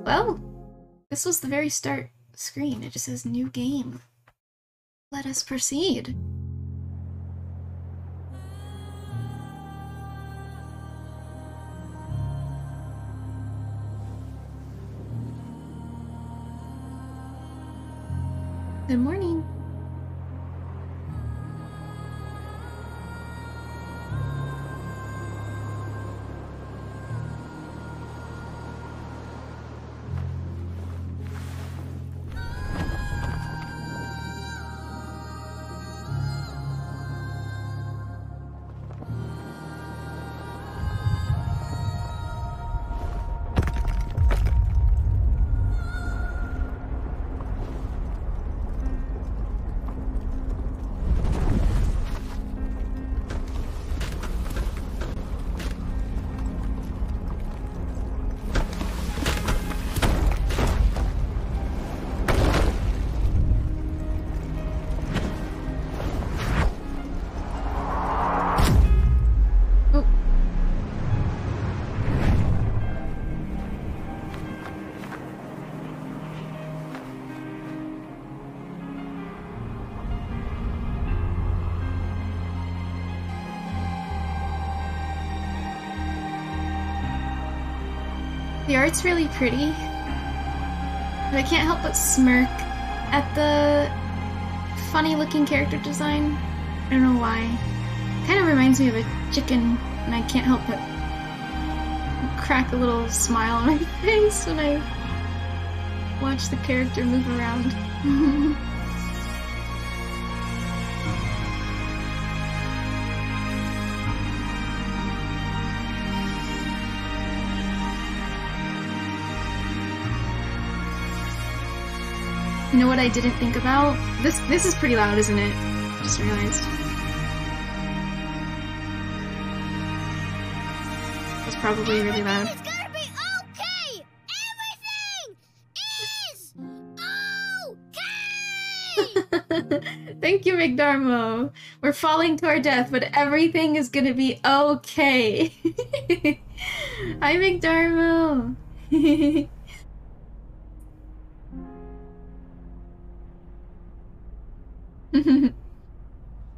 Well, this was the very start screen. It just says new game. Let us proceed. Good morning. The art's really pretty, but I can't help but smirk at the funny-looking character design. I don't know why. It kind of reminds me of a chicken, and I can't help but crack a little smile on my face when I watch the character move around. You know what I didn't think about? This is pretty loud, isn't it? Just realized. It's probably really loud. It's gonna be okay! Everything is okay! Thank you, McDarmo. We're falling to our death, but everything is gonna be okay. Hi, McDarmo.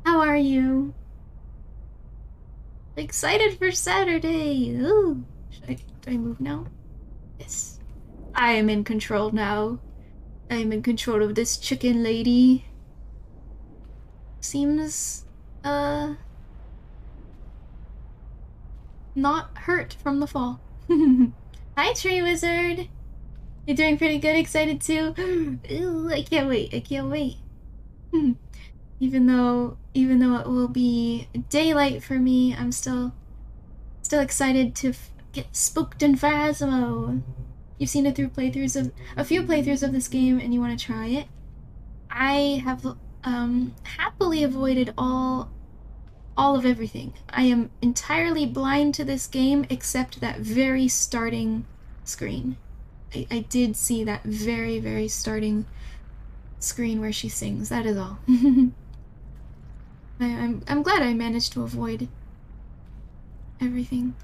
How are you? Excited for Saturday! Ooh. Do I move now? Yes. I am in control now. I am in control of this chicken lady. Seems, not hurt from the fall. Hi, Tree Wizard! You're doing pretty good, excited too? Ooh, I can't wait, I can't wait. Even though it will be daylight for me, I'm still excited to get spooked in Phasmo. You've seen a few playthroughs of this game, and you want to try it. I have happily avoided all of everything. I am entirely blind to this game except that very starting screen. I did see that very, very starting screen where she sings. That is all. I'm glad I managed to avoid everything.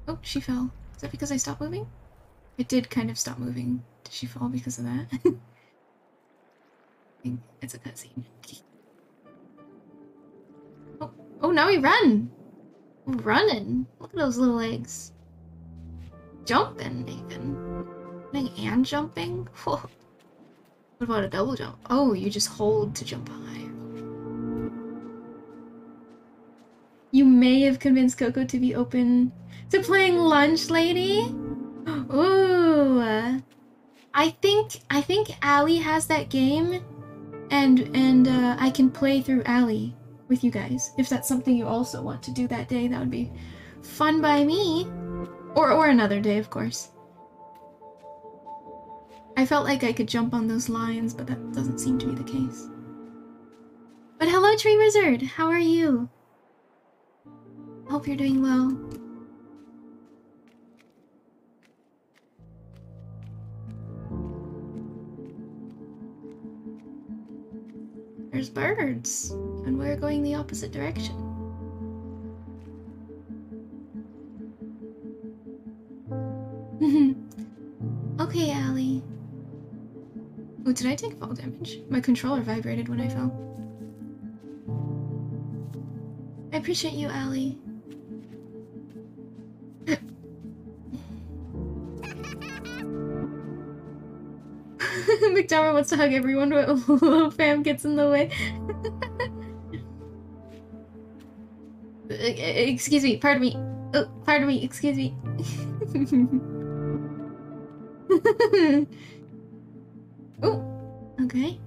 Oh, she fell. Is that because I stopped moving? It did kind of stop moving. Did she fall because of that? I think it's a cutscene. Oh, now we run! We're running. Look at those little legs. Jumping, even. Running and jumping? Whoa. What about a double jump? Oh, you just hold to jump higher. You may have convinced Coco to be open to playing Lunch Lady? Ooh. I think Allie has that game, and I can play through Allie with you guys. If that's something you also want to do that day, that would be fun by me. Or another day, of course. I felt like I could jump on those lines, but that doesn't seem to be the case. But hello, Tree Wizard! How are you? Hope you're doing well. There's birds, and we're going the opposite direction. okay, Allie. Oh, did I take fall damage? My controller vibrated when I fell. I appreciate you, Allie. McDowell wants to hug everyone, but little fam gets in the way. Excuse me, pardon me. Oh, pardon me, excuse me. Oh, okay.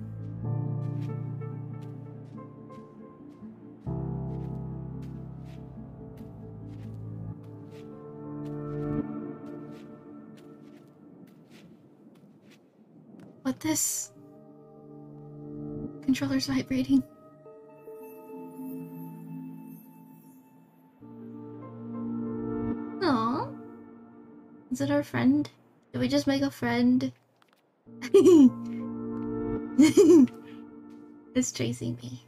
What this? Controller's vibrating. Aww. Is it our friend? Did we just make a friend? It's chasing me.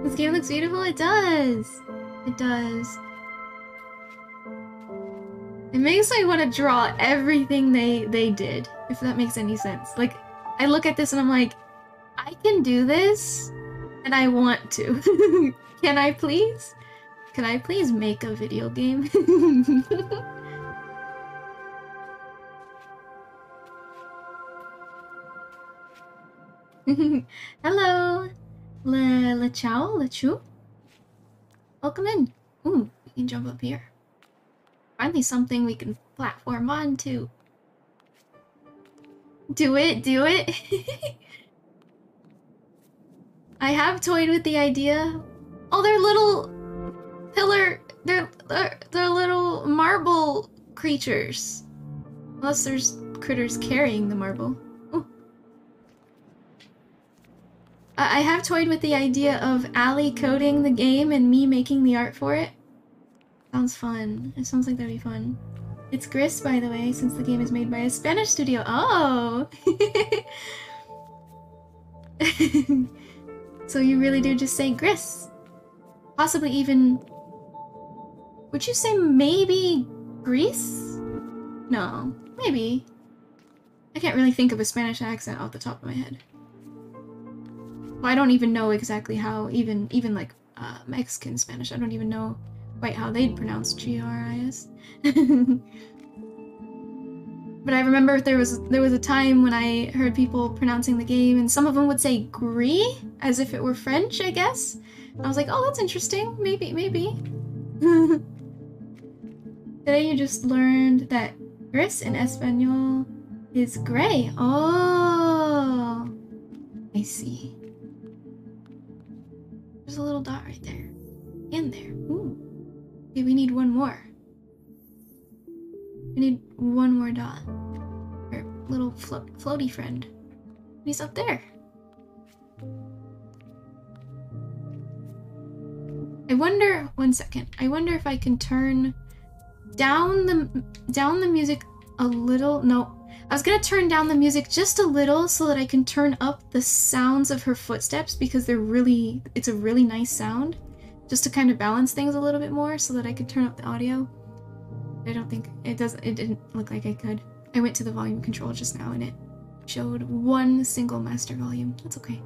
This game looks beautiful? It does! It does. It makes me want to draw everything they did, if that makes any sense. Like, I look at this and I'm like, I can do this, and I want to. Can I please? Can I please make a video game? Hello! Le Chow? Le Chu? Welcome in. Ooh, we can jump up here. Finally something we can platform onto. Do it, do it! I have toyed with the idea. Oh, they're little pillar... They're little marble creatures. Unless there's critters carrying the marble. Oh. I have toyed with the idea of Allie coding the game and me making the art for it. Sounds fun. It sounds like that'd be fun. It's GRIS, by the way, since the game is made by a Spanish studio. Oh! So you really do just say GRIS. Possibly even... Would you say maybe Greece? No, maybe. I can't really think of a Spanish accent off the top of my head. Well, I don't even know exactly how, even like Mexican Spanish, I don't even know quite how they'd pronounce GRIS. But I remember there was a time when I heard people pronouncing the game, and some of them would say "gris" as if it were French, I guess. And I was like, oh, that's interesting. Maybe. Today you just learned that gris in Espanol is gray. Oh, I see. There's a little dot right there. In there. Ooh. Okay, we need one more. We need one more dot. Our little floaty friend. He's up there. I wonder, one second. I wonder if I can turn down the music a little. No. I was gonna turn down the music just a little so that I can turn up the sounds of her footsteps because it's a really nice sound. Just to kind of balance things a little bit more so that I could turn up the audio. I don't think it didn't look like I could. I went to the volume control just now and it showed one single master volume. That's okay.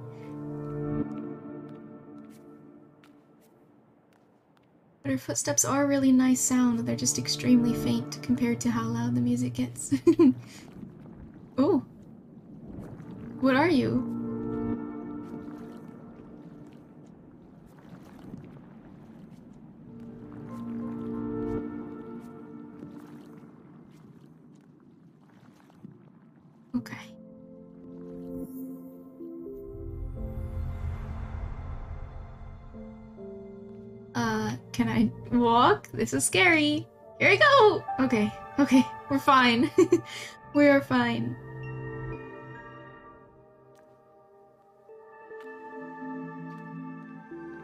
But her footsteps are really nice sound. They're just extremely faint compared to how loud the music gets. Oh. What are you? Okay. Can I walk? This is scary. Here we go! Okay, we're fine. We are fine.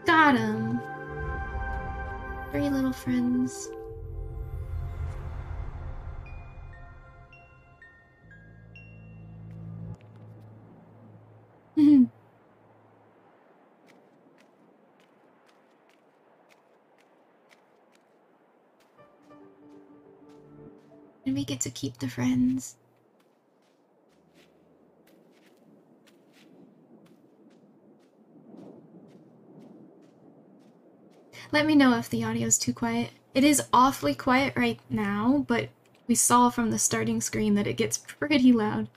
Got him. 3 little friends. And we get to keep the friends. Let me know if the audio's too quiet. It is awfully quiet right now, but we saw from the starting screen that it gets pretty loud.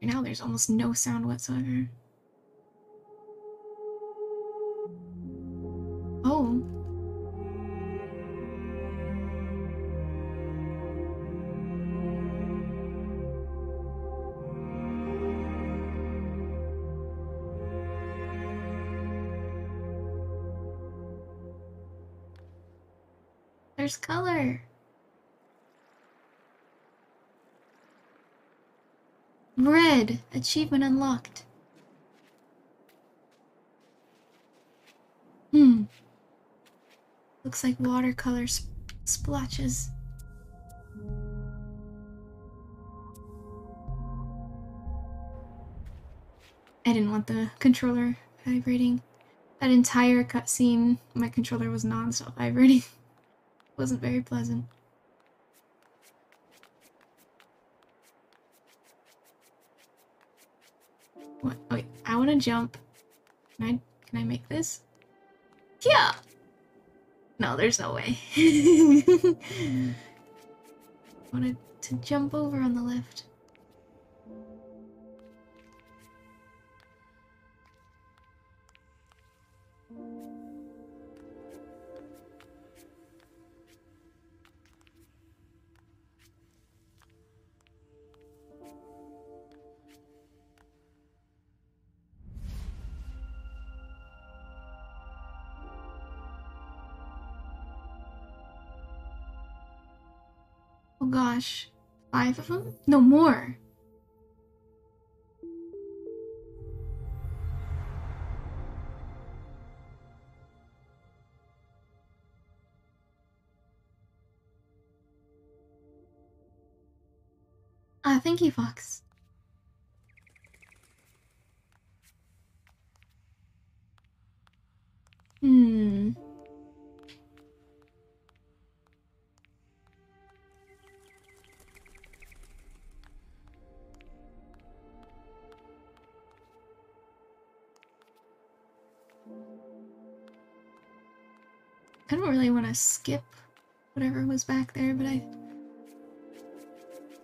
Now there's almost no sound whatsoever. Oh. There's color. Red. Achievement unlocked. Looks like watercolor splotches. I didn't want the controller vibrating. That entire cutscene, my controller was non-stop vibrating. Wasn't very pleasant. What? Oh, wait, I want to jump. Can I make this? Yeah! No, there's no way. I wanted to jump over on the left. Oh gosh. 5 of them? No, more. Ah, thank you, Fox. I don't really want to skip whatever was back there, but I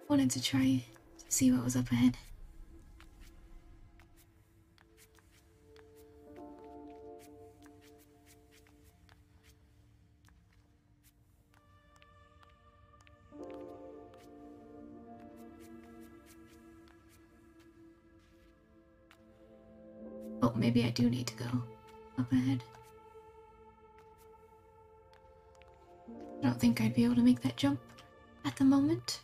wanted to try to see what was up ahead. Oh, maybe I do need to go up ahead. I don't think I'd be able to make that jump at the moment.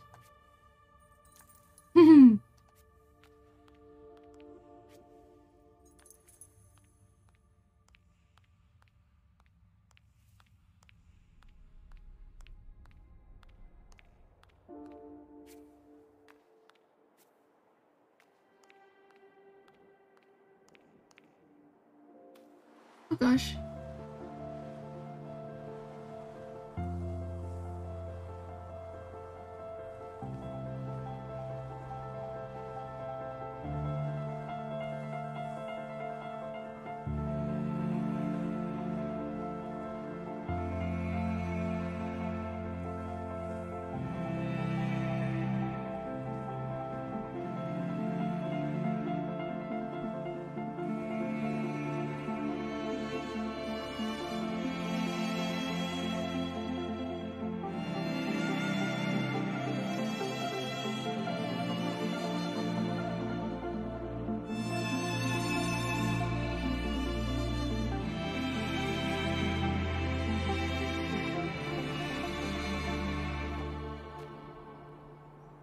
Oh gosh.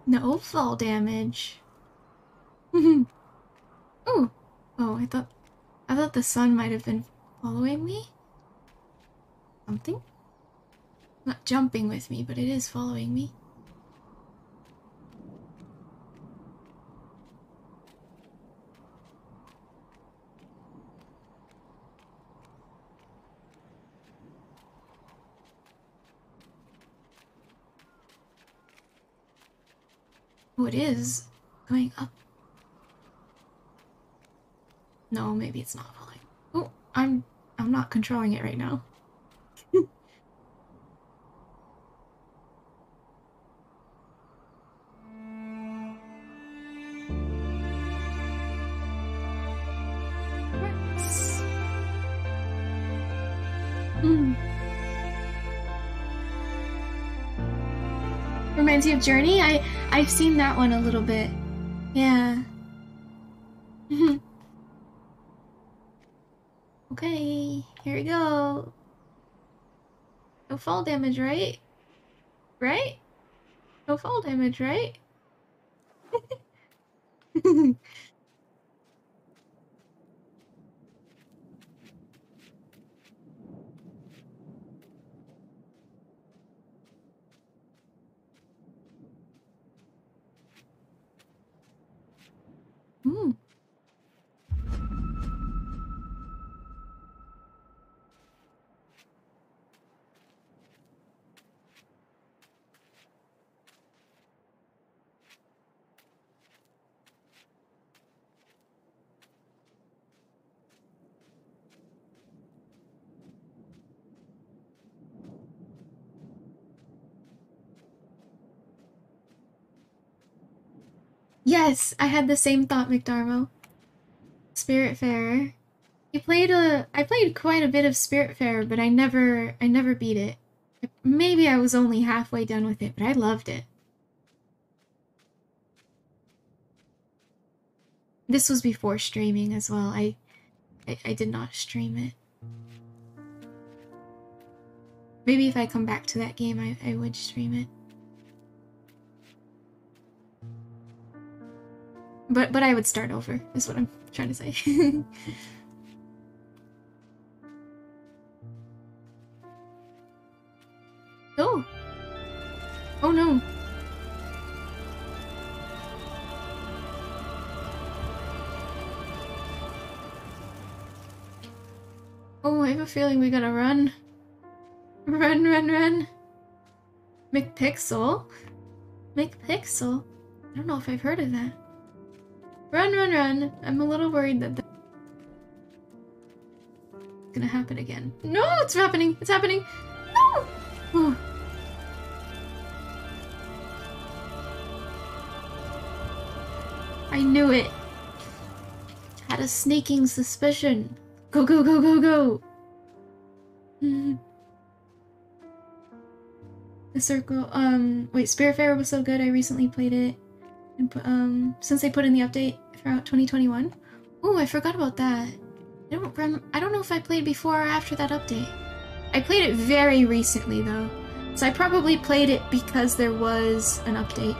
No fall damage. Oh, oh! I thought the sun might have been following me. Something? Not jumping with me, but it is following me. Oh, it is going up. No, maybe it's not falling. Oh, I'm not controlling it right now. Hmm. Reminds you of Journey? I've seen that one a little bit. Yeah. Okay, here we go. No fall damage, right? Right? No fall damage, right? Hmm. Yes, I had the same thought, McDarmo. Spiritfarer. I played quite a bit of Spiritfarer, but I never beat it. Maybe I was only halfway done with it, but I loved it. This was before streaming as well. I did not stream it. Maybe if I come back to that game, I would stream it. But I would start over, is what I'm trying to say. Oh! Oh no! Oh, I have a feeling we gotta run. Run, run, run! McPixel? McPixel? I don't know if I've heard of that. Run, run, run! I'm a little worried that that's gonna happen again. No, it's happening! It's happening! No! Oh. I knew it! Had a sneaking suspicion. Go, go, go, go, go! The circle, wait, Spiritfarer was so good, I recently played it. And, since they put in the update throughout 2021. Oh, I forgot about that. I don't know if I played before or after that update. I played it very recently, though. So I probably played it because there was an update.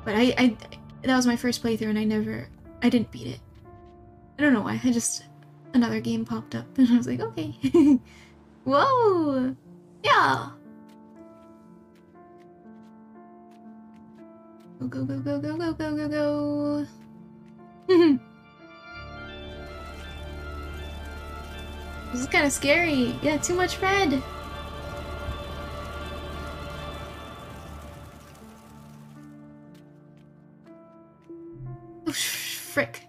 But that was my first playthrough and I didn't beat it. I don't know why, another game popped up and I was like, okay. Whoa! Yeah! Go, go, go, go, go, go, go, go, go! This is kind of scary. Yeah, too much red. Oh, frick.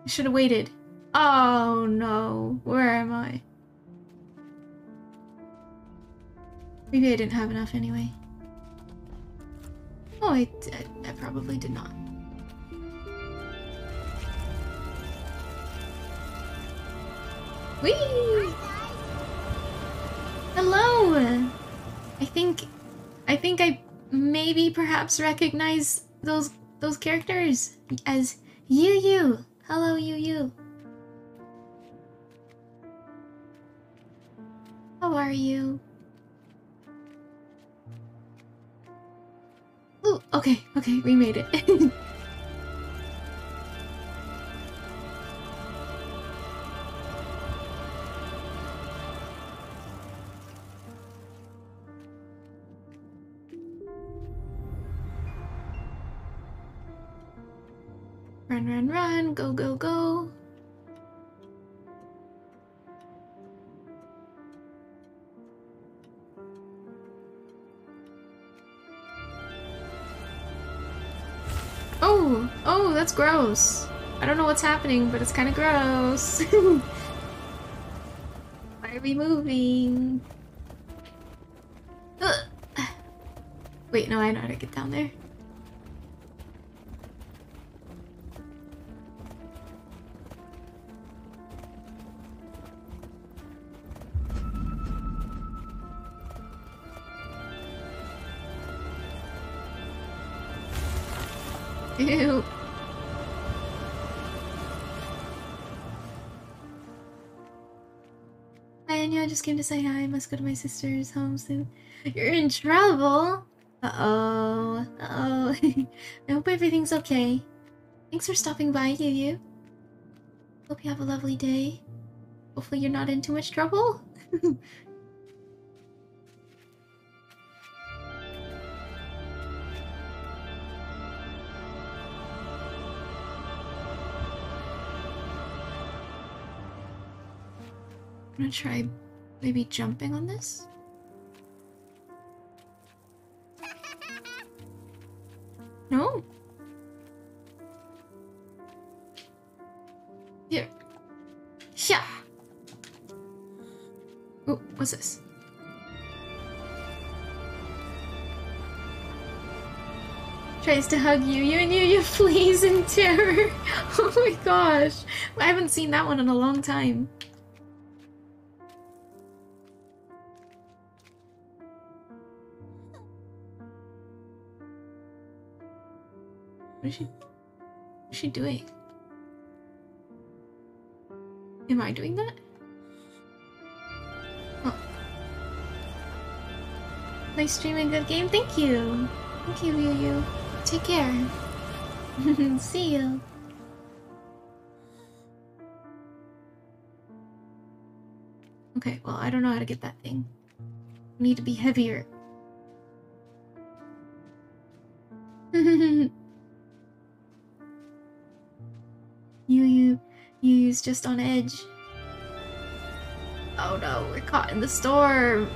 I should have waited. Oh no, where am I? Maybe I didn't have enough anyway. Oh, I probably did not. Whee! Hello! I think I maybe perhaps recognize those characters as Yu. Hello, Yu. How are you? Ooh, okay, we made it. Run, run, run, go, go, go. Oh, that's gross. I don't know what's happening, but it's kind of gross. Why are we moving? Ugh. Wait, no, I know how to get down there. Ew. Hi, Anya, I just came to say hi. I must go to my sister's home soon. You're in trouble? Uh-oh. Uh-oh. I hope everything's okay. Thanks for stopping by, Yu. Hope you have a lovely day. Hopefully you're not in too much trouble. I'm gonna try maybe jumping on this. No? Here. Yeah. Oh, what's this? Tries to hug you and you flees in terror. Oh my gosh. I haven't seen that one in a long time. What is she doing? Am I doing that? Oh. Nice stream and good game. Thank you. Thank you, Yu. Take care. See you. Okay, well, I don't know how to get that thing. I need to be heavier. Yu's just on edge. Oh no, we're caught in the storm.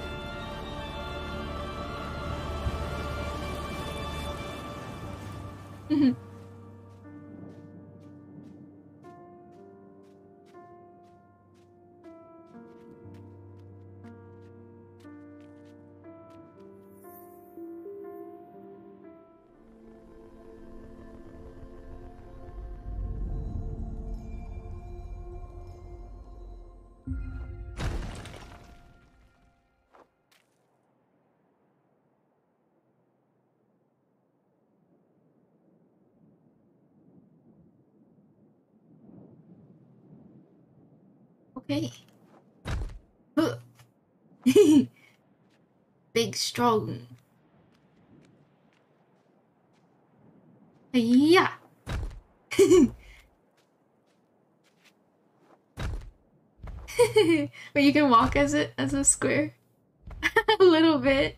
Okay. Big strong. Yeah. But you can walk as a square. A little bit.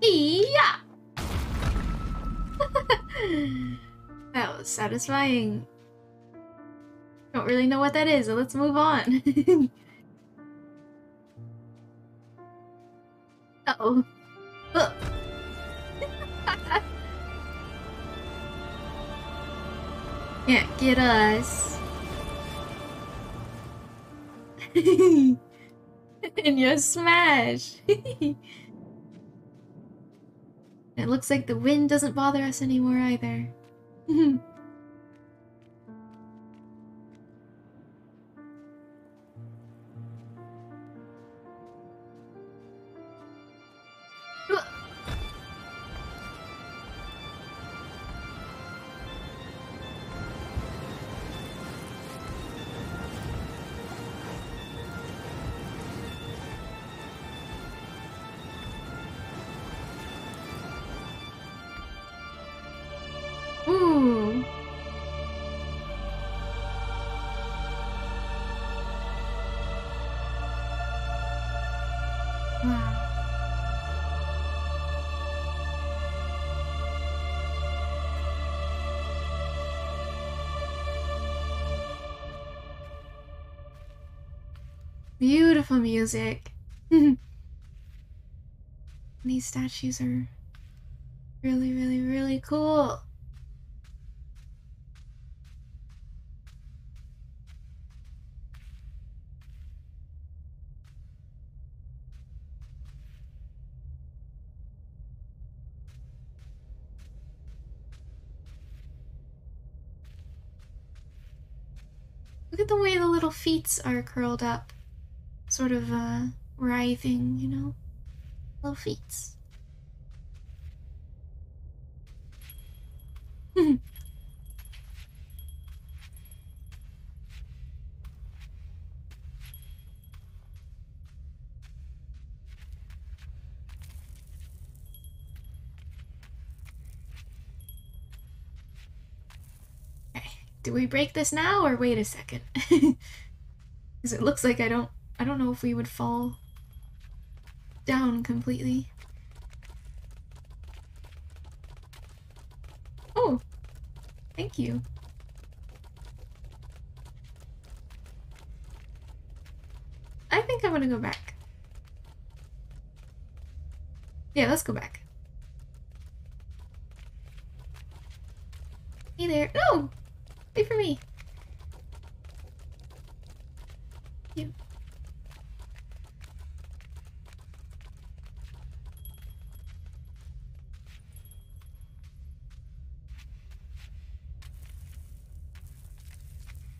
Yeah. That was satisfying. Don't really know what that is, so let's move on. Uh-oh. Ugh. Can't get us. And you smash. It looks like the wind doesn't bother us anymore either. Ooh. Beautiful music. These statues are really, really, really cool. Look at the way the little feet are curled up. Sort of, writhing, you know? Little feet. Okay, do we break this now or wait a second? Because it looks like I don't know if we would fall down completely. Oh, thank you. I think I'm gonna go back. Yeah, let's go back. Hey there. No! Wait for me. You.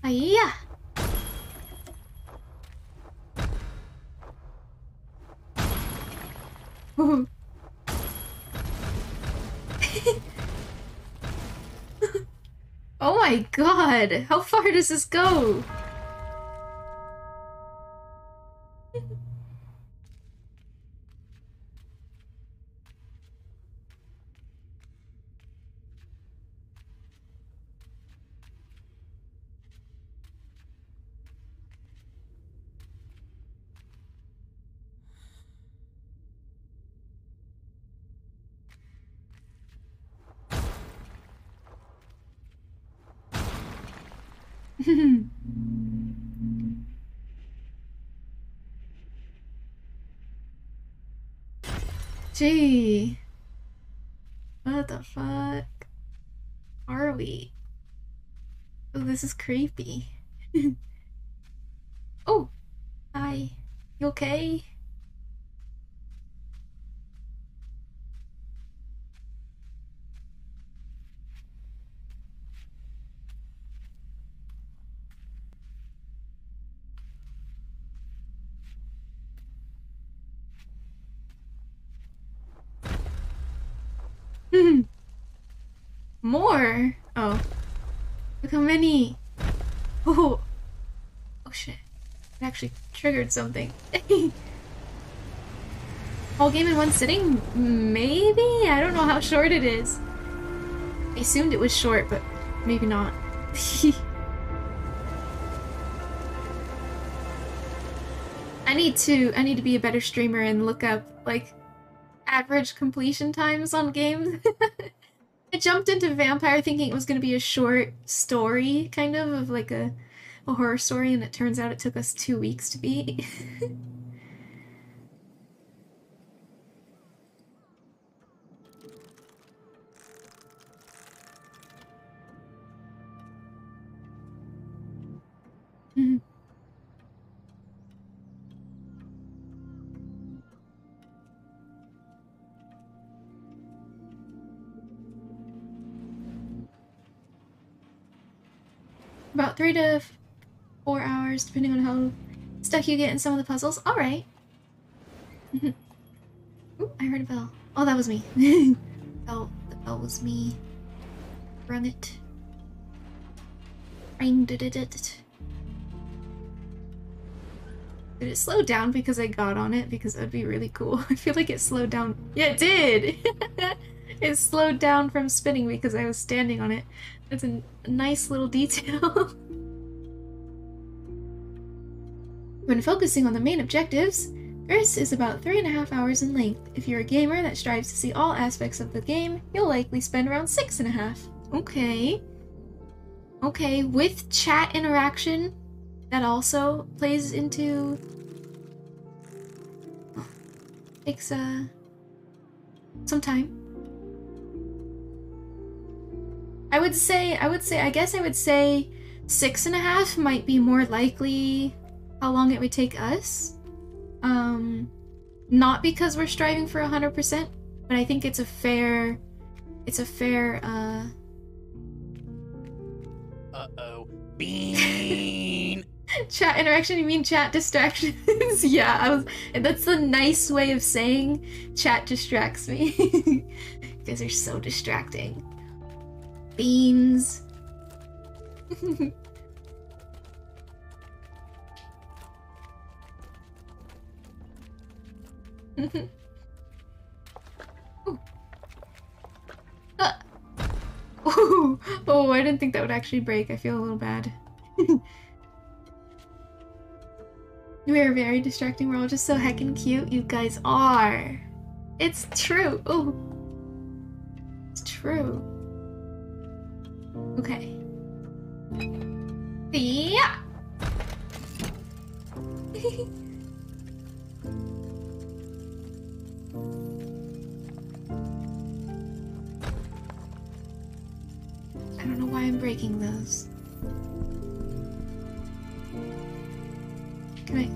Hiya! Oh my god! How far does this go? Gee. What the fuck are we? Oh, this is creepy. Oh, hi. You okay? More? Oh. Look how many. Oh. Oh shit. It actually triggered something. Whole game in one sitting? Maybe? I don't know how short it is. I assumed it was short, but maybe not. I need to be a better streamer and look up, like, average completion times on games. I jumped into Vampire thinking it was gonna be a short story, kind of like a horror story, and it turns out it took us 2 weeks to beat. About 3 to 4 hours, depending on how stuck you get in some of the puzzles. Alright. Ooh, I heard a bell. Oh, that was me. The bell was me. Rung it. Ring, did it. Did it slow down because I got on it? Because that would be really cool. I feel like it slowed down. Yeah, it did! It slowed down from spinning because I was standing on it. That's a nice little detail. When focusing on the main objectives, GRIS is about 3.5 hours in length. If you're a gamer that strives to see all aspects of the game, you'll likely spend around 6.5. Okay. Okay, with chat interaction, that also plays into Takes some time. I guess I would say 6.5 might be more likely how long it would take us. Not because we're striving for 100%, but I think it's a fair, Uh-oh. Bean! Chat interaction, you mean chat distractions? Yeah, that's a nice way of saying chat distracts me. You guys are so distracting. Beans. Oh, I didn't think that would actually break. I feel a little bad. We are very distracting. We're all just so heckin' cute. You guys are. It's true. Oh, it's true. Okay. Yeah. I don't know why I'm breaking those. Can I?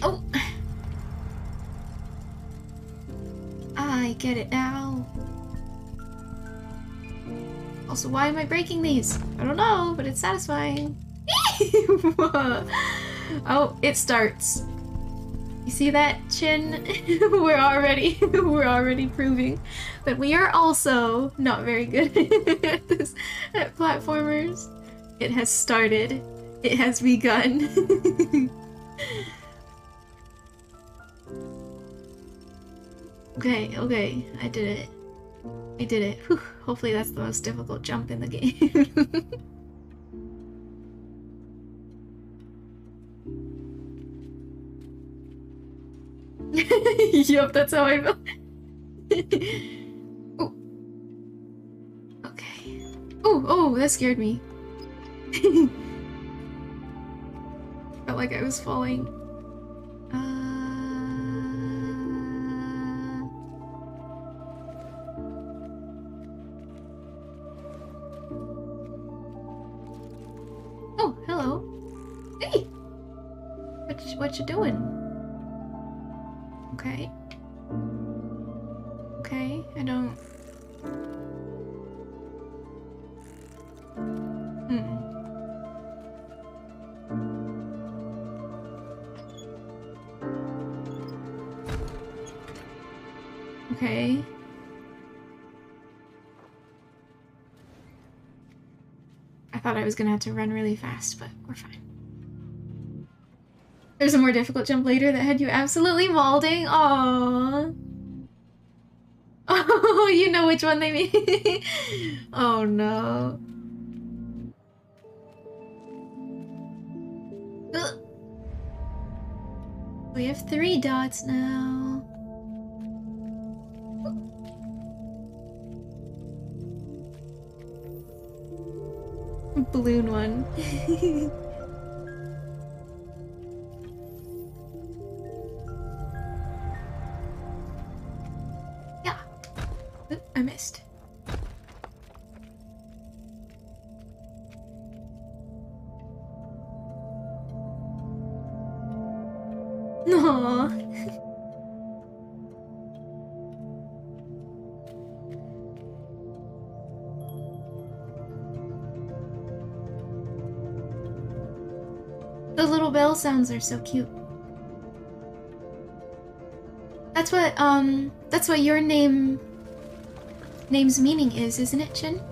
Oh! I get it now. Also, why am I breaking these? I don't know, but it's satisfying. Oh, it starts. You see that, Chin? we're already proving that we are also not very good at this, at platformers. It has started. It has begun. Okay, I did it. Whew. Hopefully that's the most difficult jump in the game. Yup, that's how I felt. Oh. Okay. Oh, that scared me. Felt like I was falling. Oh, hello. Hey! What you doing? Okay. Okay, I don't... Okay. I thought I was gonna have to run really fast, but we're fine. There's a more difficult jump later that had you absolutely mauling. Aww. Oh, you know which one they mean. Oh no. Ugh. We have 3 dots now. Balloon one. Yeah. Oop, I missed. No. The little bell sounds are so cute. That's what your name's meaning is, isn't it, Chin?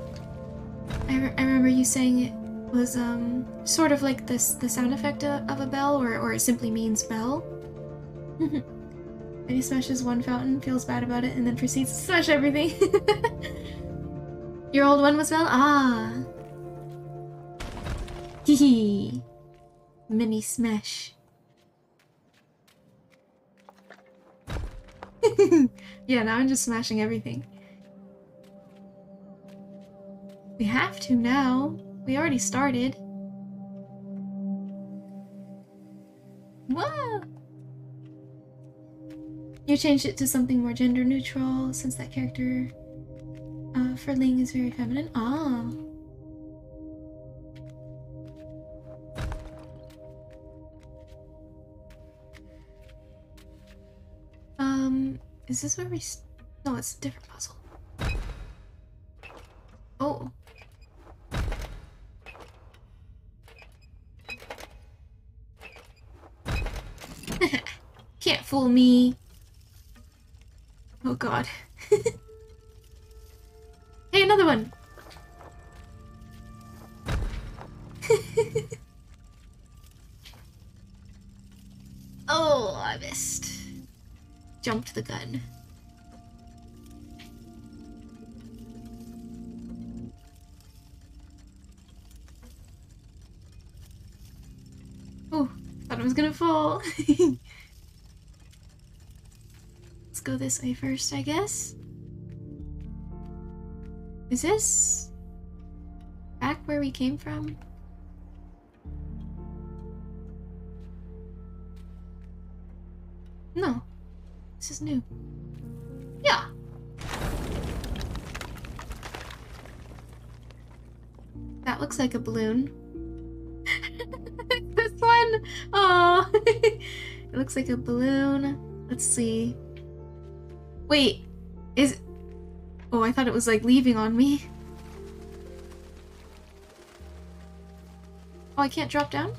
I remember you saying it was, sort of like the sound effect of a bell, or it simply means bell. And he smashes one fountain, feels bad about it, and then proceeds to smash everything. Your old one was bell? Ah. Hehe. Mini smash. Yeah, now I'm just smashing everything. We have have to now. We already started. Whoa! You changed it to something more gender neutral since that character for Ling is very feminine. Ah. Is this where we no, it's a different puzzle. Oh. Can't fool me. Oh god. Hey, another one! Oh, I missed. Jumped the gun. Oh, thought I was gonna fall. Let's go this way first, I guess. Is this back where we came from? No. This is new. Yeah. That looks like a balloon. This one! Oh, it looks like a balloon. Let's see. Wait, is... Oh, I thought it was like leaving on me. Oh, I can't drop down?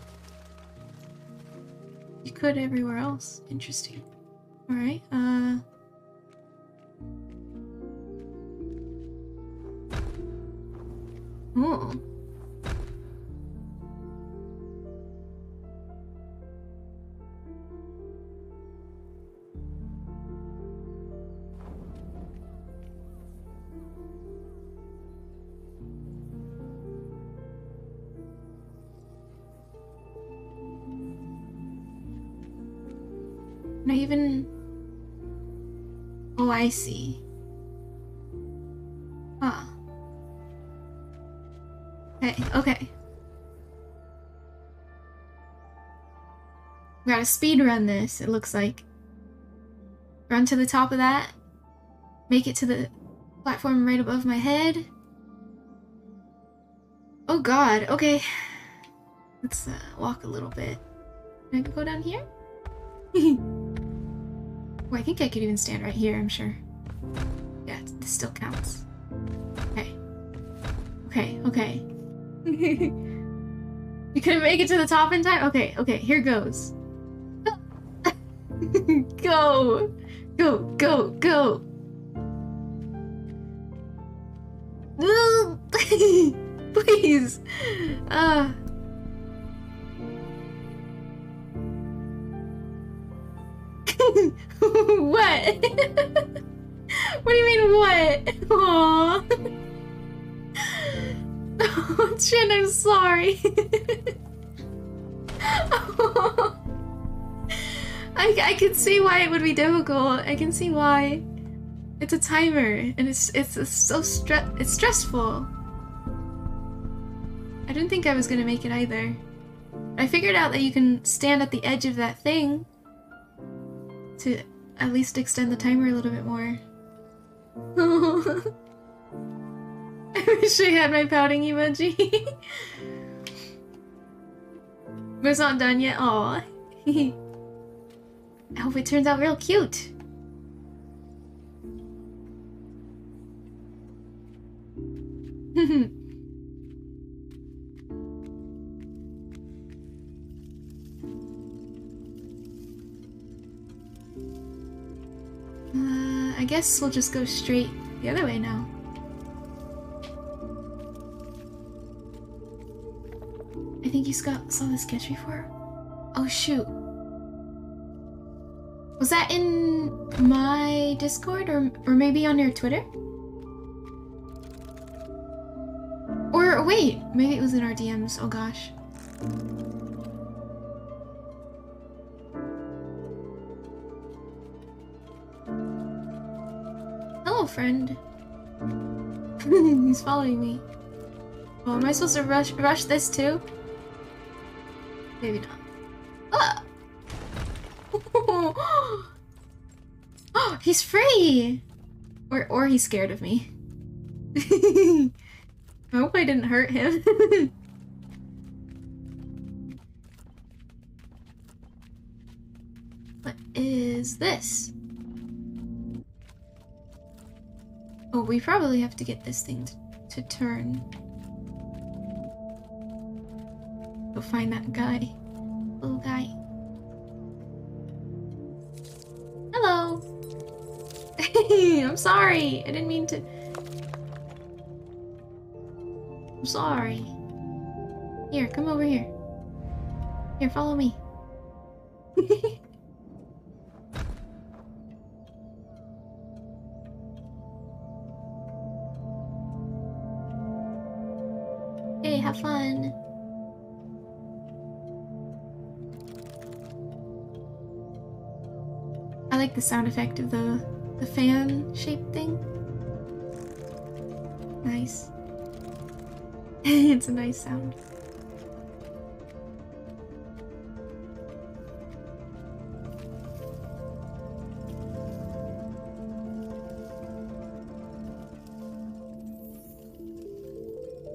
You could everywhere else. Interesting. Alright, Oh. Not even... Oh, I see. Huh. Okay, okay. We gotta speed run this, it looks like. Run to the top of that. Make it to the platform right above my head. Oh god, okay. Let's walk a little bit. Can I go down here? Oh, I think I could even stand right here, I'm sure. Yeah, this still counts. Okay. Okay, okay. You couldn't make it to the top in time? Okay, okay, here goes. Go! Go, go, go! Please! What? What do you mean, what? Aww. Oh, Chin, I'm sorry. Oh. I can see why it would be difficult. I can see why. It's a timer, and it's so stressful. I didn't think I was gonna make it either. I figured out that you can stand at the edge of that thing to at least extend the timer a little bit more. I wish I had my pouting emoji. But it's not done yet. Aw. I hope it turns out real cute. I guess we'll just go straight the other way now. I think you saw the sketch before. Oh shoot. Was that in my Discord or maybe on your Twitter? Or wait, maybe it was in our DMs. Oh gosh. Hello, friend. He's following me. Oh, am I supposed to rush this too? Maybe not. Ah! Oh, he's free! Or he's scared of me. I hope I didn't hurt him. What is this? Oh, we probably have to get this thing to turn. Go find that guy. Little guy. Hello! I'm sorry! I didn't mean to... I'm sorry. Here, come over here. Here, follow me. Hey, have fun. I like the sound effect of the fan-shaped thing. Nice. It's a nice sound.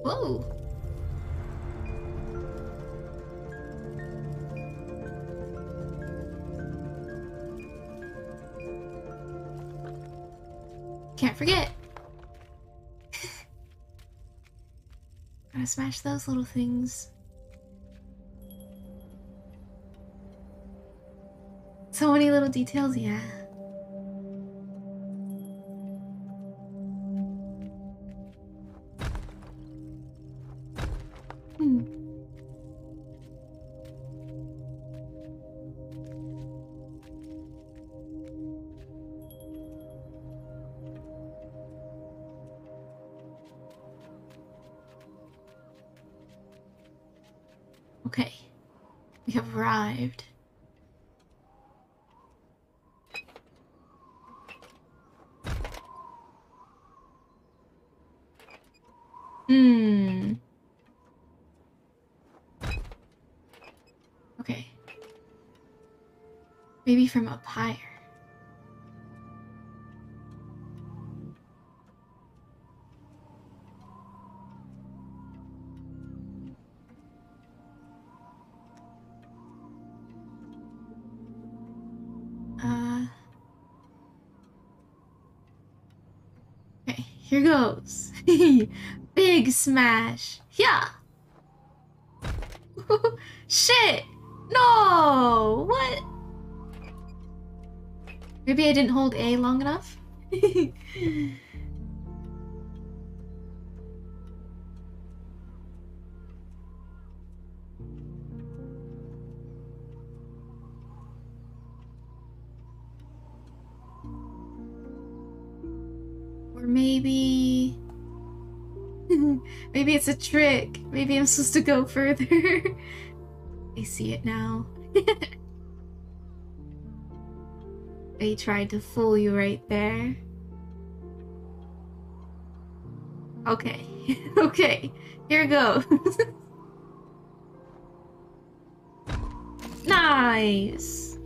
Whoa! Can't forget. Gotta smash those little things. So many little details, yeah. Hmm. Okay, we have arrived. Hmm. Okay. Maybe from up higher. Okay, here goes. Big smash. Yeah. Shit. No. What? Maybe I didn't hold A long enough. Or maybe... maybe it's a trick. Maybe I'm supposed to go further. I see it now. They tried to fool you right there. Okay. Okay. Here goes. Nice!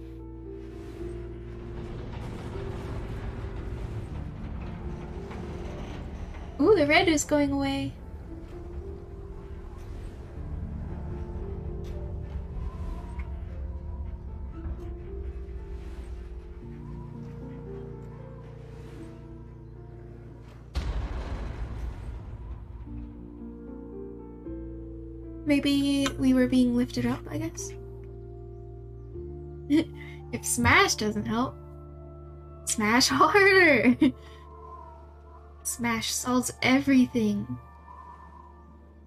Ooh, the red is going away. Maybe we were being lifted up, I guess. If smash doesn't help, smash harder! Smash solves everything.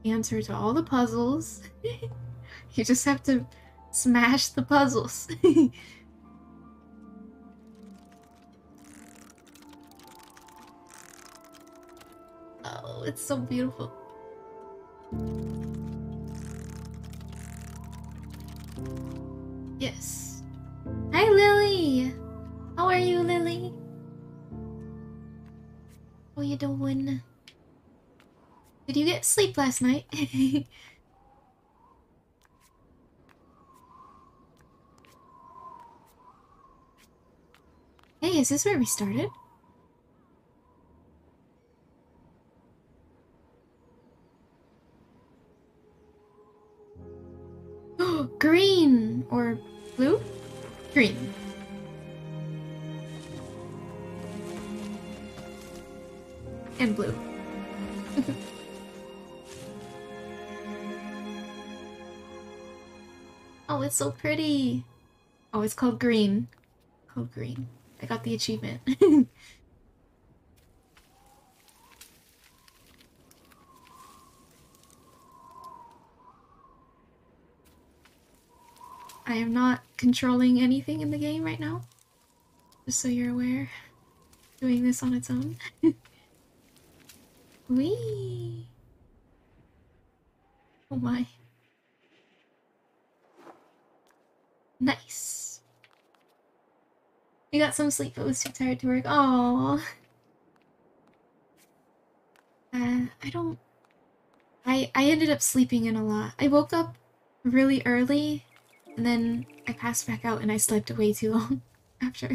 Answer to all the puzzles. You just have to smash the puzzles. Oh, it's so beautiful. Yes. Hi, Lily! How are you, Lily? How you doing? Did you get sleep last night? Hey, is this where we started? Green! Or blue? Green. And blue. Oh, it's so pretty. Oh, it's called green. Called green. I got the achievement. I am not controlling anything in the game right now. Just so you're aware. Doing this on its own. Whee! Oh my. Nice. You got some sleep but was too tired to work. Oh. I ended up sleeping in a lot. I woke up really early and then I passed back out and I slept way too long after.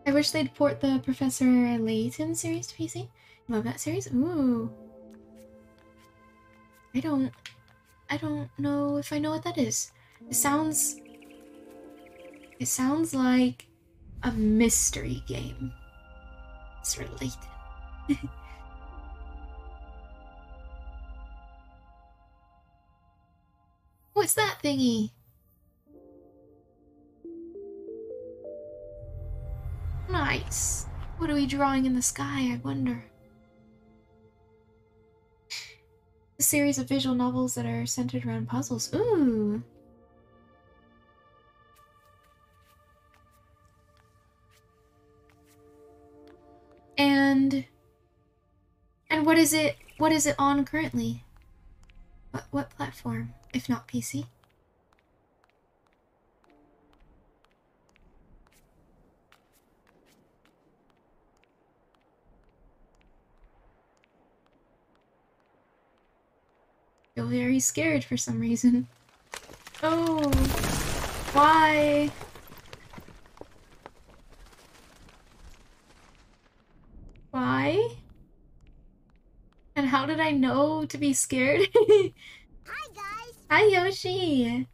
I wish they'd port the Professor Layton series to PC. Love that series. Ooh. I don't know if I know what that is. It sounds like a mystery game. It's related. What's that thingy? Nice. What are we drawing in the sky, I wonder? A series of visual novels that are centered around puzzles. Ooh. And what is it on currently? What platform, if not PC? Feel very scared for some reason. Oh, why? Why? And how did I know to be scared? Hi, guys. Hi, Yoshi.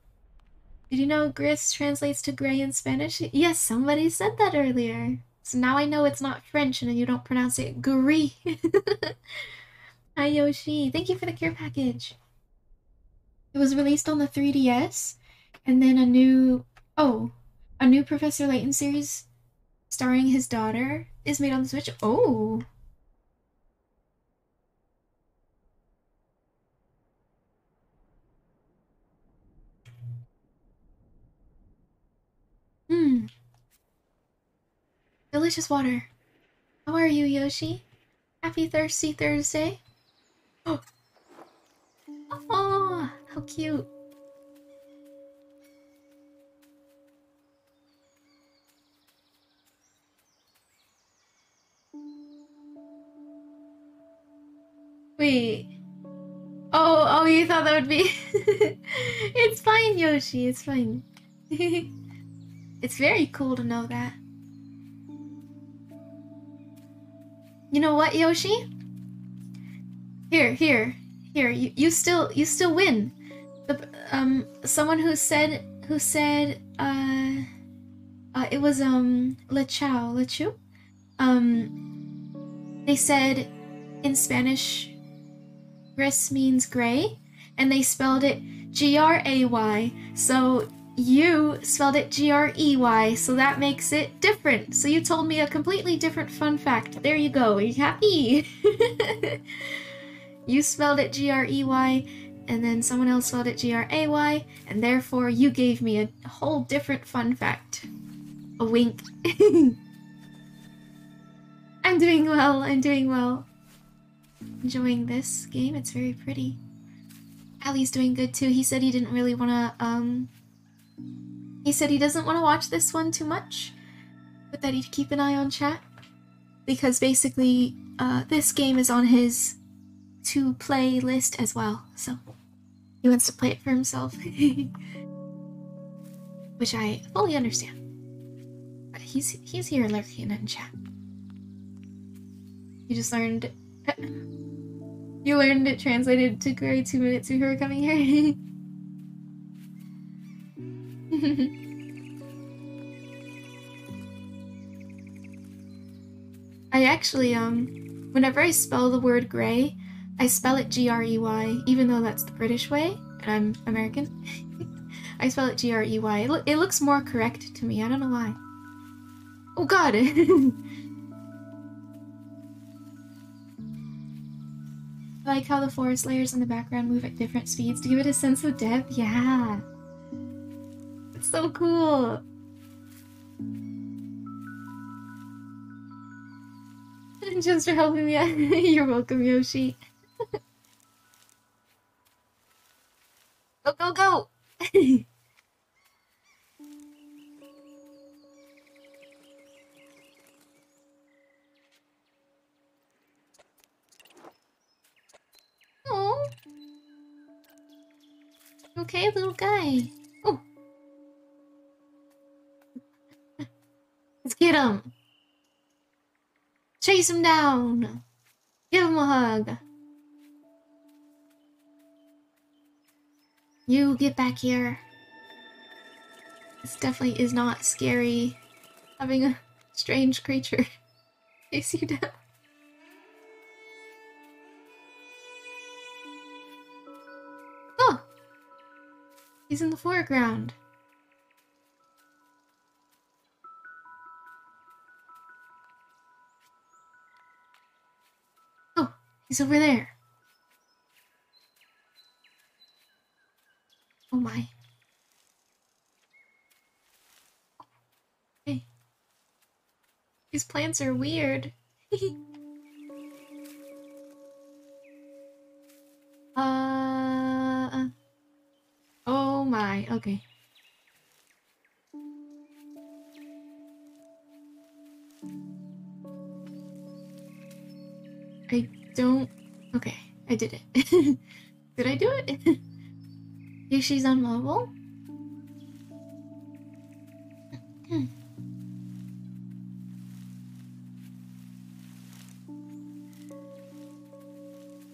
Did you know GRIS translates to gray in Spanish? Yes, somebody said that earlier. So now I know it's not French and you don't pronounce it gris. Hi, Yoshi. Thank you for the care package. It was released on the 3DS, and then a new Professor Layton series starring his daughter is made on the Switch. Oh. Delicious water. How are you, Yoshi? Happy Thirsty Thursday? Oh, how cute. Wait. Oh, you thought that would be... It's fine, Yoshi, it's fine. It's very cool to know that. You know what, Yoshi? Here. You still win. Someone who said it was Lechu. They said in Spanish GRIS means gray, and they spelled it Gray, so you spelled it Grey, so that makes it different. So you told me a completely different fun fact. There you go. Are you happy? You spelled it Grey, and then someone else spelled it Gray, and therefore you gave me a whole different fun fact. A wink. I'm doing well. Enjoying this game. It's very pretty. Ali's doing good too. He said he didn't really want to, he said he doesn't want to watch this one too much, but that he'd keep an eye on chat. because basically this game is on his to play list as well, so he wants to play it for himself. Which I fully understand. But he's here lurking in chat. You just learned you learned it translated to Gray 2 minutes before coming here. I actually whenever I spell the word gray, I spell it G-R-E-Y, even though that's the British way, and I'm American. I spell it G-R-E-Y. It looks more correct to me. I don't know why. Oh god! I like how the forest layers in the background move at different speeds to give it a sense of depth. Yeah! It's so cool! Just for helping me out. You're welcome, Yoshi. Go, go, go! Oh, okay, little guy. Oh, let's get him. Chase him down. Give him a hug. You get back here. This definitely is not scary. Having a strange creature chase you down. Oh! He's in the foreground. Oh, he's over there. Oh my. Hey. These plants are weird. Oh my, okay. I don't... Okay, I did it. Did I do it? Yoshi's on mobile?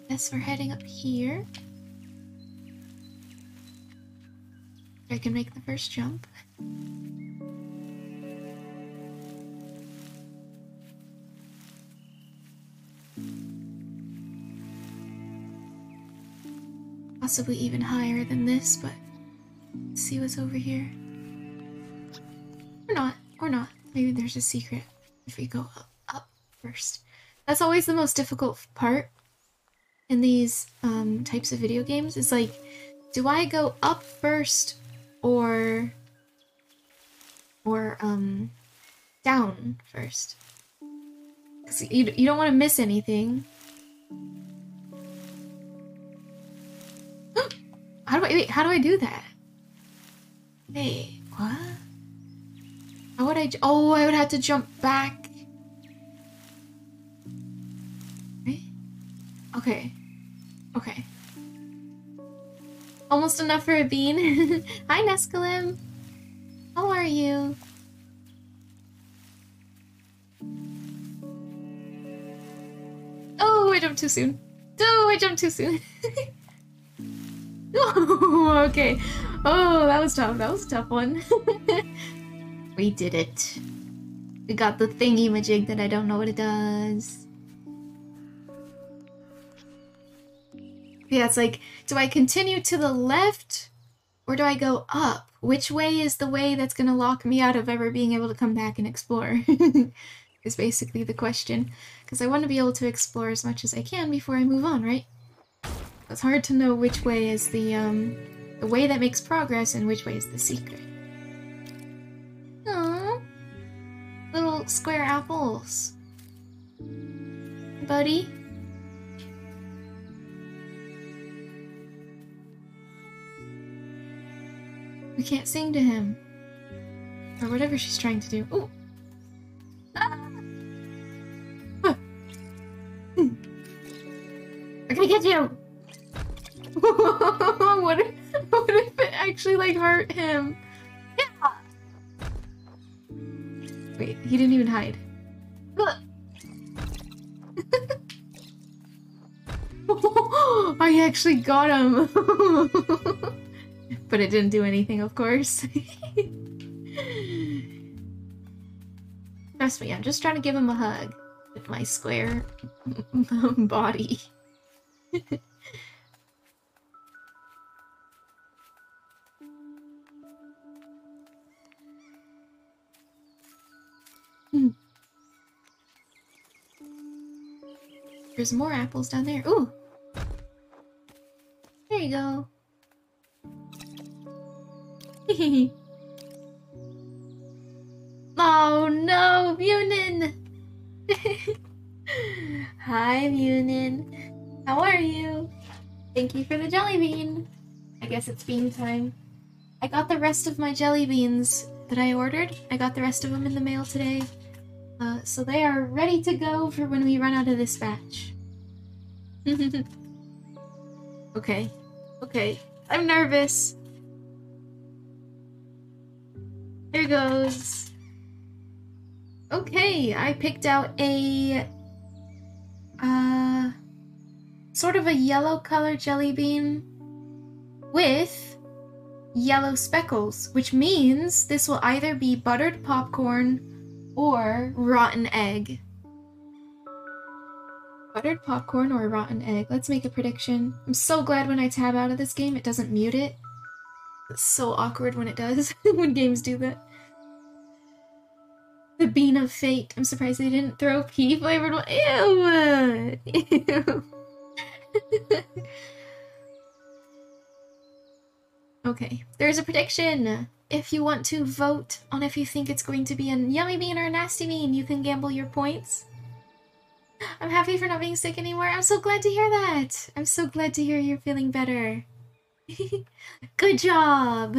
Guess we're heading up here. I can make the first jump. Possibly even higher than this, but let's see what's over here. Or not. Maybe there's a secret if we go up first. That's always the most difficult part in these types of video games. Is like, do I go up first or down first? Because you don't want to miss anything. How do I do that? Hey, what? How would I? Oh, I would have to jump back. Right? Okay. Okay. Almost enough for a bean. Hi, Nescalim. How are you? Oh, I jumped too soon. Oh, I jumped too soon. Oh, okay. Oh, that was tough. That was a tough one. We did it. We got the thingy-majig that I don't know what it does. Yeah, it's like, do I continue to the left or do I go up? Which way is the way that's gonna lock me out of ever being able to come back and explore? Is basically the question. Because I want to be able to explore as much as I can before I move on, right? It's hard to know which way is the way that makes progress and which way is the secret. Aww. Little square apples. Buddy? We can't sing to him. Or whatever she's trying to do. Ooh! Ah! get you! what if it actually, like, hurt him? Yeah! Wait, he didn't even hide. I actually got him! But it didn't do anything, of course. Trust me, I'm just trying to give him a hug with my square body. There's more apples down there. Ooh! There you go. Oh no, Munin! Hi, Munin. How are you? Thank you for the jelly bean. I guess it's bean time. I got the rest of my jelly beans that I ordered. I got the rest of them in the mail today. So they are ready to go for when we run out of this batch. Okay. Okay. I'm nervous. There goes. Okay, I picked out a sort of a yellow color jelly bean with yellow speckles, which means this will either be buttered popcorn or rotten egg. Buttered popcorn or rotten egg. Let's make a prediction. I'm so glad when I tab out of this game it doesn't mute it. It's so awkward when it does, when games do that. The bean of fate. I'm surprised they didn't throw pea flavored one. Ew! Ew. Okay, there's a prediction. If you want to vote on if you think it's going to be a yummy bean or a nasty bean, you can gamble your points. I'm happy for not being sick anymore. I'm so glad to hear that. I'm so glad to hear you're feeling better. Good job.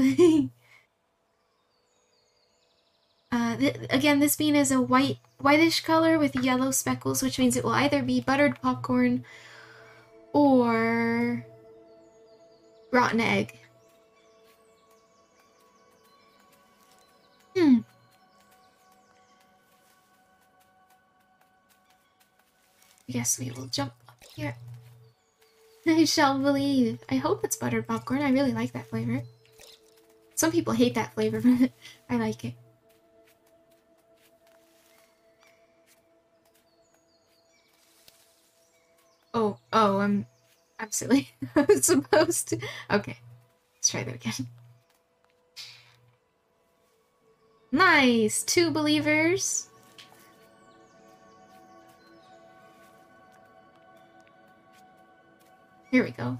Again, this bean is a whitish color with yellow speckles, which means it will either be buttered popcorn or rotten egg. I guess we will jump up here. I shall believe. I hope it's buttered popcorn. I really like that flavor. Some people hate that flavor, but I like it. Oh, I'm silly. I was supposed to. Okay, let's try that again. Nice! 2 believers. Here we go.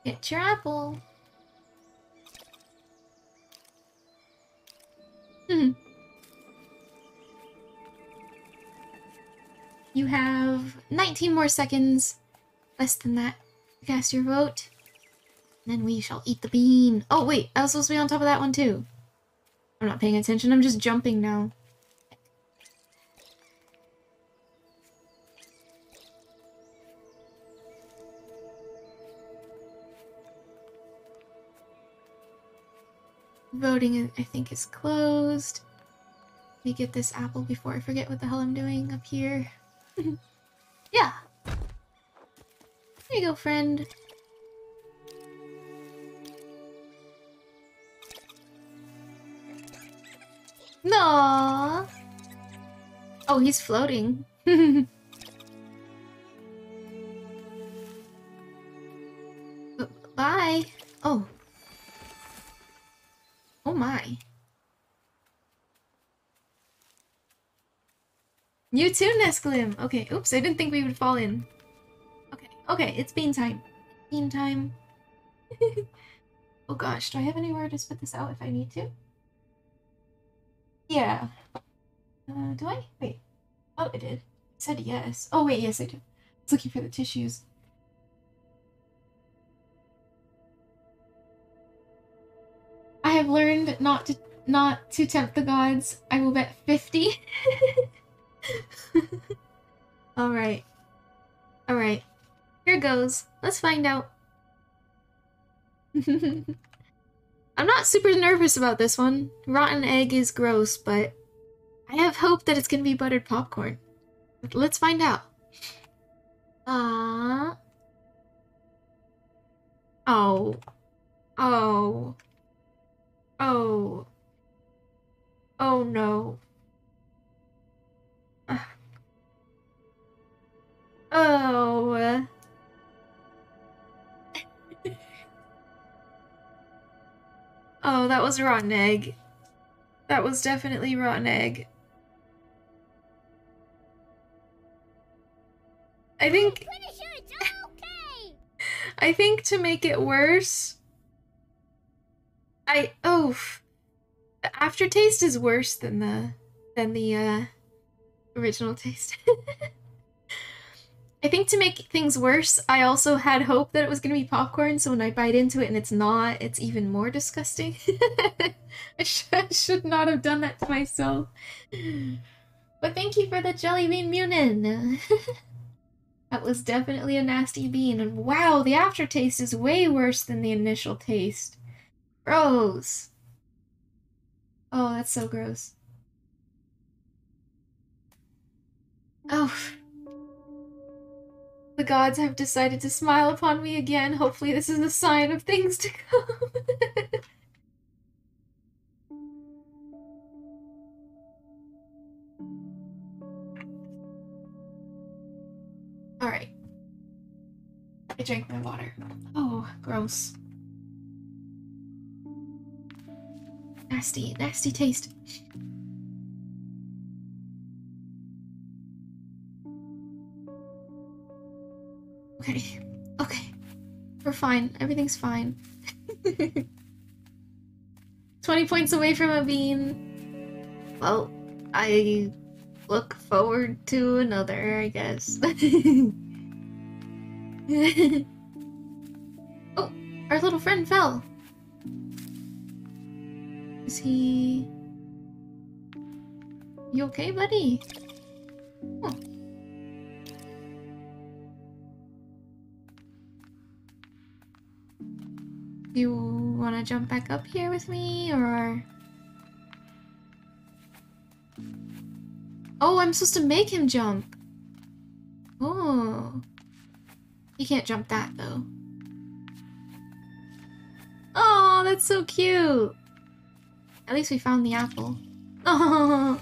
Get your apple. You have 19 more seconds. Less than that. Cast your vote. And then we shall eat the bean. Oh, wait. I was supposed to be on top of that one, too. I'm not paying attention. I'm just jumping now. Voting, I think, is closed. Let me get this apple before I forget what the hell I'm doing up here. Yeah. There you go, friend. No. Oh, he's floating. Bye. Oh. Oh my. You too, Nesclim! Okay, oops, I didn't think we would fall in. Okay, it's bean time. Bean time. Oh gosh, do I have anywhere to spit this out if I need to? Yeah. Do I? Wait. Oh, I did. It said yes. Oh wait, yes I do. I was looking for the tissues. I have learned not to tempt the gods. I will bet 50. Alright. Alright. Here goes. Let's find out. I'm not super nervous about this one. Rotten egg is gross, but I have hope that it's gonna be buttered popcorn. Let's find out. Oh. Oh. Oh. Oh no. Oh. Oh, that was rotten egg. That was definitely rotten egg. I think... Pretty sure it's okay. I think to make it worse... Oh... The aftertaste is worse than the original taste. I think to make things worse, I also had hope that it was gonna be popcorn, so when I bite into it and it's not, it's even more disgusting. I should not have done that to myself. But thank you for the jelly bean munin. That was definitely a nasty bean, and wow, the aftertaste is way worse than the initial taste. Gross. Oh, that's so gross. Oh. The gods have decided to smile upon me again. Hopefully this is a sign of things to come. Alright. I drank my water. Oh, gross. Nasty, nasty taste. Okay, okay. We're fine. Everything's fine. 20 points away from a bean. Well, I look forward to another, I guess. Oh, our little friend fell. Is he... You okay, buddy? Oh. You want to jump back up here with me, or... Oh, I'm supposed to make him jump. Oh. He can't jump that, though. Oh, that's so cute. At least we found the apple. Oh,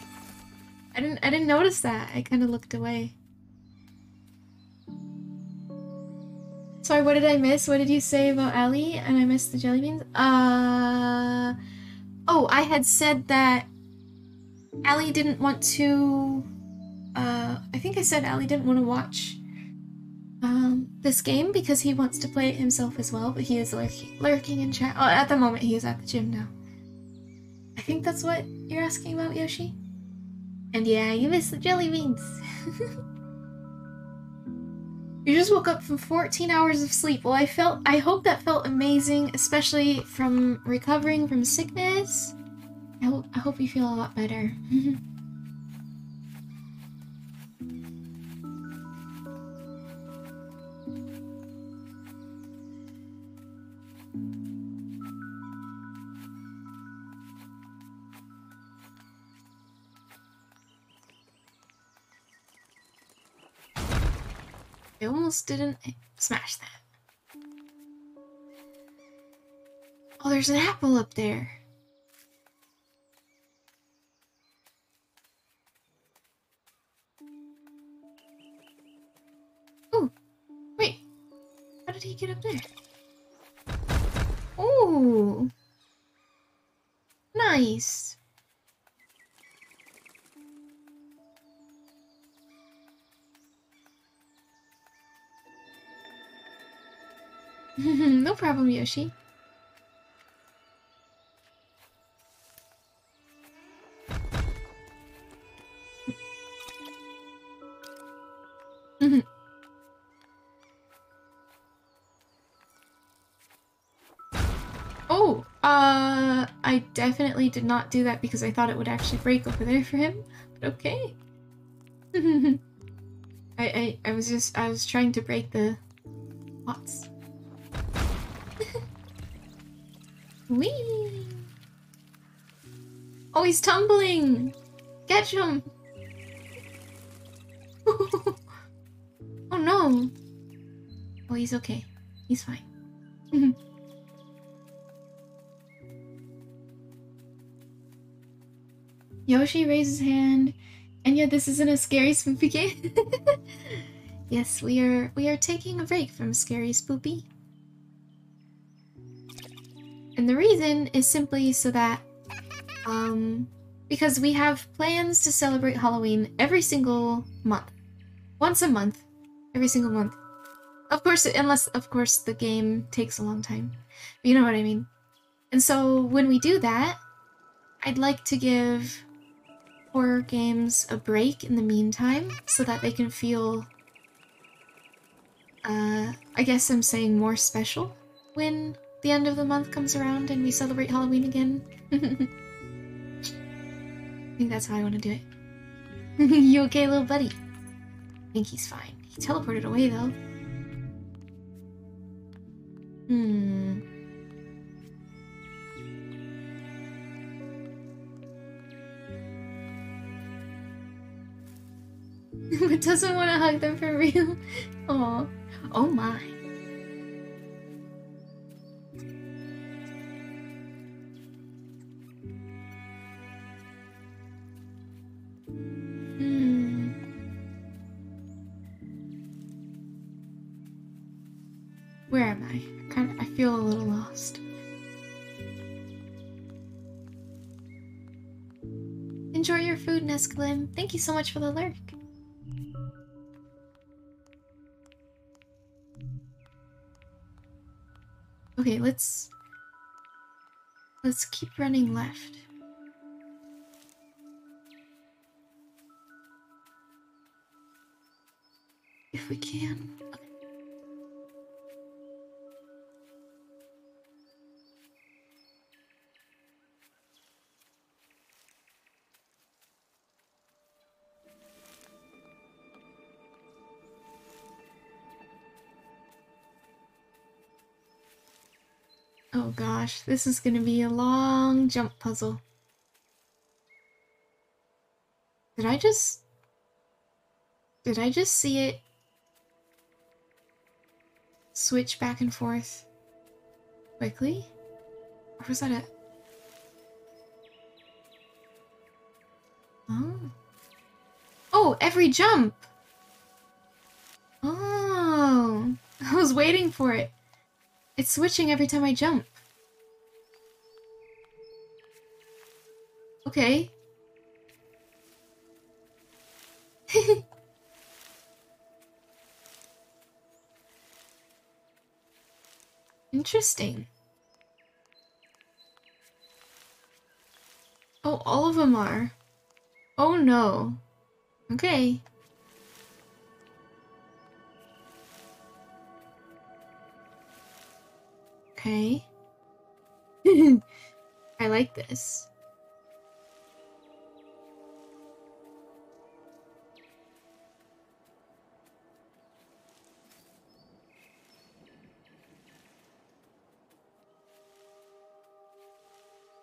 I didn't notice that. I kind of looked away. Sorry, what did I miss? What did you say about Ellie? And I missed the jelly beans? Oh, I had said that Ellie didn't want to... I think I said Ellie didn't want to watch this game because he wants to play it himself as well, but he is lurking in chat. Oh, at the moment, he is at the gym now. I think that's what you're asking about, Yoshi? And yeah, you missed the jelly beans. You just woke up from 14 hours of sleep. Well, I hope that felt amazing, especially from recovering from sickness. I hope you feel a lot better. I almost didn't smash that. Oh, there's an apple up there. Oh, wait. How did he get up there? Oh, nice. No problem, Yoshi. Oh, I definitely did not do that because I thought it would actually break over there for him. But okay. I was trying to break the pots. Whee! Oh, he's tumbling! Catch him! Oh no! Oh, he's okay. He's fine. Yoshi raises hand, and yet this isn't a scary spoopy game. Yes, we are taking a break from scary spoopy. And the reason is simply so that because we have plans to celebrate Halloween every single month. Once a month. Every single month. Of course, unless of course the game takes a long time. But you know what I mean. And so when we do that, I'd like to give horror games a break in the meantime so that they can feel I guess I'm saying more special when the end of the month comes around and we celebrate Halloween again. I think that's how I want to do it. You okay, little buddy? I think he's fine. He teleported away though. But doesn't want to hug them for real. Aw. Oh my. Where am I? I feel a little lost. Enjoy your food, Nescalim. Thank you so much for the lurk. Okay, let's keep running left. If we can. Okay. Oh gosh, this is gonna be a long jump puzzle. Did I just see it switch back and forth quickly? Or was that it? Oh. Oh, every jump! Oh, I was waiting for it. It's switching every time I jump. Okay. Interesting. Oh, all of them are. Oh no. Okay. Okay. I like this.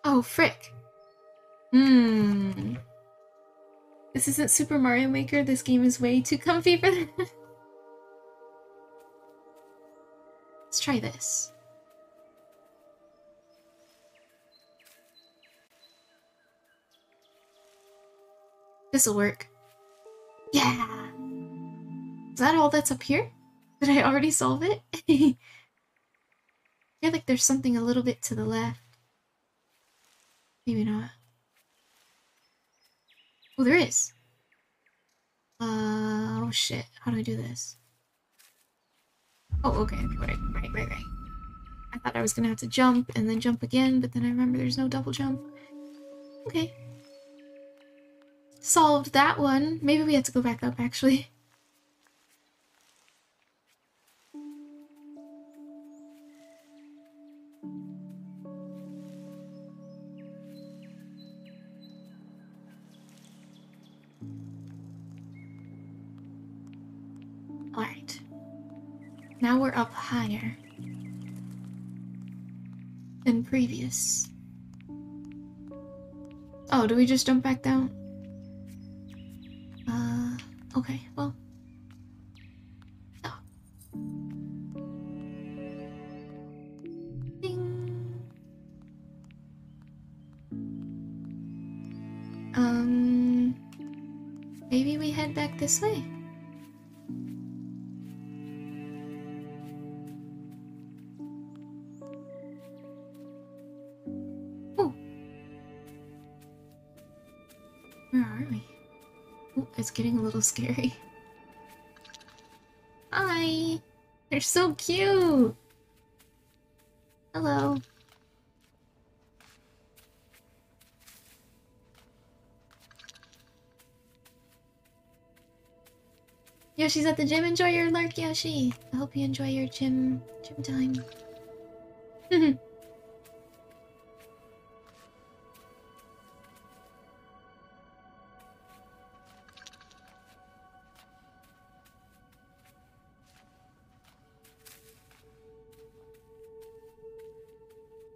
Oh, frick. This isn't Super Mario Maker. This game is way too comfy for that. Let's try this. This'll work. Yeah! Is that all that's up here? Did I already solve it? I feel like there's something a little bit to the left. Maybe not. Oh, there is. Oh shit. How do I do this? Oh, okay. Right. I thought I was gonna have to jump and then jump again, but then I remember there's no double jump. Okay. Solved that one. Maybe we have to go back up, actually. Now we're up higher than previous. Oh, do we just jump back down? Okay, well. Oh. Ding. Maybe we head back this way. Oh. Where are we? Oh, it's getting a little scary. Hi! They're so cute! Hello. Yoshi's at the gym. Enjoy your lurk, Yoshi. I hope you enjoy your gym time.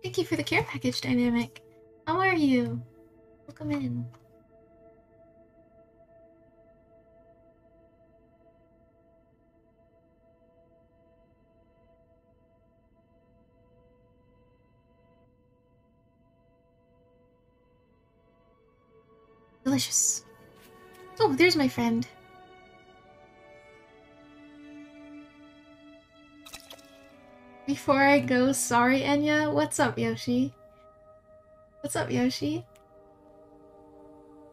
Thank you for the care package, Dynamic. How are you? Welcome in. Delicious. Oh, there's my friend. Before I go, sorry, Enya. What's up, Yoshi? What's up, Yoshi?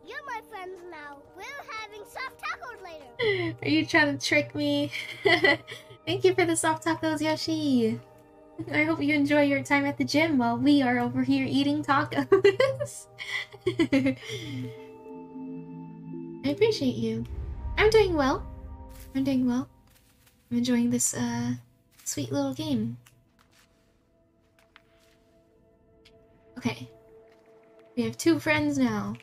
You're my friends now. We're having soft tacos later. Are you trying to trick me? Thank you for the soft tacos, Yoshi. I hope you enjoy your time at the gym while we are over here eating tacos. I appreciate you. I'm doing well. I'm doing well. I'm enjoying this, sweet little game. Okay. We have 2 friends now.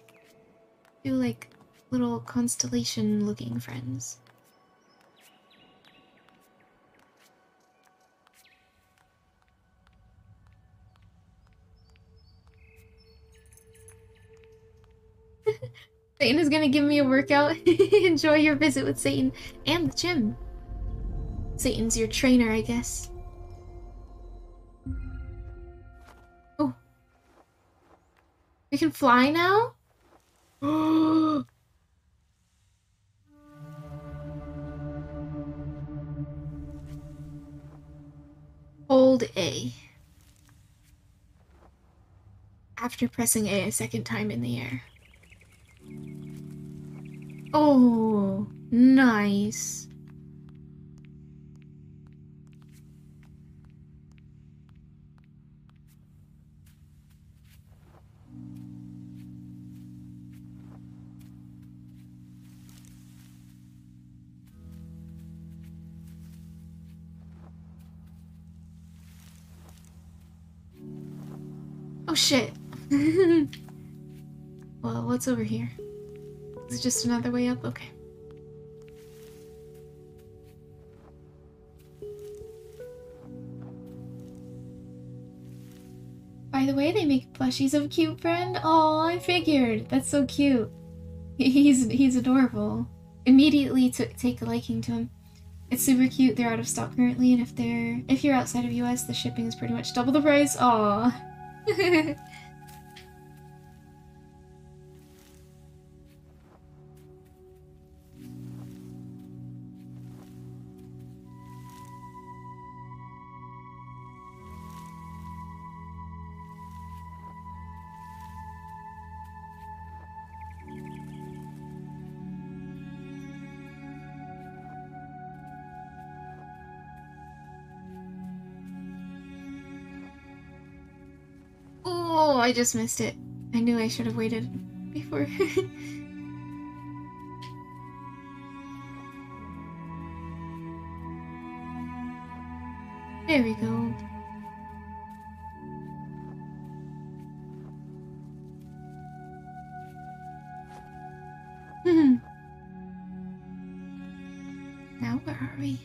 2, like, little constellation-looking friends. Satan is gonna give me a workout. Enjoy your visit with Satan and the gym. Satan's your trainer, I guess. Oh. We can fly now? Hold A. After pressing A second time in the air. Oh, nice. Oh shit. Well, what's over here? Is it just another way up? Okay. By the way, they make plushies of Cute Friend. Oh, I figured. That's so cute. He's adorable. Immediately take a liking to him. It's super cute. They're out of stock currently, and if you're outside of US, the shipping is pretty much double the price. Aw. Oh, I just missed it. I knew I should have waited before. There we go. Now where are we?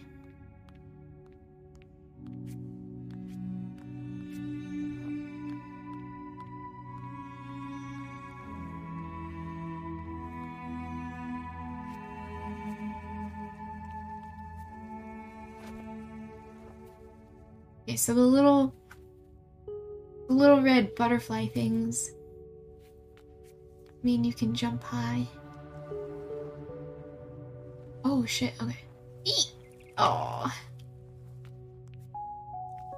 Okay, so the little red butterfly things mean you can jump high. Oh shit, okay. Eek! Oh.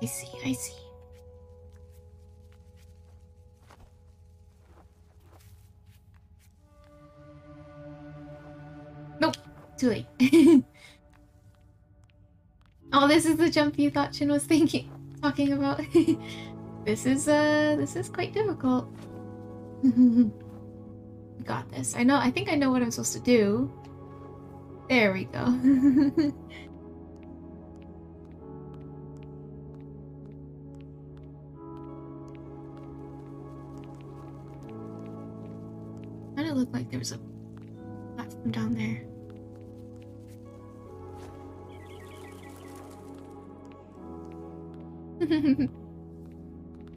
I see, I see. Nope, too late. Oh, this is the jump you thought Chin was talking about. This is quite difficult. Got this. I think I know what I'm supposed to do. There we go. Kinda looked like there was a platform down there.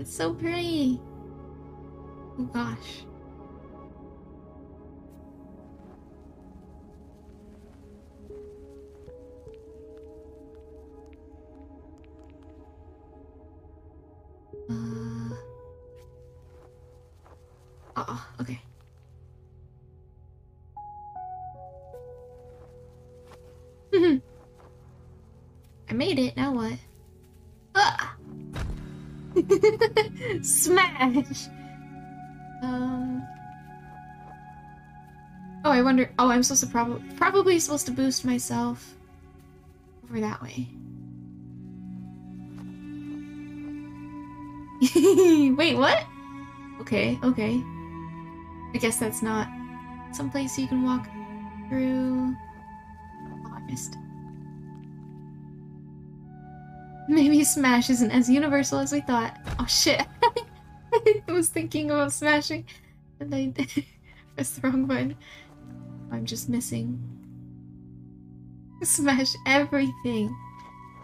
It's so pretty. Oh gosh. Okay. I made it, now what? Ah! Smash! Oh, I wonder. Oh, I'm supposed to probably supposed to boost myself over that way. Wait, what? Okay, okay. I guess that's not someplace you can walk through. Oh, I missed. Maybe Smash isn't as universal as we thought. Oh shit. I was thinking about smashing and I pressed the wrong button. I'm just missing. Smash everything.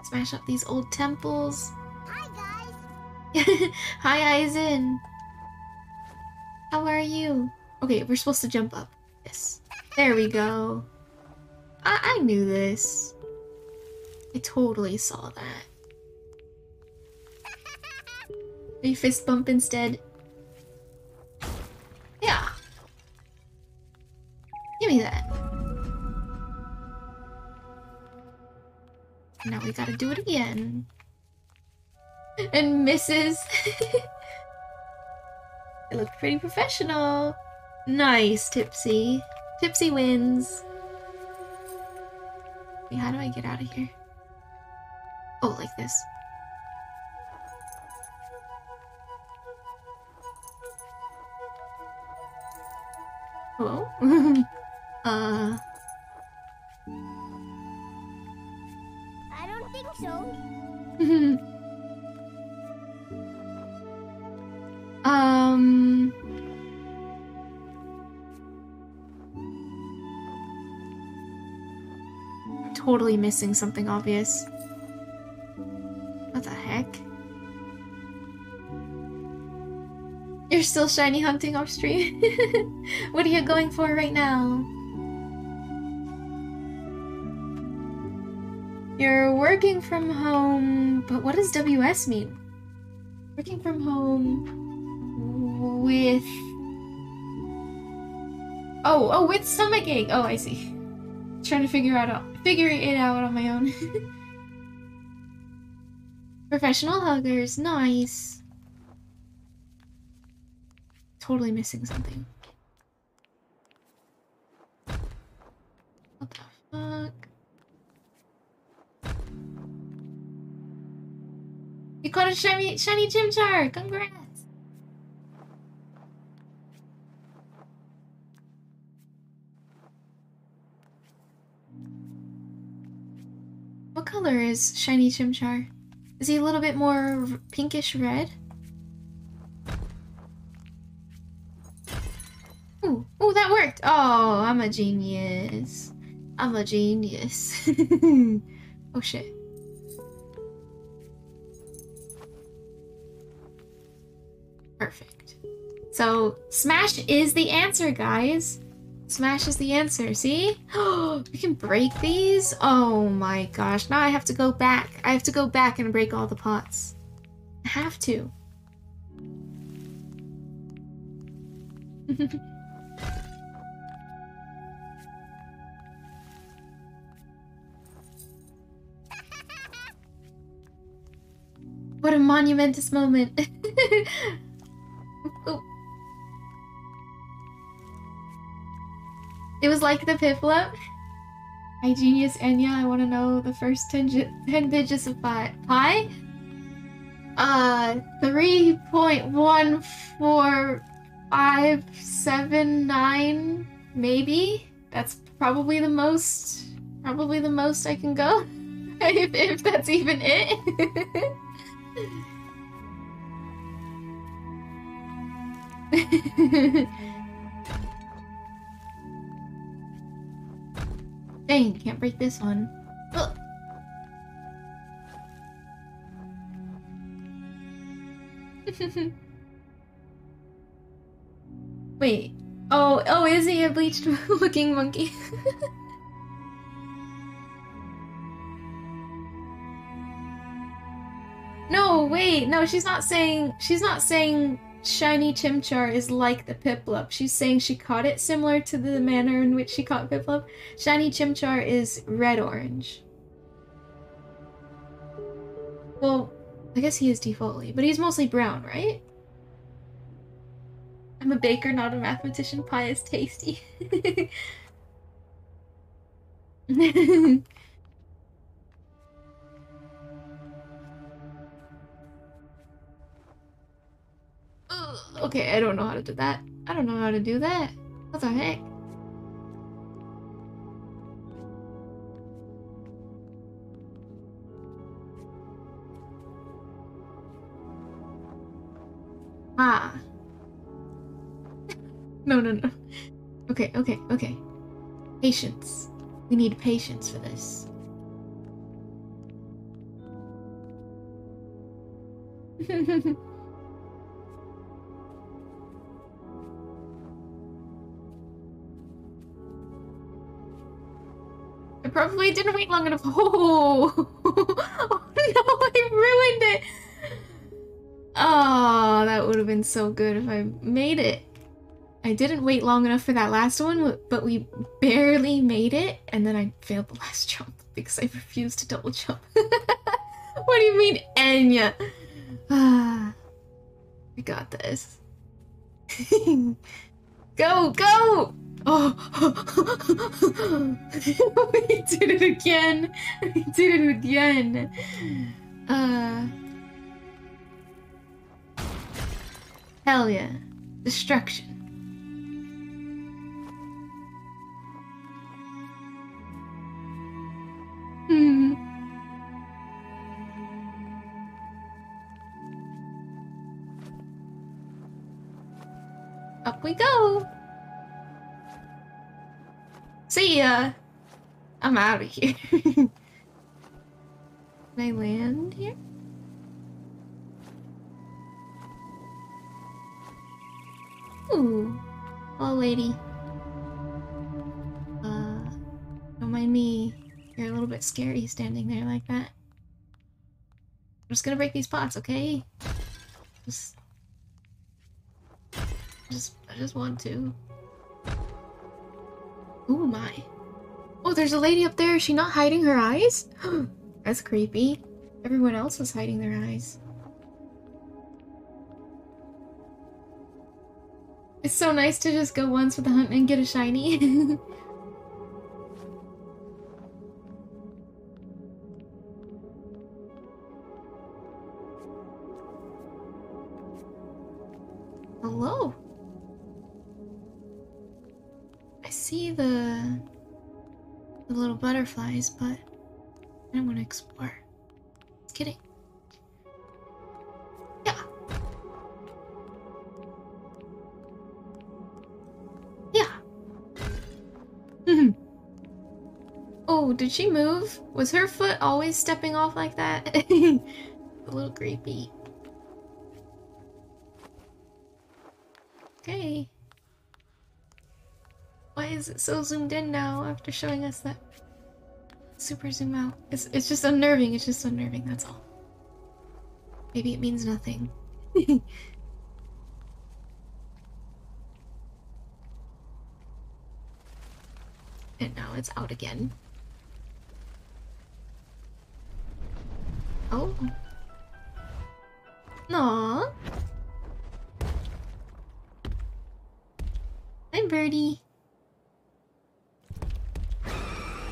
Smash up these old temples. Hi, guys. Hi, Aizen. How are you? Okay, we're supposed to jump up. Yes. There we go. I knew this. I totally saw that. You fist bump instead. Yeah. Give me that. Now we gotta do it again. And misses. It looked pretty professional. Nice, Tipsy. Tipsy wins. Wait, how do I get out of here? Oh, like this. Hello? I don't think so. Totally missing something obvious. What the heck? You're still shiny hunting off stream? What are you going for right now? You're working from home, but what does WS mean? Working from home with... Oh, with stomachache! Oh, I see. Trying to figure it out on my own. Professional huggers, nice. Totally missing something. What the fuck? You caught a shiny Chimchar! Congrats! What color is shiny Chimchar? Is he a little bit more pinkish red? Ooh, that worked! Oh, I'm a genius. I'm a genius. Oh shit. Perfect. So, Smash is the answer, guys. Smash is the answer, see? We can break these? Oh my gosh, now I have to go back. I have to go back and break all the pots. I have to. What a monumentous moment. Oh. It was like the Piplup. Hi, Genius Enya. I want to know the first 10 digits of pi. 3.1457 maybe. That's probably the most I can go. if that's even it. Dang, can't break this one. Ugh. Wait. Oh, is he a bleached looking monkey? No, wait, no, she's not saying Shiny Chimchar is like the Piplup. She's saying she caught it similar to the manner in which she caught Piplup. Shiny Chimchar is red-orange. Well, I guess he is defaultly, but he's mostly brown, right? I'm a baker, not a mathematician. Pie is tasty. Okay, I don't know how to do that. I don't know how to do that. What the heck? Ah. No. Okay. Patience. We need patience for this. I probably didn't wait long enough. Oh, oh no, I ruined it. Oh, that would have been so good if I made it. I didn't wait long enough for that last one, but we barely made it, and then I failed the last jump because I refused to double jump. What do you mean, Enya? Ah, I got this. Go! Oh, we did it again. Hell yeah. Destruction. Up we go. See ya. I'm out of here. Can I land here? Ooh. Hello, lady. Don't mind me. You're a little bit scary standing there like that. I'm just gonna break these pots, okay? I just want to. Oh my. Oh, there's a lady up there. Is she not hiding her eyes? That's creepy. Everyone else is hiding their eyes. It's so nice to just go once with the hunt and get a shiny. Hello. I see the little butterflies, but I don't want to explore. Just kidding. Yeah. Oh, did she move? Was her foot always stepping off like that? A little creepy. Okay. Why is it so zoomed in now after showing us that super zoom out? It's just unnerving. It's just unnerving. That's all. Maybe it means nothing. And now it's out again. Oh. Aww. Hi, birdie.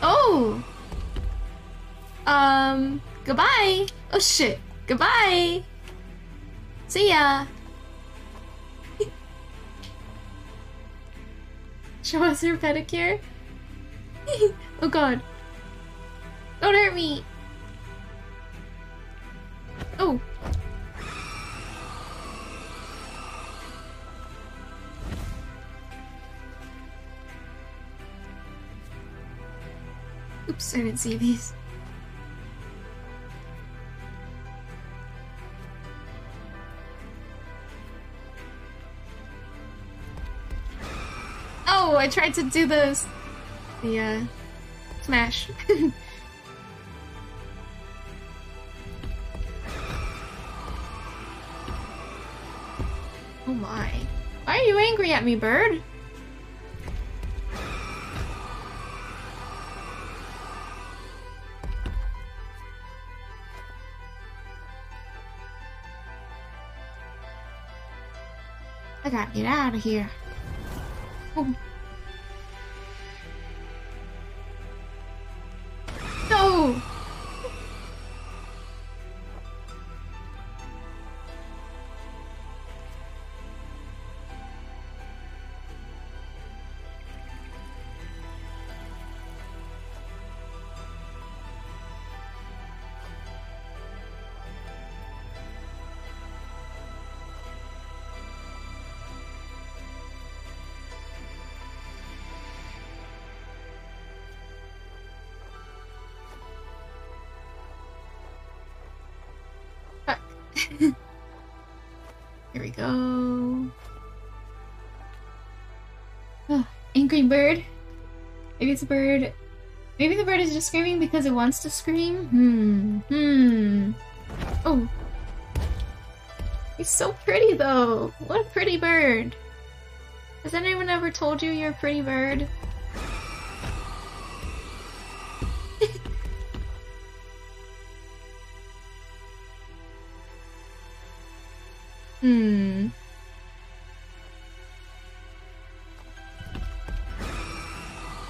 Oh! Goodbye! Oh shit. Goodbye! See ya! Show us your pedicure? Oh god. Don't hurt me! Oh! Oops, I didn't see these. Oh, I tried to do the smash. Oh my. Why are you angry at me, bird? I gotta get out of here. Oh. No! Fuck. Here we go. Oh, angry bird. Maybe it's a bird. Maybe the bird is just screaming because it wants to scream? Oh. He's so pretty though. What a pretty bird. Has anyone ever told you you're a pretty bird?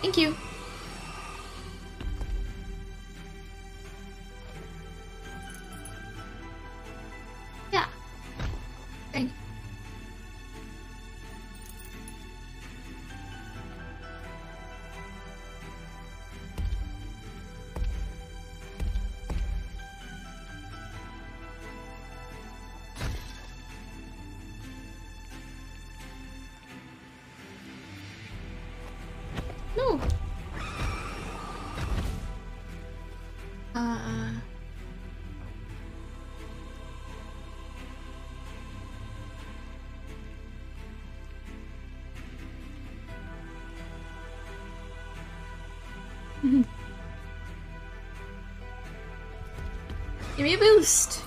Thank you. Yeah. Thank you. No. Give me a boost.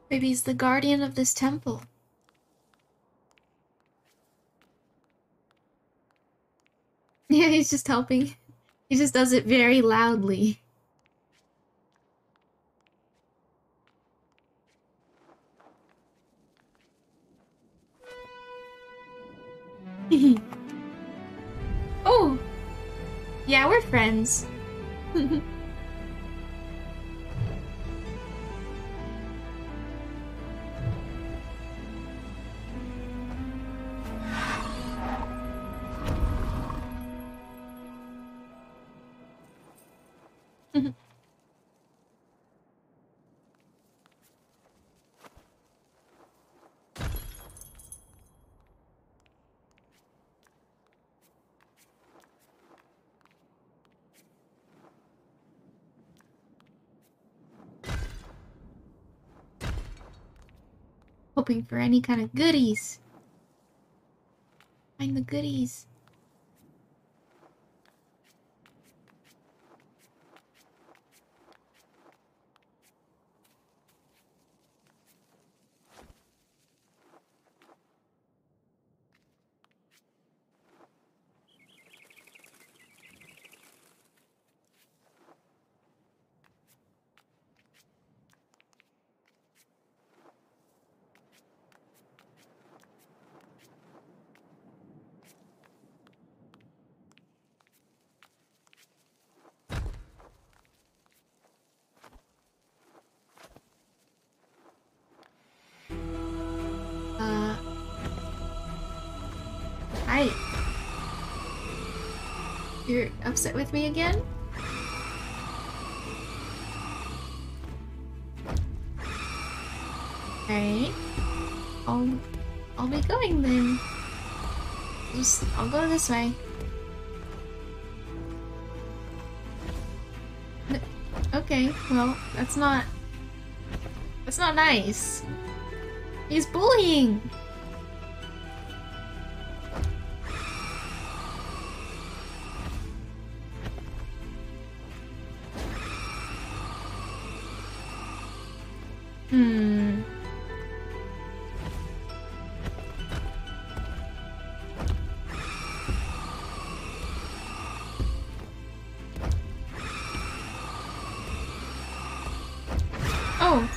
Maybe he's the guardian of this temple. Yeah, he's just helping. He just does it very loudly. Oh! Yeah, we're friends. Hoping for any kind of goodies. Find the goodies. Hi. You're upset with me again? Alright. I'll be going then. I'll go this way. Okay, well, that's not nice. He's bullying. Oh.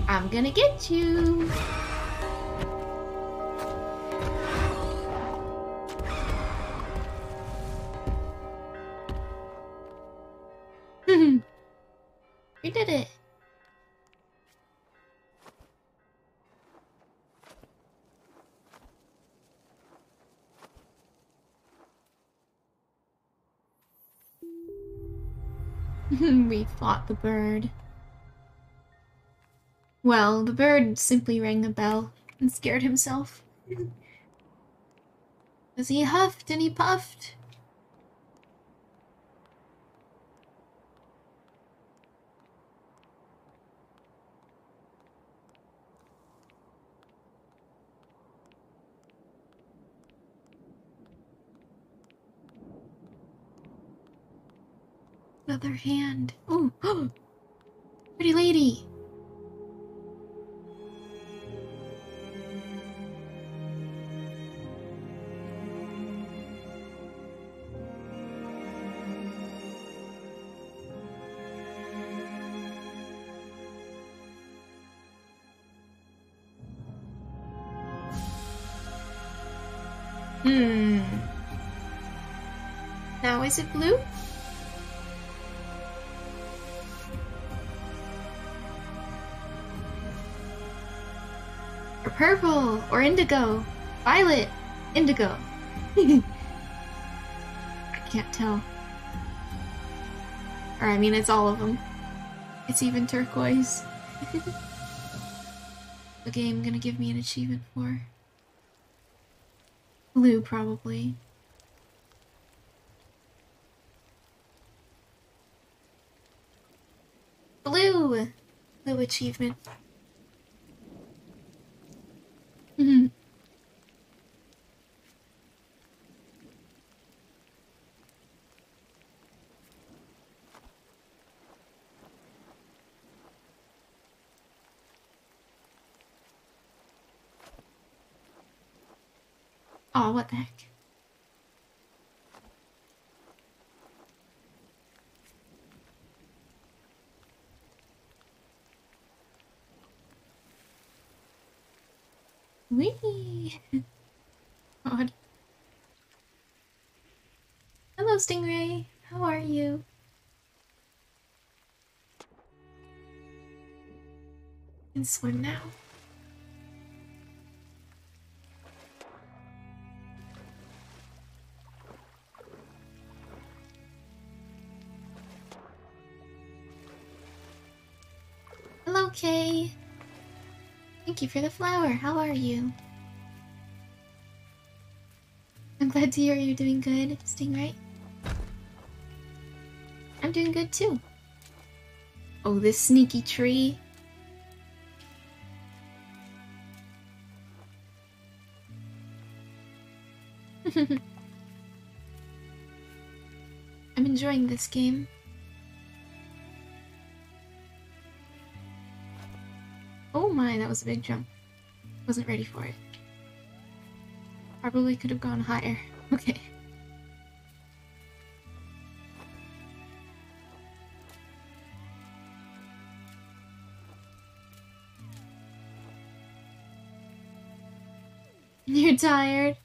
I'm gonna get you. We did it. We fought the bird. Well, the bird simply rang a bell and scared himself. As he huffed and he puffed. Another hand. Ooh, pretty lady. Now is it blue? Or purple? Or indigo? Violet? Indigo? I can't tell. Or I mean, it's all of them. It's even turquoise. The game gonna give me an achievement for? Blue, probably. Blue! Blue achievement. Oh, what the heck. Whee! God. Hello, Stingray. How are you? can swim now. Hello, Kay. Thank you for the flower. How are you? I'm glad to hear you're doing good, Stingray. I'm doing good too. Oh, this sneaky tree. I'm enjoying this game. Oh my, that was a big jump. Wasn't ready for it. Probably could have gone higher. Okay. You're tired?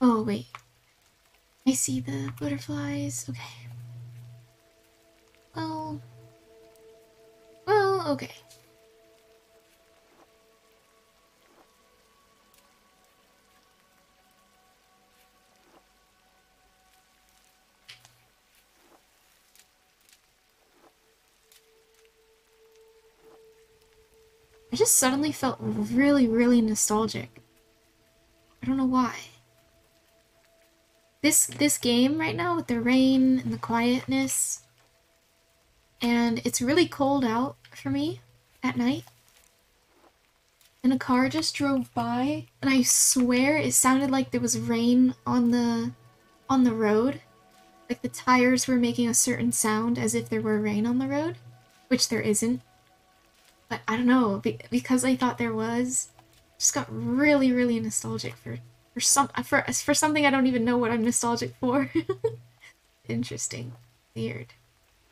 Oh, wait. I see the butterflies. Okay. Well, okay. I just suddenly felt really, really nostalgic. I don't know why. This game right now with the rain and the quietness, and it's really cold out for me at night. And a car just drove by, and I swear it sounded like there was rain on the road. Like the tires were making a certain sound as if there were rain on the road, which there isn't. But I don't know, because I thought there was, just got really, really nostalgic for something I don't even know what I'm nostalgic for. Interesting. Weird.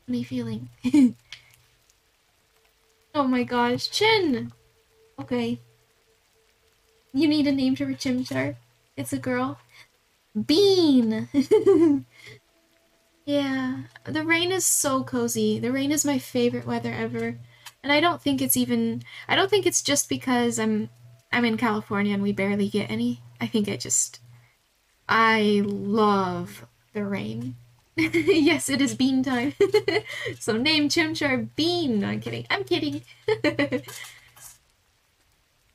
Funny feeling. Oh my gosh, Chin! Okay. You need a name for Chimchar. It's a girl. Bean! Yeah, the rain is so cozy. The rain is my favorite weather ever. And I don't think it's just because I'm in California and we barely get any. I love the rain. Yes, it is bean time. So name Chimchar Bean. No, I'm kidding. I'm kidding.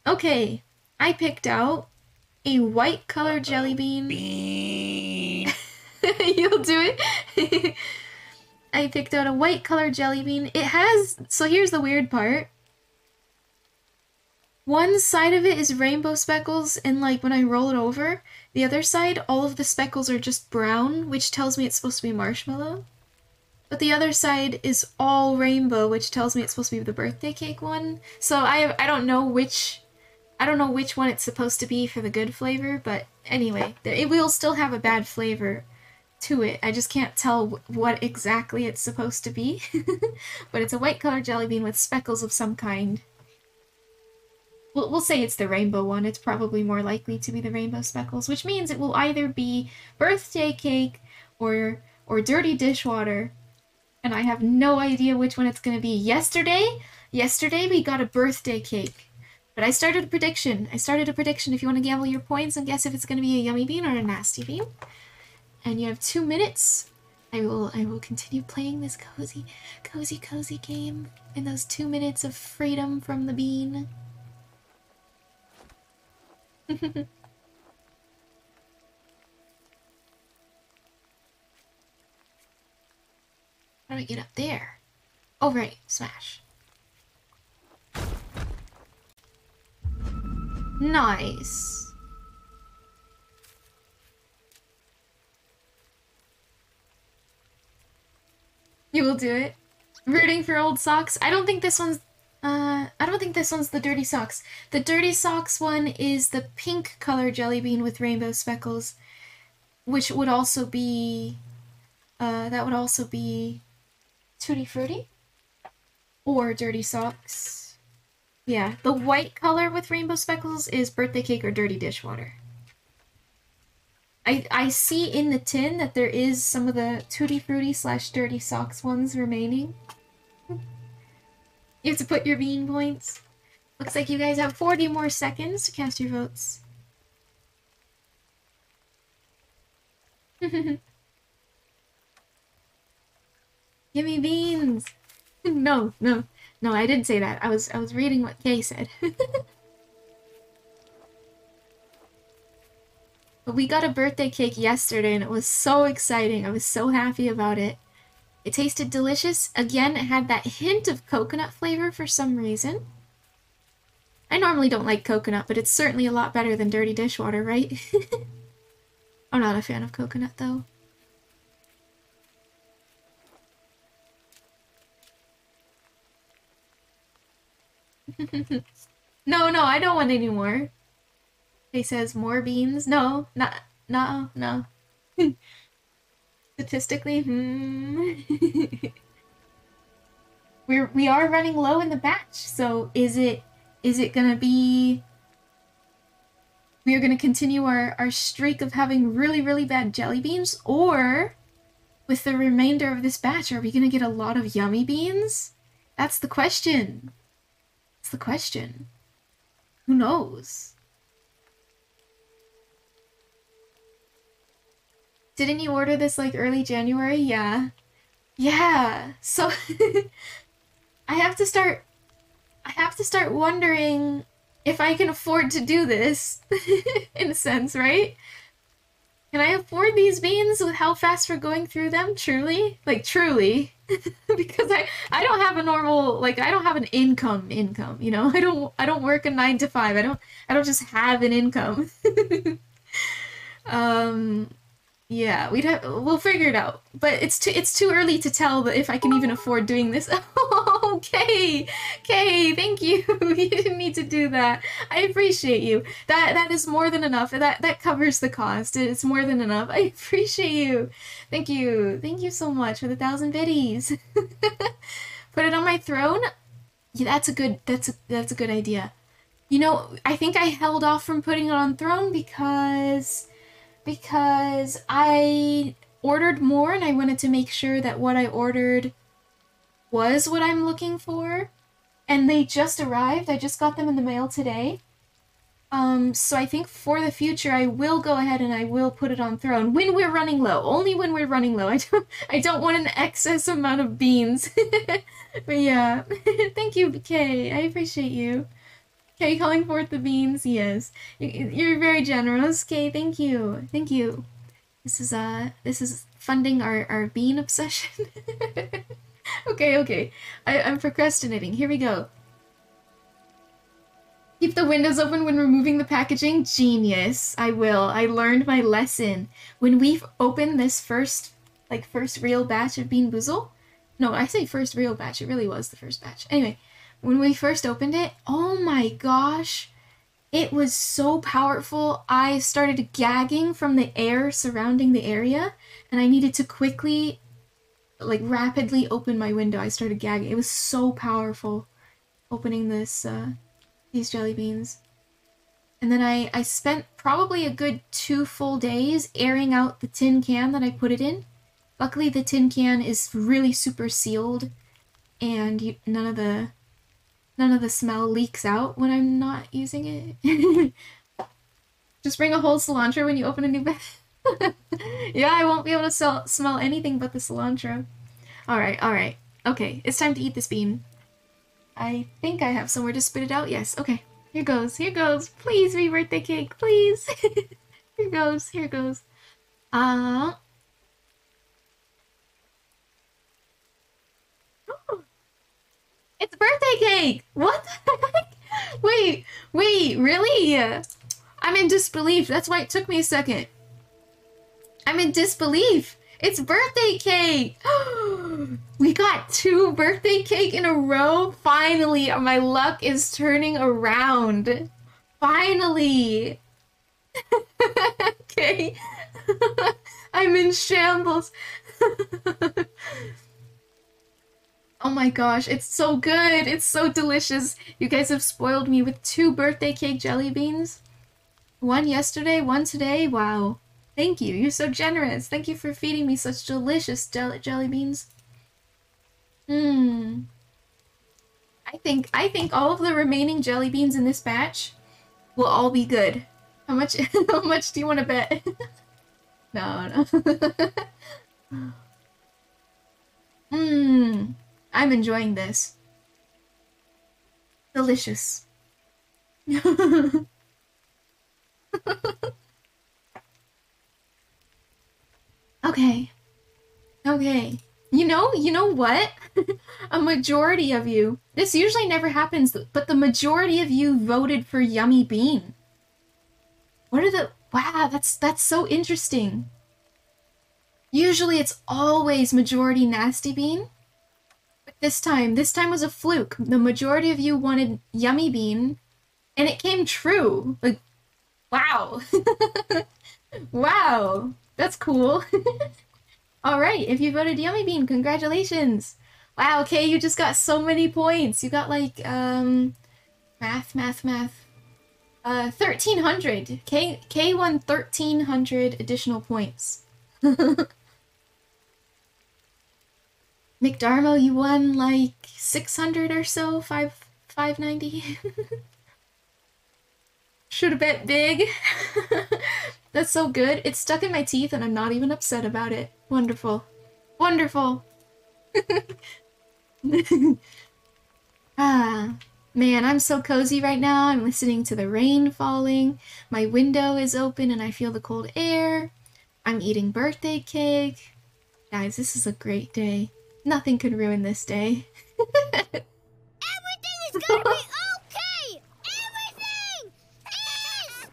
Okay, I picked out a white colored jelly bean. Bean. You'll do it. I picked out a white colored jelly bean. So here's the weird part. One side of it is rainbow speckles, and like when I roll it over, the other side, all of the speckles are just brown, which tells me it's supposed to be marshmallow. But the other side is all rainbow, which tells me it's supposed to be the birthday cake one. So I don't know which one it's supposed to be for the good flavor, but anyway, it will still have a bad flavor to it. I just can't tell what exactly it's supposed to be. But it's a white colored jelly bean with speckles of some kind. We'll say it's the rainbow one. It's probably more likely to be the rainbow speckles, which means it will either be birthday cake or dirty dishwater. And I have no idea which one it's going to be. Yesterday we got a birthday cake. But I started a prediction. If you want to gamble your points and guess if it's going to be a yummy bean or a nasty bean. And you have 2 minutes. I will continue playing this cozy game in those 2 minutes of freedom from the bean. How do I get up there? Oh, right. Smash. Nice. You will do it. Rooting for old socks. I don't think this one's the dirty socks. The dirty socks one is the pink color jelly bean with rainbow speckles. which would also be, that would also be Tutti Frutti or Dirty Socks. Yeah, the white color with rainbow speckles is birthday cake or dirty dishwater. I see in the tin that there is some of the Tutti Frutti / Dirty Socks ones remaining. You have to put your bean points. Looks like you guys have 40 more seconds to cast your votes. Give me beans! No, I didn't say that. I was reading what Kay said. But we got a birthday cake yesterday and it was so exciting. I was so happy about it. It tasted delicious. Again, it had that hint of coconut flavor for some reason. I normally don't like coconut, but it's certainly a lot better than dirty dishwater, right? I'm not a fan of coconut, though. No, I don't want any more. He says more beans. No. Statistically, we are running low in the batch, so is it gonna be... We are gonna continue our streak of having really, really bad jelly beans, or with the remainder of this batch, are we gonna get a lot of yummy beans? That's the question. That's the question. Who knows? Didn't you order this like early January? Yeah. Yeah. So I have to start wondering if I can afford to do this in a sense, right? Can I afford these beans with how fast we're going through them? Truly? Like truly. Because I don't have a normal, like, I don't have an income, you know? I don't work a 9 to 5. I don't just have an income. Yeah, we'll figure it out. But it's too early to tell if I can even afford doing this. Okay, thank you. You didn't need to do that. I appreciate you. That is more than enough. That covers the cost. It's more than enough. I appreciate you. Thank you. Thank you so much for the 1,000 biddies. Put it on my throne? Yeah, that's a good idea. You know, I think I held off from putting it on throne because I ordered more and I wanted to make sure that what I ordered was what I'm looking for. And they just arrived. I just got them in the mail today. So I think for the future I will go ahead and I will put it on throne when we're running low. Only when we're running low. I don't want an excess amount of beans. But yeah. Thank you, Kay. I appreciate you. Kay calling forth the beans, yes. You're very generous, Kay, thank you. Thank you. This is funding our bean obsession. Okay. I'm procrastinating. Here we go. Keep the windows open when removing the packaging. Genius. I will. I learned my lesson. When we've opened this first real batch of Bean Boozle. No, I say first real batch. It really was the first batch. Anyway. When we first opened it, oh my gosh, it was so powerful. I started gagging from the air surrounding the area, and I needed to quickly, like, rapidly open my window. I started gagging. It was so powerful opening these jelly beans. And then I spent probably a good 2 full days airing out the tin can that I put it in. Luckily, the tin can is really super sealed, and none of the smell leaks out when I'm not using it. Just bring a whole cilantro when you open a new bag. Yeah, I won't be able to smell anything but the cilantro. Alright. Okay, it's time to eat this bean. I think I have somewhere to spit it out. Yes, okay. Here goes. Please be birthday cake, please. Here goes. It's birthday cake! What the heck? Wait, really? I'm in disbelief. That's why it took me a second. I'm in disbelief. It's birthday cake! We got 2 birthday cake in a row. Finally, my luck is turning around. Finally. Okay. I'm in shambles. Oh my gosh, it's so good. It's so delicious. You guys have spoiled me with 2 birthday cake jelly beans. One yesterday, one today. Wow. Thank you. You're so generous. Thank you for feeding me such delicious jelly beans. Mmm. I think all of the remaining jelly beans in this batch will all be good. How much how much do you want to bet? No. Mmm. I'm enjoying this. Delicious. Okay. Okay. You know what? A majority of you, this usually never happens, but the majority of you voted for Yummy Bean. What are the, wow, that's so interesting. Usually it's always majority Nasty Bean. But this time was a fluke. The majority of you wanted Yummy Bean, and it came true. Like, wow. Wow. That's cool. Alright, if you voted Yummy Bean, congratulations! Wow, okay, you just got so many points. You got like, math. 1,300. K won 1,300 additional points. McDarmo, you won like 600 or so, 590. Should've bet big. That's so good. It's stuck in my teeth and I'm not even upset about it. Wonderful. Wonderful. Ah, man, I'm so cozy right now. I'm listening to the rain falling. My window is open and I feel the cold air. I'm eating birthday cake. Guys, this is a great day. Nothing could ruin this day. Everything is gonna be okay! Everything is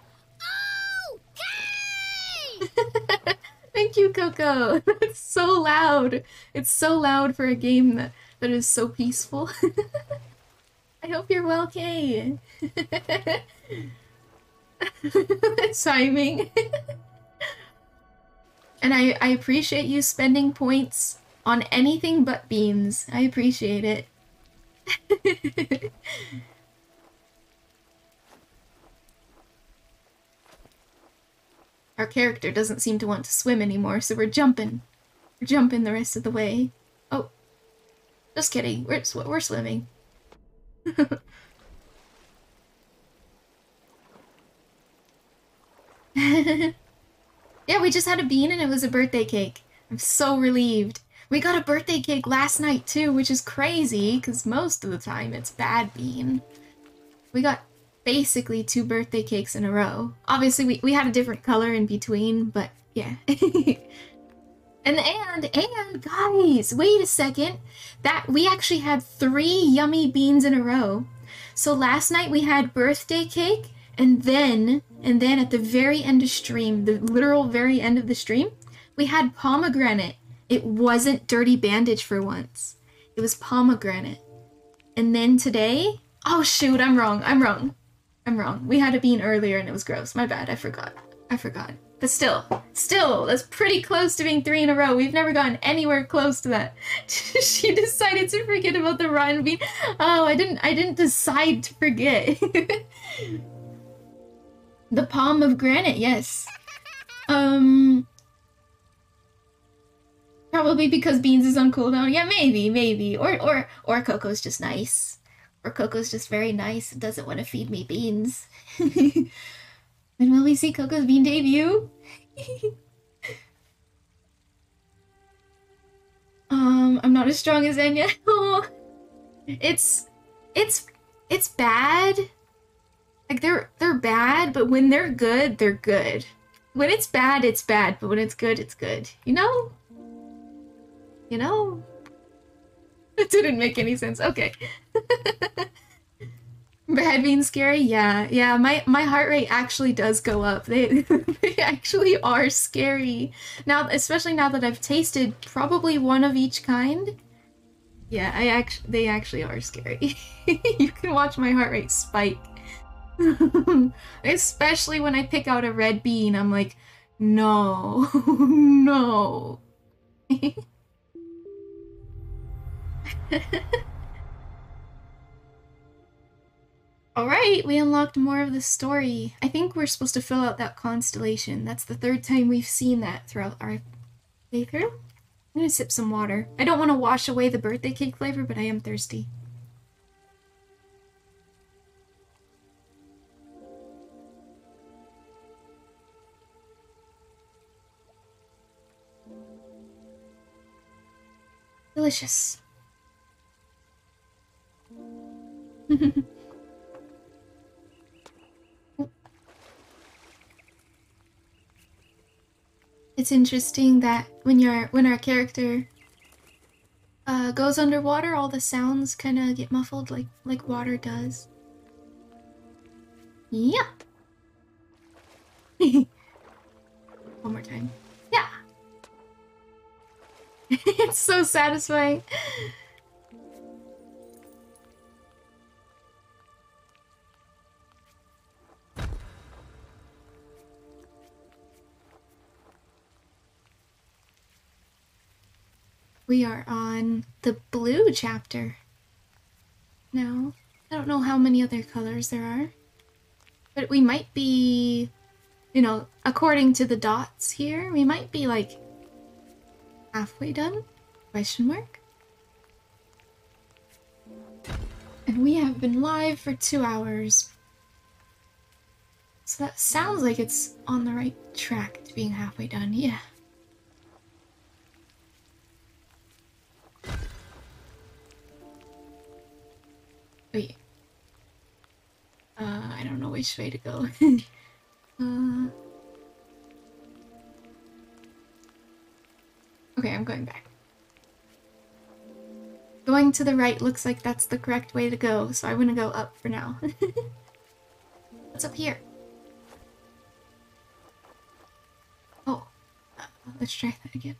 okay! Thank you, Coco. It's so loud. It's so loud for a game that is so peaceful. I hope you're well, Kay. Timing. And I appreciate you spending points on anything but beans. I appreciate it. Our character doesn't seem to want to swim anymore, so we're jumping. We're jumping the rest of the way. Oh. Just kidding. We're swimming. Yeah, we just had a bean and it was a birthday cake. I'm so relieved. We got a birthday cake last night too, which is crazy, because most of the time it's bad bean. We got basically 2 birthday cakes in a row. Obviously, we had a different color in between, but yeah. And guys, wait a second. That we actually had 3 yummy beans in a row. So last night we had birthday cake, and then at the very end of stream, the literal very end of the stream, we had pomegranate. It wasn't dirty bandage for once. It was pomegranate. And then today, oh shoot, I'm wrong. We had a bean earlier and it was gross. My bad, I forgot. But still, that's pretty close to being 3 in a row. We've never gotten anywhere close to that. She decided to forget about the rotten bean. Oh, I didn't decide to forget. The palm of granite, yes. Probably because beans is on cooldown. Yeah, maybe. Or Coco's just nice. Or Coco's just very nice and doesn't want to feed me beans. When will we see Coco's bean debut? I'm not as strong as Enya. Oh, it's bad. Like they're bad, but when they're good, they're good. When it's bad, but when it's good, it's good. You know? You know? It didn't make any sense. Okay. Bad being scary? Yeah, my heart rate actually does go up. They actually are scary. Now, especially now that I've tasted probably one of each kind. Yeah, they actually are scary. You can watch my heart rate spike. Especially when I pick out a red bean, I'm like, No. No. Alright, we unlocked more of the story. I think we're supposed to fill out that constellation. That's the third time we've seen that throughout our playthrough. I'm gonna sip some water. I don't want to wash away the birthday cake flavor, but I am thirsty. Delicious. It's interesting that when our character goes underwater, all the sounds kind of get muffled like water does. Yeah. One more time. Yeah. It's so satisfying. We are on the blue chapter now. I don't know how many other colors there are, but we might be, you know, according to the dots here, we might be like halfway done? Question mark? And we have been live for 2 hours. So that sounds like it's on the right track to being halfway done, yeah. Wait. I don't know which way to go. Okay, I'm going back. Going to the right looks like that's the correct way to go, so I'm gonna go up for now. What's up here? Oh, let's try that again.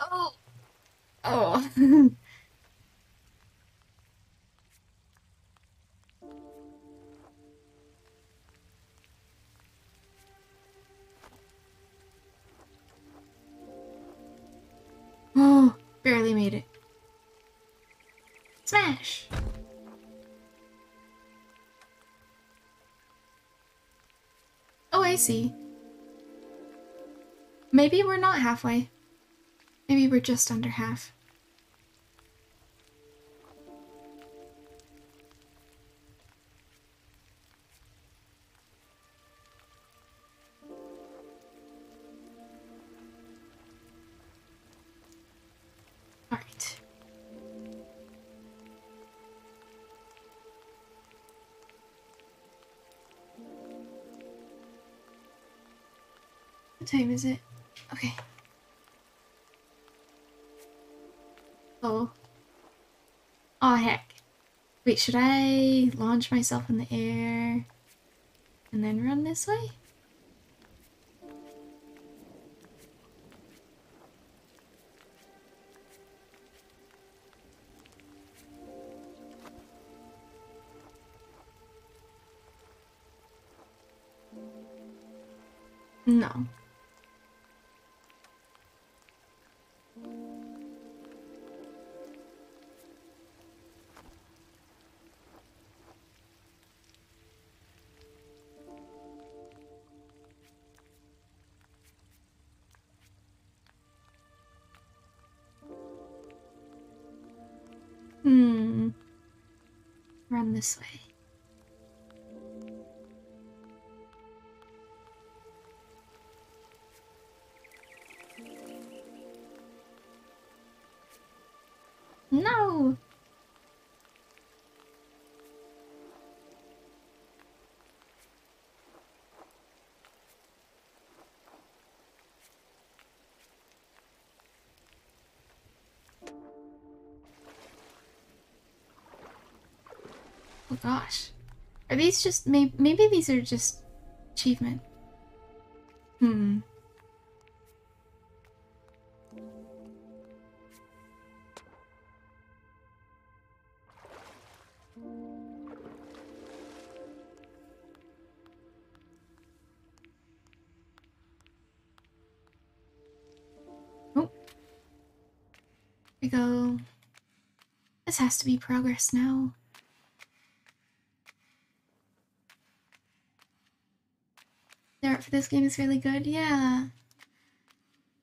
Oh! Oh! Oh, barely made it. Smash! Oh, I see. Maybe we're not halfway. Maybe we're just under half. Alright. What time is it? Okay. Oh. Aw, heck. Wait, should I launch myself in the air and then run this way? No. Run this way. No! Oh gosh. Are these just maybe these are just achievement? Hmm. we go. This has to be progress now. The art for this game is really good, yeah.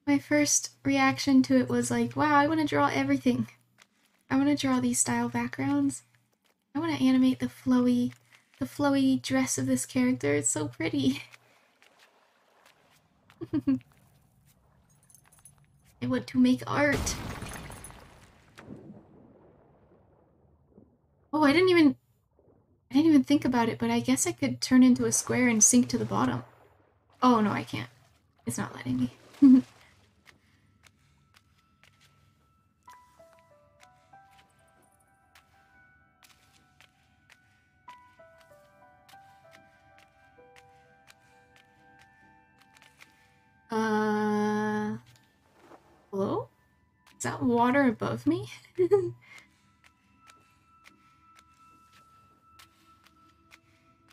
My first reaction to it was like, wow, I want to draw everything. I want to draw these style backgrounds. I want to animate the flowy dress of this character. It's so pretty. I want to make art. Oh, I didn't even think about it, but I guess I could turn into a square and sink to the bottom. Oh no, I can't. It's not letting me. Hello? Is that water above me?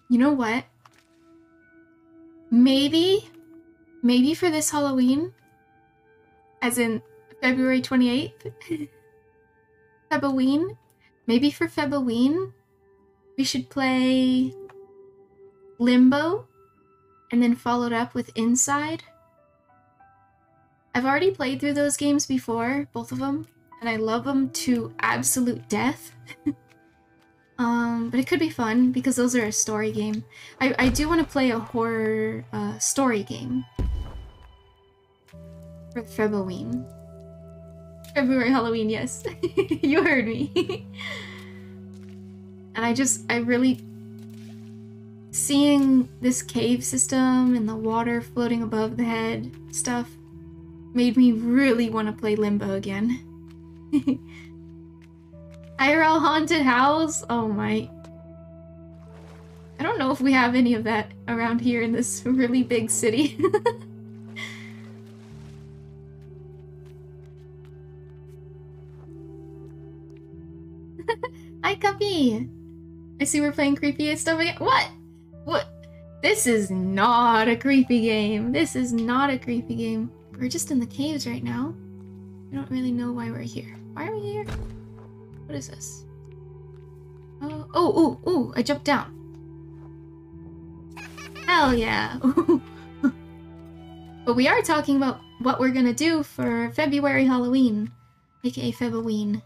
You know what? Maybe for this Halloween, as in February 28th, Feboween, maybe for Feboween, we should play Limbo, and then followed up with Inside. I've already played through those games before, both of them, and I love them to absolute death. But it could be fun because those are a story game. I do want to play a horror story game for Feboween. February Halloween, yes. You heard me. And I really... Seeing this cave system and the water floating above the head stuff made me really want to play Limbo again. IRL haunted house? Oh my. I don't know if we have any of that around here in this really big city. Hi, Cuppy! I see we're playing creepy stuff again. What? What? This is not a creepy game. This is not a creepy game. We're just in the caves right now. I don't really know why we're here. Why are we here? What is this? Oh, I jumped down. Hell yeah. But we are talking about what we're gonna do for February Halloween, aka Feboween.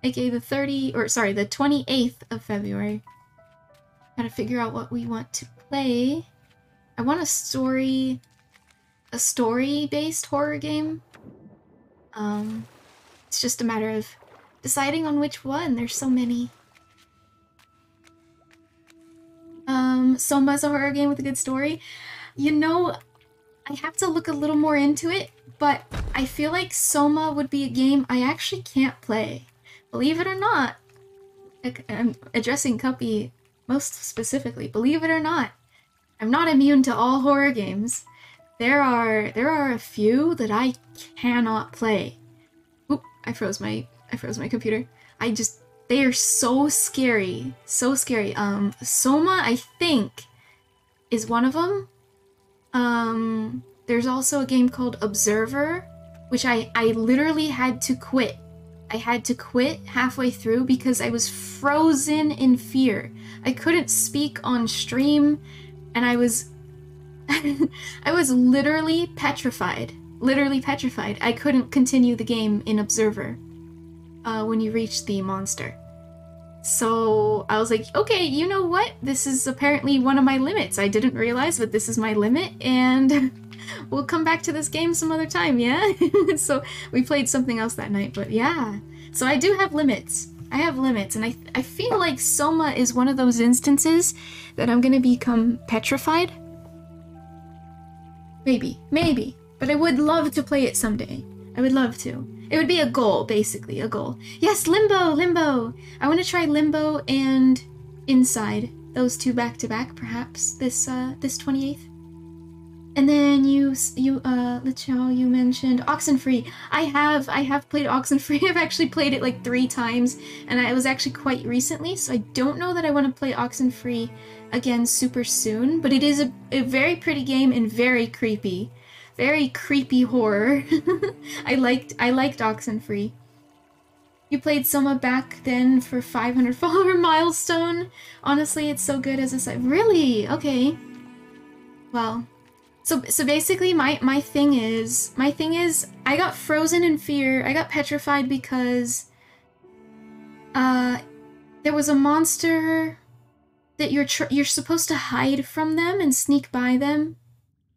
aka the 28th of February. Gotta figure out what we want to play. I want a story-based horror game. It's just a matter of deciding on which one. There's so many. Soma's a horror game with a good story. You know, I have to look a little more into it, but I feel like Soma would be a game I actually can't play. Believe it or not. I'm addressing Cuppy most specifically. Believe it or not, I'm not immune to all horror games. There are a few that I cannot play. Oop, I froze my computer. They are so scary. So scary. Soma, I think, is one of them. There's also a game called Observer, which I literally had to quit. I had to quit halfway through because I was frozen in fear. I couldn't speak on stream, and I was I was literally petrified. Literally petrified. I couldn't continue the game in Observer when you reach the monster. So I was like, okay, you know what? This is apparently one of my limits. I didn't realize, but this is my limit, and we'll come back to this game some other time, yeah? So we played something else that night, but yeah. So I do have limits. I have limits, and I feel like Soma is one of those instances that I'm gonna become petrified. Maybe. But I would love to play it someday. I would love to. It would be a goal, basically, a goal. Yes, Limbo! I want to try Limbo and Inside. Those two back-to-back, perhaps, this 28th. And then you mentioned Oxenfree. I have played Oxenfree. I've actually played it like 3 times, and it was actually quite recently, so I don't know that I want to play Oxenfree again super soon, but it is a very pretty game and very creepy. very creepy horror. I liked Oxenfree. You played Soma back then for 500 follower milestone. Honestly, it's so good as a side. Really? Okay. Well, so basically my thing is I got frozen in fear. I got petrified because there was a monster that you're supposed to hide from them and sneak by them,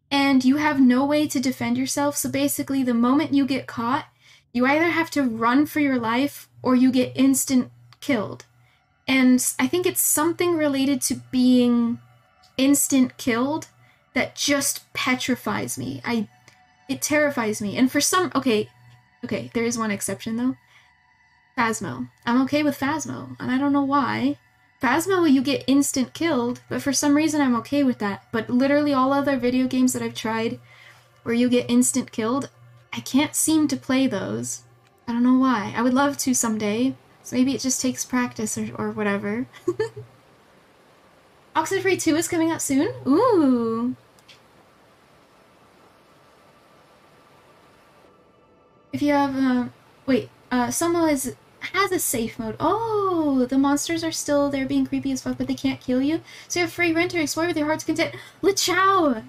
and you have no way to defend yourself. So basically, the moment you get caught, you either have to run for your life or you get instant killed. And I think it's something related to being instant killed that just petrifies me. It terrifies me. And for some, okay, there is one exception though. Phasmo. I'm okay with Phasmo, and I don't know why. Phasmo, you get instant killed, but for some reason I'm okay with that. But literally all other video games that I've tried where you get instant killed, I can't seem to play those. I don't know why. I would love to someday, so maybe it just takes practice or whatever. Oxenfree 2 is coming out soon? Ooh! If you have, Soma has a safe mode. Oh, the monsters are still there being creepy as fuck, but they can't kill you. So you have free rent or explore with your heart's content. Lechow!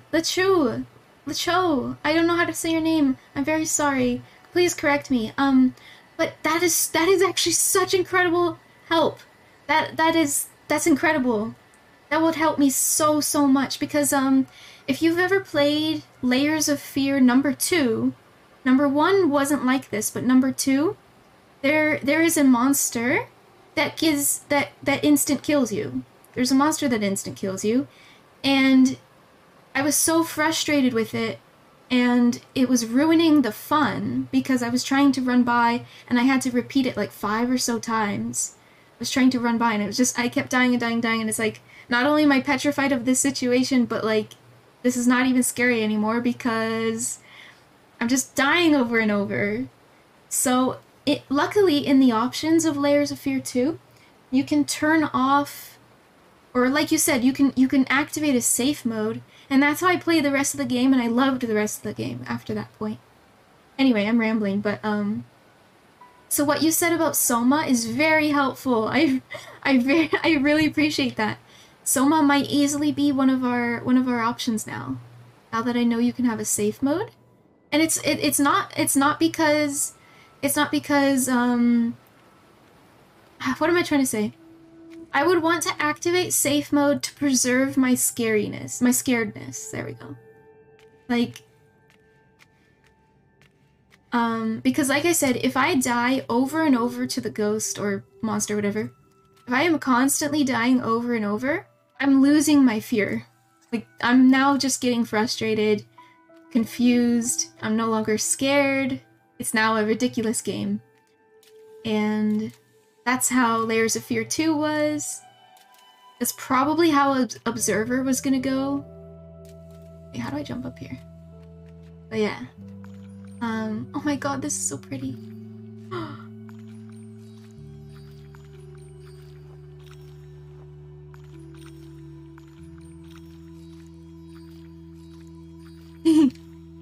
I don't know how to say your name. I'm very sorry. Please correct me. But that is actually such incredible help. That's incredible. That would help me so much because if you've ever played Layers of Fear number 2, number 1 wasn't like this, but number 2, there is a monster that instant kills you. There's a monster that instant kills you, and I was so frustrated with it, and it was ruining the fun because I was trying to run by and I had to repeat it like 5 or so times. I was trying to run by and it was just, I kept dying and it's like, not only am I petrified of this situation, but like, this is not even scary anymore because I'm just dying over and over. So luckily in the options of Layers of Fear 2, you can turn off, or like you said, you can activate a safe mode, and that's how I played the rest of the game, and I loved the rest of the game after that point. Anyway, I'm rambling, but so what you said about Soma is very helpful. I really appreciate that. Soma might easily be one of our options now. Now that I know you can have a safe mode, and it's not because what am I trying to say? I would want to activate safe mode to preserve my scaredness. There we go. Like, because like I said, if I die over and over to the ghost or monster, whatever, if I am constantly dying over and over, I'm losing my fear. Like, I'm now just getting frustrated, confused, I'm no longer scared. It's now a ridiculous game. And that's how Layers of Fear 2 was. That's probably how Observer was gonna go. Wait, how do I jump up here? But yeah. Oh my god, this is so pretty.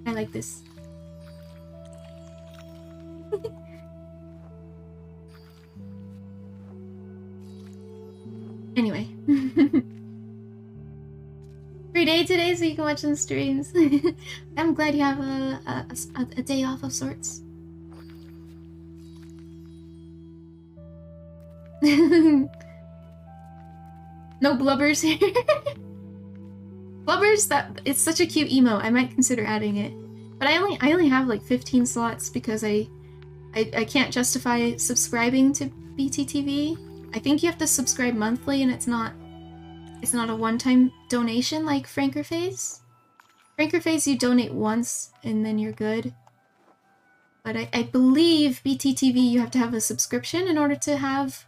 I like this. Anyway. Free day today so you can watch some streams. I'm glad you have a day off of sorts. No blubbers here. Blubbers, it's such a cute emote. I might consider adding it. But I only have like 15 slots because I can't justify subscribing to BTTV. I think you have to subscribe monthly, and it's not a one-time donation like Frankerface. Frankerface, you donate once and then you're good. But I believe BTTV you have to have a subscription in order to have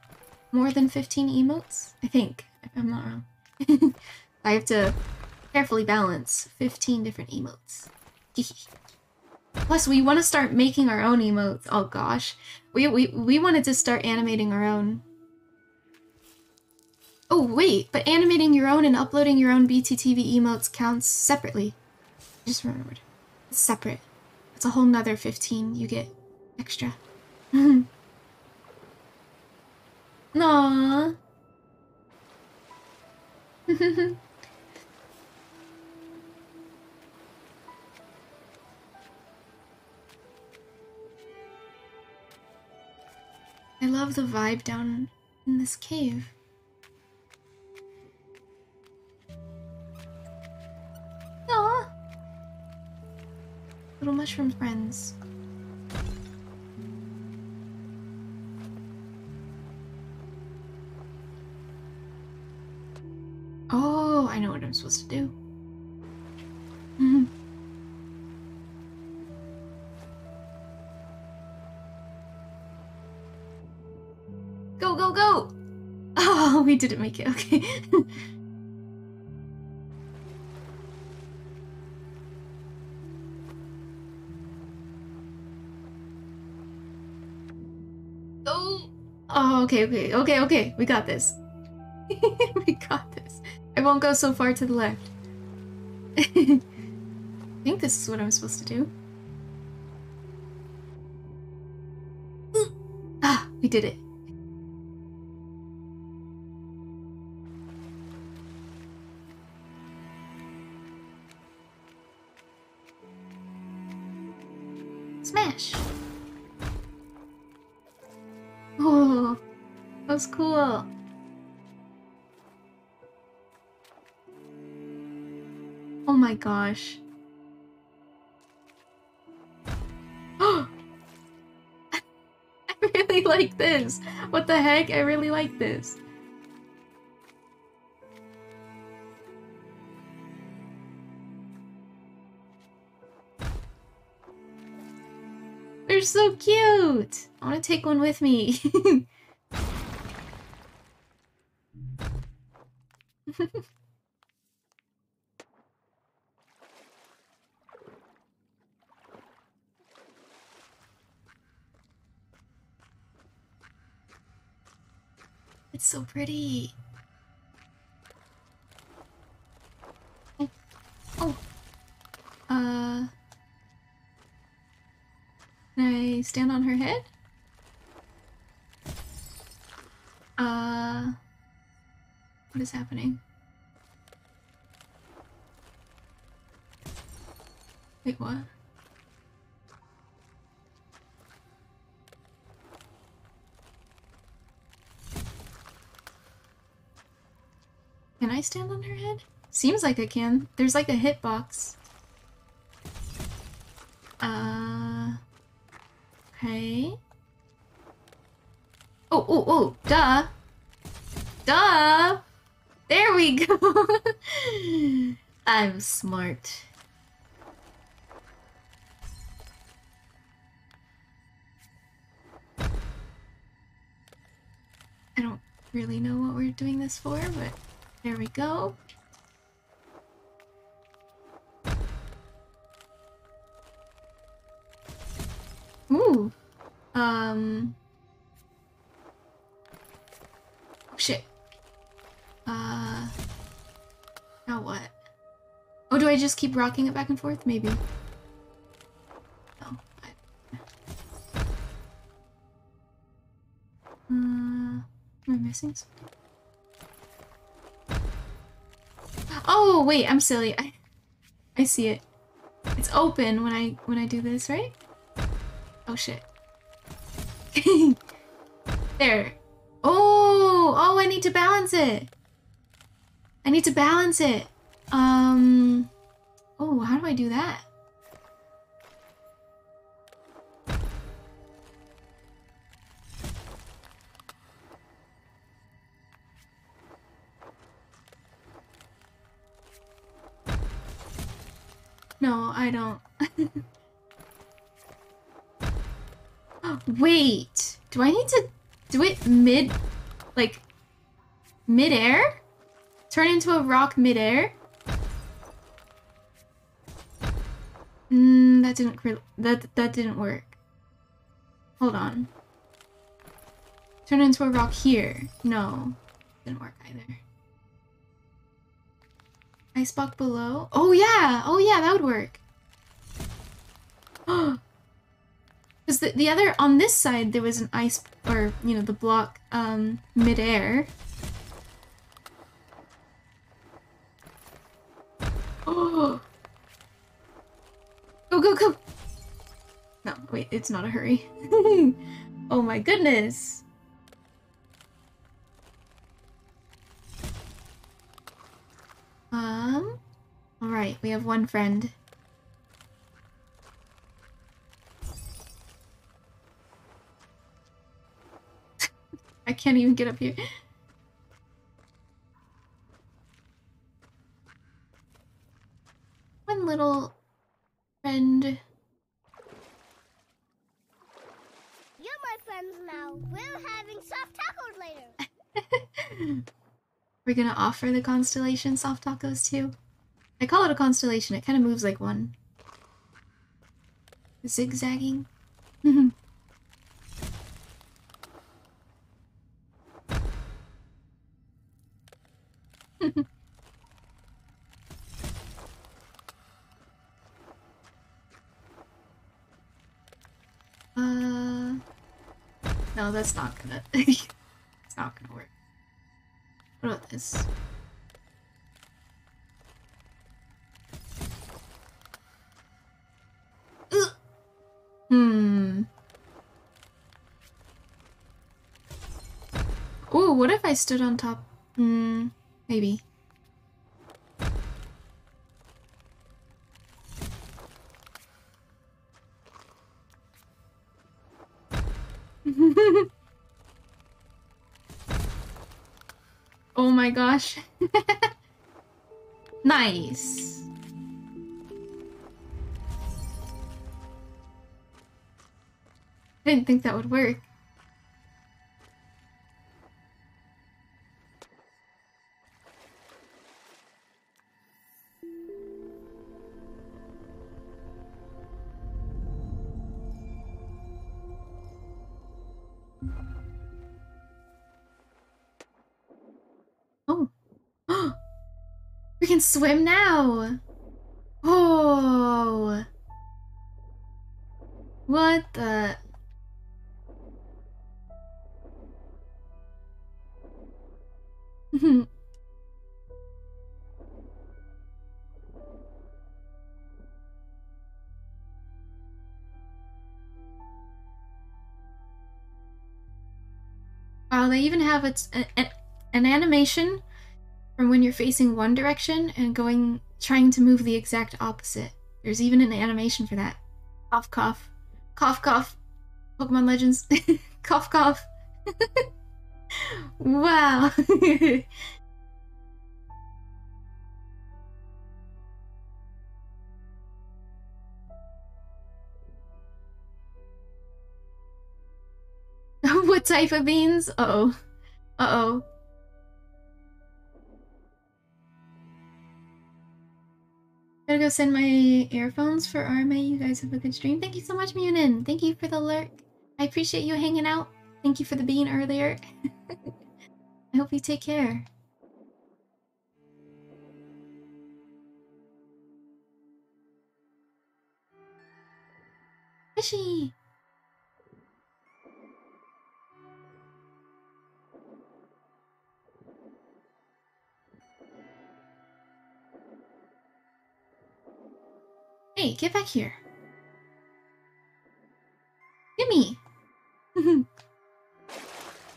more than 15 emotes. I think, if I'm not wrong. I have to carefully balance 15 different emotes. Plus, we want to start making our own emotes. Oh gosh, we wanted to start animating our own. Oh wait, but animating your own and uploading your own BTTV emotes counts separately. I just remembered. It's separate. It's a whole nother 15 you get extra. Aww. I love the vibe down in this cave. Aww. Little mushroom friends. Oh, I know what I'm supposed to do. Go, go, go! Oh, we didn't make it. Okay. Oh. Oh, okay. We got this. We got this. I won't go so far to the left. I think this is what I'm supposed to do. Ah, we did it. Smash! Oh, that was cool. Oh my gosh. I really like this. What the heck? I really like this. They're so cute. I want to take one with me. It's so pretty. Oh. Oh. Can I stand on her head? What is happening? Wait, what? Can I stand on her head? Seems like I can. There's like a hitbox. Okay. Oh, duh. Duh! There we go! I'm smart. I don't really know what we're doing this for, but there we go. Ooh. Oh shit. Now what? Oh, do I just keep rocking it back and forth? Maybe. No. Am I missing something? Oh, wait, I'm silly. I see it. It's open when I do this, right? Oh shit. There. Oh, I need to balance it. I need to balance it. Oh, how do I do that? No, I don't. Wait, do I need to do it mid-air? Turn into a rock mid-air? That didn't work. Hold on. Turn into a rock here. No, didn't work either. Ice block below. Oh yeah, that would work. Because the other, on this side, there was an ice, or, you know, the block, midair. Oh! Go, go, go! No, wait, it's not a hurry. Oh my goodness! Alright, we have one friend. I can't even get up here. One little friend. You're my friends now. We're having soft tacos later. We're gonna offer the constellation soft tacos too. I call it a constellation, it kind of moves like one. Zigzagging. No, that's not gonna... it's not gonna work. What about this? Ugh. Ooh, what if I stood on top? Maybe. Oh my gosh. Nice. I didn't think that would work. Oh. We can swim now. Oh. What the... Wow, they even have an animation from when you're facing one direction and trying to move the exact opposite. There's even an animation for that. Cough, cough. Cough, cough. Pokemon Legends. Cough, cough. Wow. What type of beans? Uh-oh. Uh-oh. Gotta go send my earphones for RMA. You guys have a good stream. Thank you so much, Munin. Thank you for the lurk. I appreciate you hanging out. Thank you for the bean earlier. I hope you take care. Fishy! Hey, get back here. Gimme!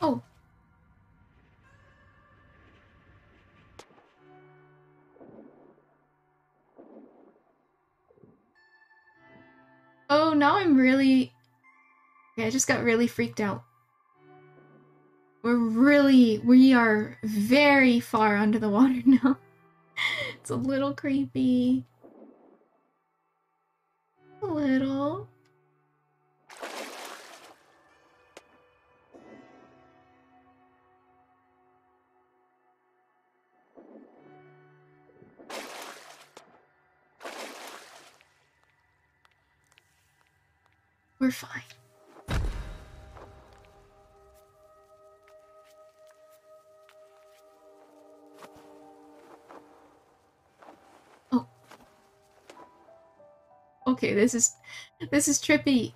Oh. Oh, now I'm really... Okay, I just got really freaked out. We are very far under the water now. It's a little creepy. A little. We're fine. Oh. Okay, this is trippy.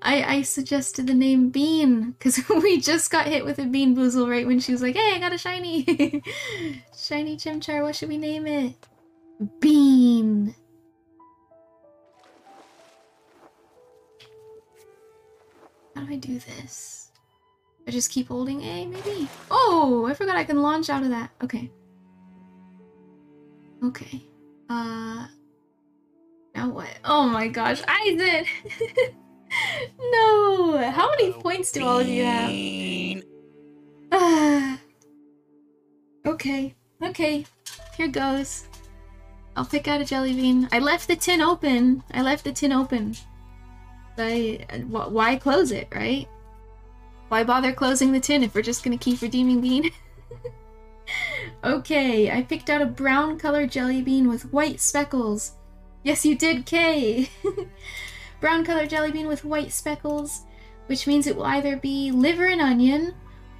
I suggested the name Bean because we just got hit with a Bean Boozle right when she was like, "Hey, I got a shiny, shiny Chimchar. What should we name it?" Bean. How do I do this? I just keep holding A, maybe? Oh, I forgot I can launch out of that. Okay. Okay. Now what? Oh my gosh, Aizen! No! How many points do all of you have? Okay. Okay. Here goes. I'll pick out a jelly bean. I left the tin open. Why close it, right? Why bother closing the tin if we're just gonna keep redeeming bean? Okay, I picked out a brown colored jelly bean with white speckles. Yes, you did, Kay! Brown colored jelly bean with white speckles, which means it will either be liver and onion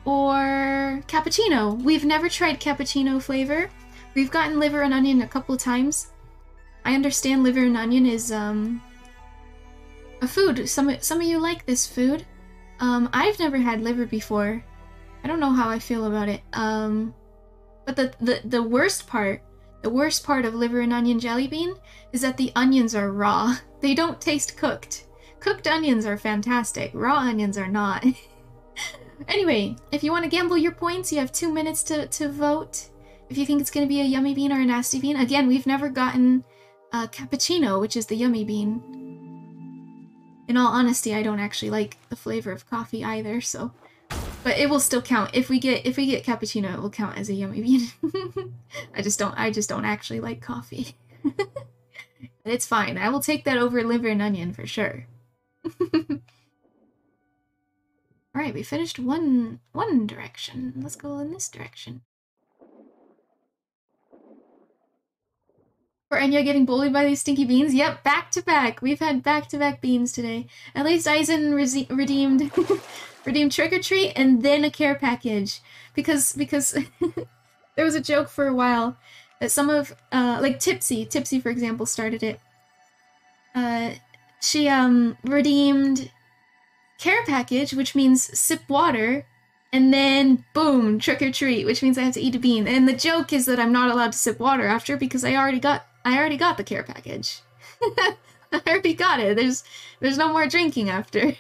or cappuccino. We've never tried cappuccino flavor. We've gotten liver and onion a couple times. I understand liver and onion is a food. Some of you like this food. I've never had liver before. I don't know how I feel about it. But the worst part of liver and onion jelly bean is that the onions are raw. They don't taste cooked. Cooked onions are fantastic. Raw onions are not. Anyway, if you want to gamble your points, you have 2 minutes to vote. If you think it's going to be a yummy bean or a nasty bean. Again, we've never gotten cappuccino, which is the yummy bean. In all honesty, I don't actually like the flavor of coffee either, so... But it will still count. If we get cappuccino, it will count as a yummy bean. I just don't actually like coffee. And it's fine. I will take that over liver and onion for sure. Alright, we finished one direction. Let's go in this direction. For Enya getting bullied by these stinky beans? Yep, back to back. We've had back-to-back beans today. At least Aizen redeemed redeemed Trick or Treat and then a care package. Because there was a joke for a while that some of like Tipsy for example started it. She redeemed care package, which means sip water, and then boom, Trick or Treat, which means I have to eat a bean. And the joke is that I'm not allowed to sip water after because I already got the care package. I already got it. There's no more drinking after.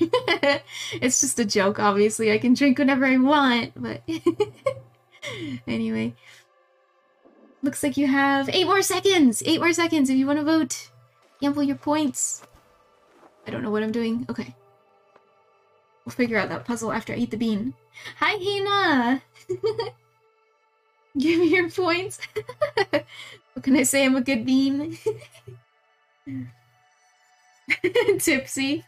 It's just a joke, obviously. I can drink whenever I want, but anyway. Looks like you have 8 more seconds! 8 more seconds if you want to vote. Gamble your points. I don't know what I'm doing. Okay. We'll figure out that puzzle after I eat the bean. Hi, Hina! Give me your points. What can I say? I'm a good bean. Tipsy.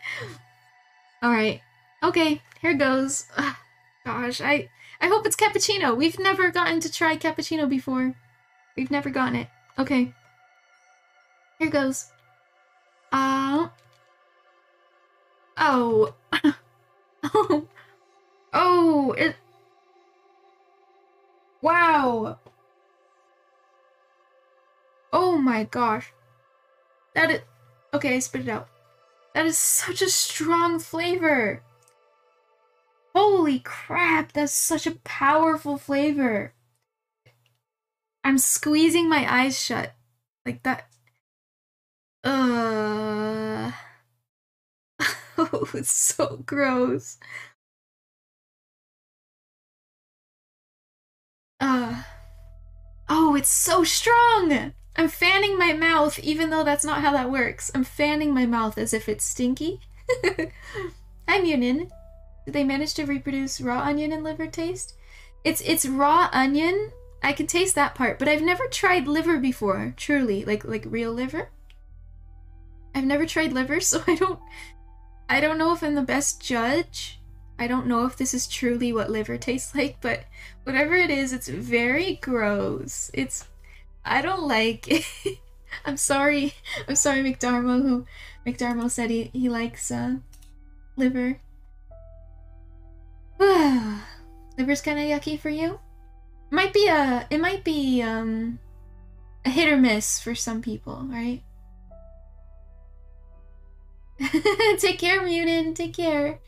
Alright. Okay, here goes. Gosh, I hope it's cappuccino. We've never gotten to try cappuccino before. We've never gotten it. Okay. Here goes. Oh. Oh. Oh, it... Wow. Oh my gosh. That is... Okay, I spit it out. That is such a strong flavor. Holy crap, that's such a powerful flavor. I'm squeezing my eyes shut. Like that. Oh, it's so gross. Oh, it's so strong! I'm fanning my mouth, even though that's not how that works. I'm fanning my mouth as if it's stinky. Hi, Munin. Did they manage to reproduce raw onion and liver taste? It's raw onion. I can taste that part, but I've never tried liver before, truly. Like real liver. I've never tried liver, so I don't know if I'm the best judge. I don't know if this is truly what liver tastes like, but whatever it is, it's very gross. I don't like it. I'm sorry, McDarmo, McDarmo said he likes liver. Liver's kind of yucky for you. It might be a hit or miss for some people, right? Take care, Munin. Take care.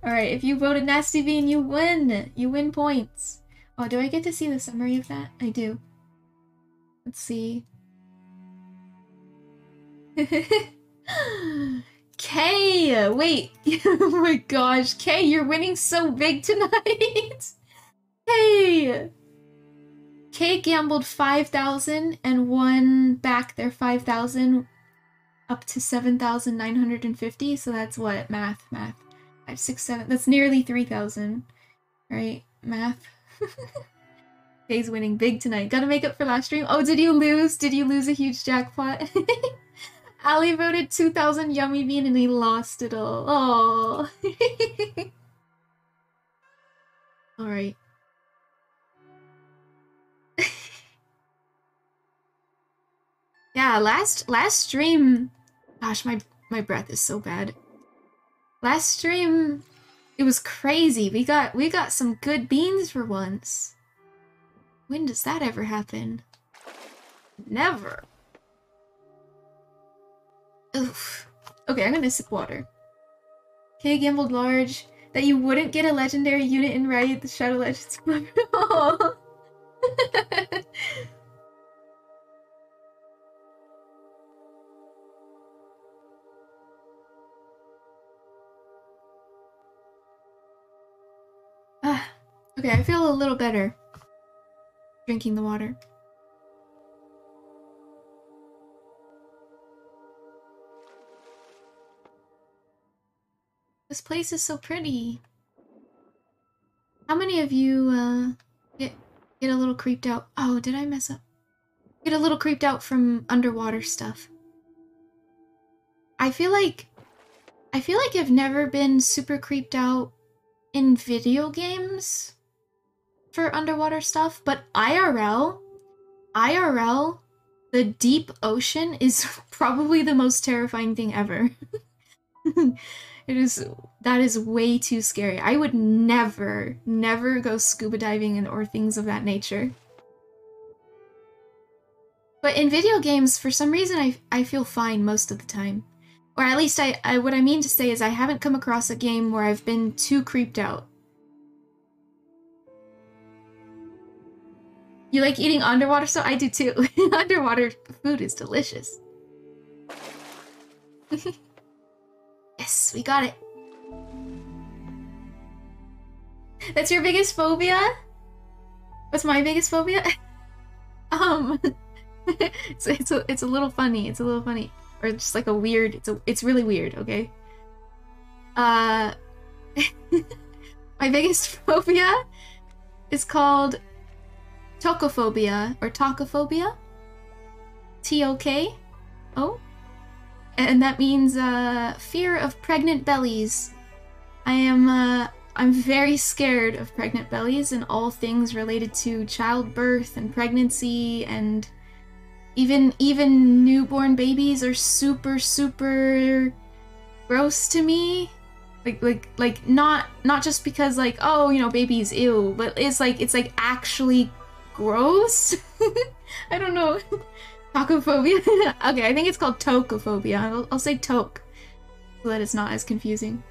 Alright, if you voted Nasty Bean, you win. You win points. Oh, do I get to see the summary of that? I do. Let's see. Kay! Wait. Oh my gosh. Kay, you're winning so big tonight. Kay! Kay gambled 5,000 and won back their 5,000 up to 7,950. So that's what? Math. 5, 6, 7. That's nearly 3,000. Right? Math. Kay's winning big tonight. Gotta make up for last stream. Oh, did you lose? Did you lose a huge jackpot? Ali voted 2,000 Yummy Bean and he lost it all. Oh. Alright. Yeah, last stream. Gosh, my breath is so bad. Last stream, it was crazy. We got some good beans for once. When does that ever happen? Never. Oof. Okay, I'm gonna sip water. Kay gambled large that you wouldn't get a legendary unit in Riot the Shadow Legends Club. Oh. Okay, I feel a little better drinking the water. This place is so pretty. How many of you get a little creeped out? Oh, did I mess up? Get a little creeped out from underwater stuff. I feel like I've never been super creeped out in video games for underwater stuff, but IRL, the deep ocean is probably the most terrifying thing ever. That is way too scary. I would never go scuba diving or things of that nature. But in video games, for some reason, I feel fine most of the time. Or at least what I mean to say is I haven't come across a game where I've been too creeped out. You like eating underwater stuff? I do too. Underwater food is delicious. Yes, we got it. That's your biggest phobia? What's my biggest phobia? It's a little funny. It's a little funny. Or just like a weird, it's really weird, okay? My biggest phobia is called tokophobia or tokophobia. T-O-K-O. And that means fear of pregnant bellies. I'm very scared of pregnant bellies and all things related to childbirth and pregnancy, and even newborn babies are super gross to me. Like not just because like, oh, you know, baby's ill, but it's like actually gross. I don't know. Tokophobia? Okay, I think it's called tokophobia. I'll say toke so that it's not as confusing.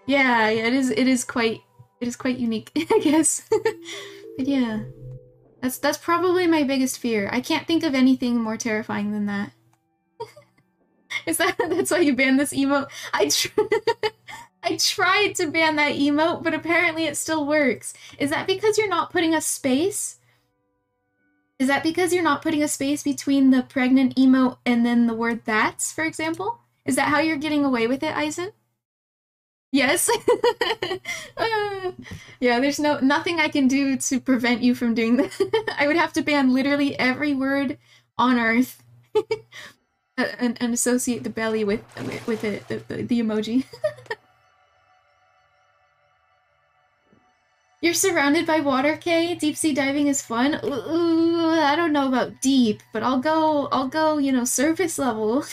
Yeah, it is quite unique, I guess. But yeah. That's probably my biggest fear. I can't think of anything more terrifying than that. That's why you banned this emote? I tried to ban that emote, but apparently it still works. Is that because you're not putting a space? Is that because you're not putting a space between the pregnant emote and then the word that's, for example? Is that how you're getting away with it, Eisen? Yes? Yeah, there's nothing I can do to prevent you from doing that. I would have to ban literally every word on Earth and associate the belly with it, the emoji. You're surrounded by water, Kay? Deep sea diving is fun? Ooh, I don't know about deep, but I'll go, you know, surface level.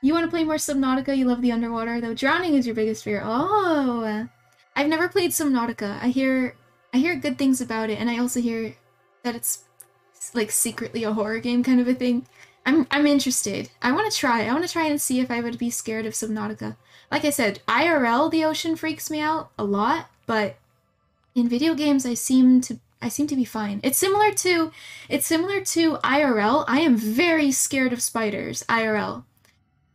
You want to play more Subnautica? You love the underwater, though. Drowning is your biggest fear. Oh, I've never played Subnautica. I hear good things about it, and I also hear that it's like secretly a horror game kind of a thing. I'm interested. I want to try. I want to try and see if I would be scared of Subnautica. Like I said, IRL the ocean freaks me out a lot, but in video games I seem to be fine. It's similar to IRL. I am very scared of spiders, IRL.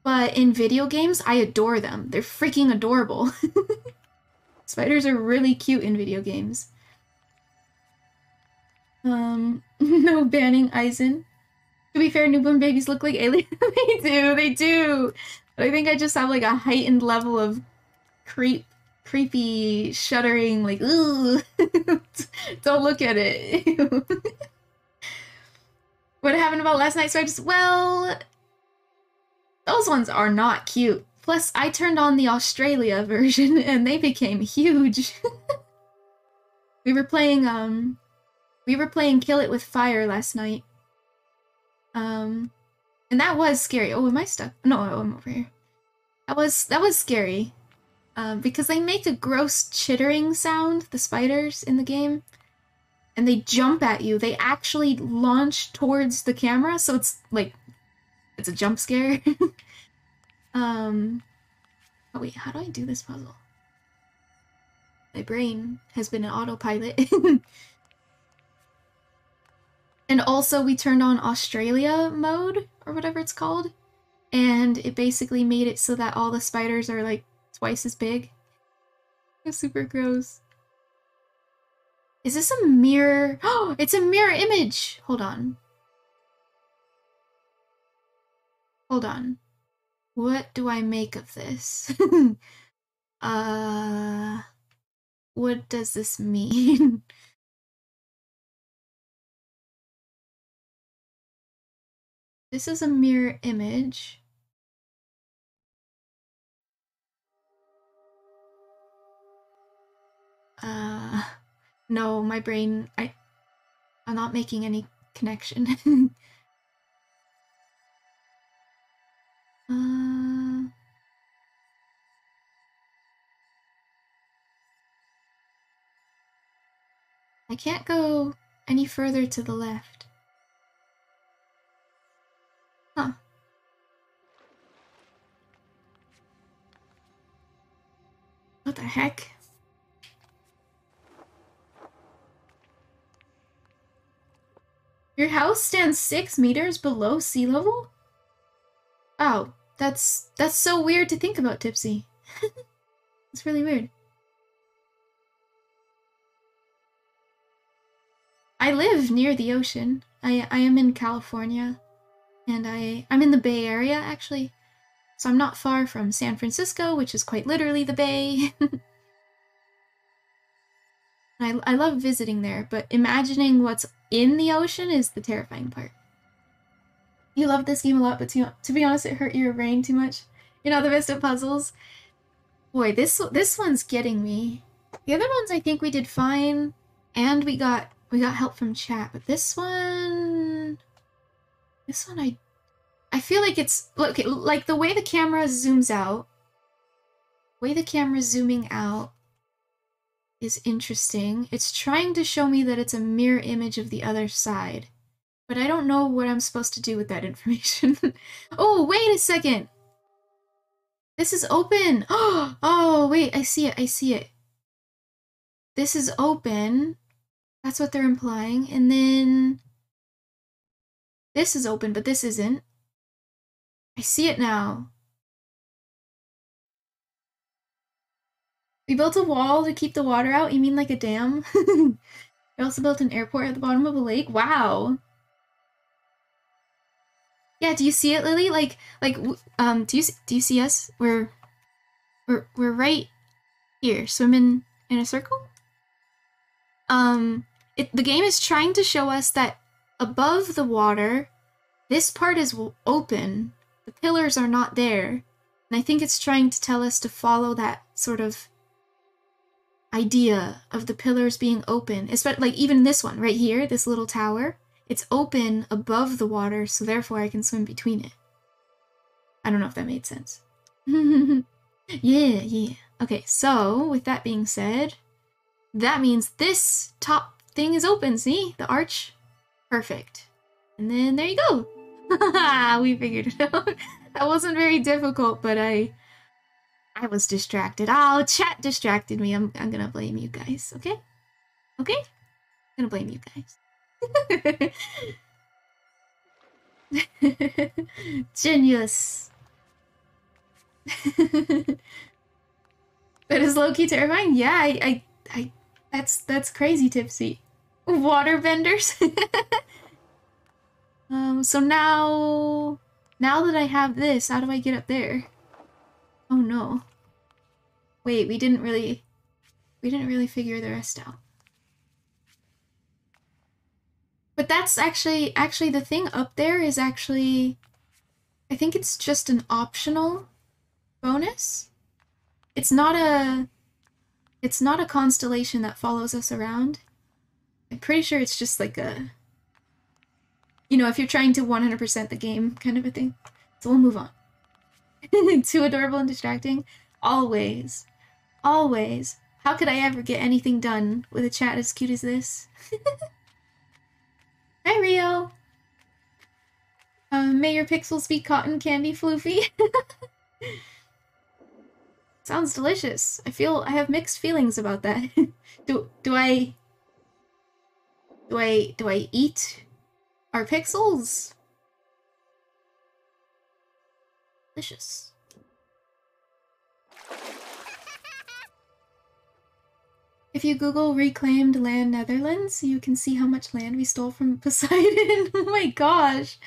But in video games, I adore them. They're freaking adorable. Spiders are really cute in video games. No banning Aizen. To be fair, newborn babies look like aliens. They do. But I think I just have like a heightened level of creepy, shuddering, like, ooh. Don't look at it. What happened about last night's stripes? Well, those ones are not cute. Plus, I turned on the Australia version and they became huge. We were playing Kill It With Fire last night. And that was scary. Oh, am I stuck? No, I'm over here. That was scary. Because they make a gross chittering sound, the spiders in the game. And they jump at you. They actually launch towards the camera, so it's like it's a jump scare. Oh wait, how do I do this puzzle? My brain has been an autopilot. And also we turned on Australia mode, or whatever it's called. And it basically made it so that all the spiders are like twice as big. It's super gross. Is this a mirror? Oh, it's a mirror image! Hold on. Hold on. What do I make of this? What does this mean? This is a mirror image. No, my brain, I'm not making any connection. I can't go any further to the left. Huh. What the heck? Your house stands 6 meters below sea level? Oh, that's so weird to think about, Tipsy. It's really weird. I live near the ocean. I am in California, and I'm in the Bay Area, actually. So I'm not far from San Francisco, which is quite literally the Bay. I love visiting there, but imagining what's in the ocean is the terrifying part. You love this game a lot, but to be honest, it hurt your brain too much. You're not the best at puzzles. Boy, this one's getting me. The other ones I think we did fine, and we got help from chat, but this one I feel like it's look like the way the camera zooms out. The way the camera's zooming out is interesting. It's trying to show me that it's a mirror image of the other side. But I don't know what I'm supposed to do with that information. Oh, wait a second! This is open! Oh, wait, I see it. This is open. That's what they're implying. And then this is open, but this isn't. I see it now. We built a wall to keep the water out? You mean like a dam? We also built an airport at the bottom of a lake? Wow. Yeah, do you see it, Lily? Do you see us? We're right here, swimming in a circle? The game is trying to show us that above the water, this part is open. The pillars are not there. And I think it's trying to tell us to follow that sort of idea of the pillars being open. Especially, like, even this one right here, this little tower, it's open above the water, so therefore I can swim between it. I don't know if that made sense. Yeah. Okay, so with that being said, that means this top thing is open, see? The arch? Perfect. And then there you go. We figured it out. That wasn't very difficult, but I was distracted. Oh, chat distracted me. I'm gonna blame you guys, okay? Okay? I'm gonna blame you guys. Genius. That is low-key terrifying. Yeah, I that's crazy, Tipsy. Waterbenders. So now that I have this, how do I get up there? Oh no. Wait, we didn't really figure the rest out. But that's actually the thing up there is actually, I think it's just an optional bonus. It's not a constellation that follows us around. I'm pretty sure it's just like a, you know, if you're trying to 100% the game kind of a thing. So we'll move on. Too adorable and distracting? Always. Always. How could I ever get anything done with a chat as cute as this? Hi, Rio. May your pixels be cotton candy floofy. Sounds delicious. I have mixed feelings about that. Do I eat our pixels? Delicious. If you Google reclaimed land Netherlands, you can see how much land we stole from Poseidon. Oh my gosh.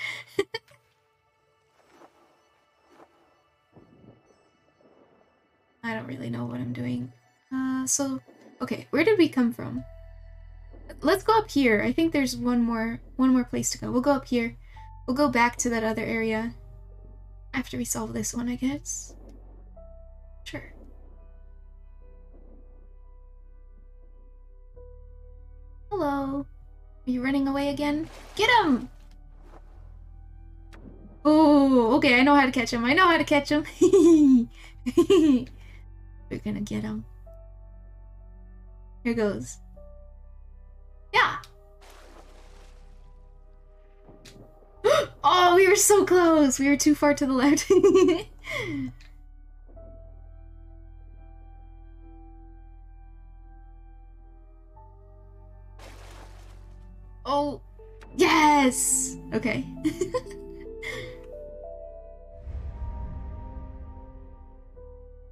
I don't really know what I'm doing. So, okay, where did we come from? Let's go up here. I think there's one more place to go. We'll go up here. We'll go back to that other area after we solve this one, I guess. Sure. Hello. Are you running away again? Get him! Oh, okay, I know how to catch him. I know how to catch him. We're gonna get him. Here goes. Yeah! Oh, we were so close! We were too far to the left. Oh, yes! Okay.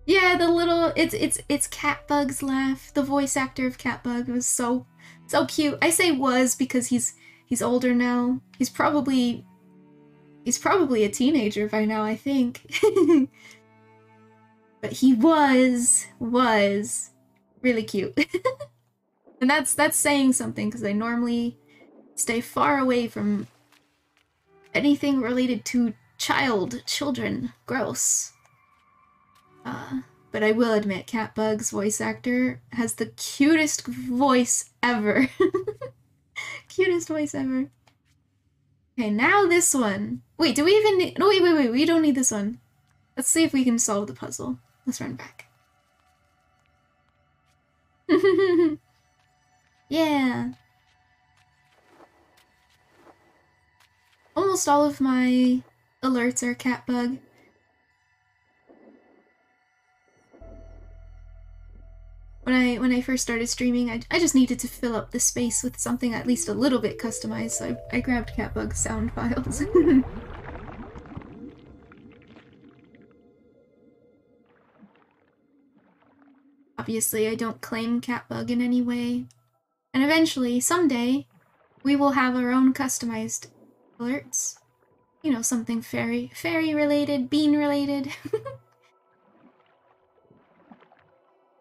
Yeah, the little it's Catbug's laugh. The voice actor of Catbug was so cute. I say was because he's older now. He's probably a teenager by now, I think. But he was really cute. And that's saying something because I normally stay far away from anything related to children. Gross. But I will admit, Catbug's voice actor has the cutest voice ever. Cutest voice ever. Okay, now this one. Wait, do we even need... No, wait, we don't need this one. Let's see if we can solve the puzzle. Let's run back. Yeah. Almost all of my alerts are Catbug. When I first started streaming, I just needed to fill up the space with something at least a little bit customized, so I grabbed Catbug's sound files. Obviously, I don't claim Catbug in any way. And eventually, someday, we will have our own customized alerts. You know, something fairy related, bean related.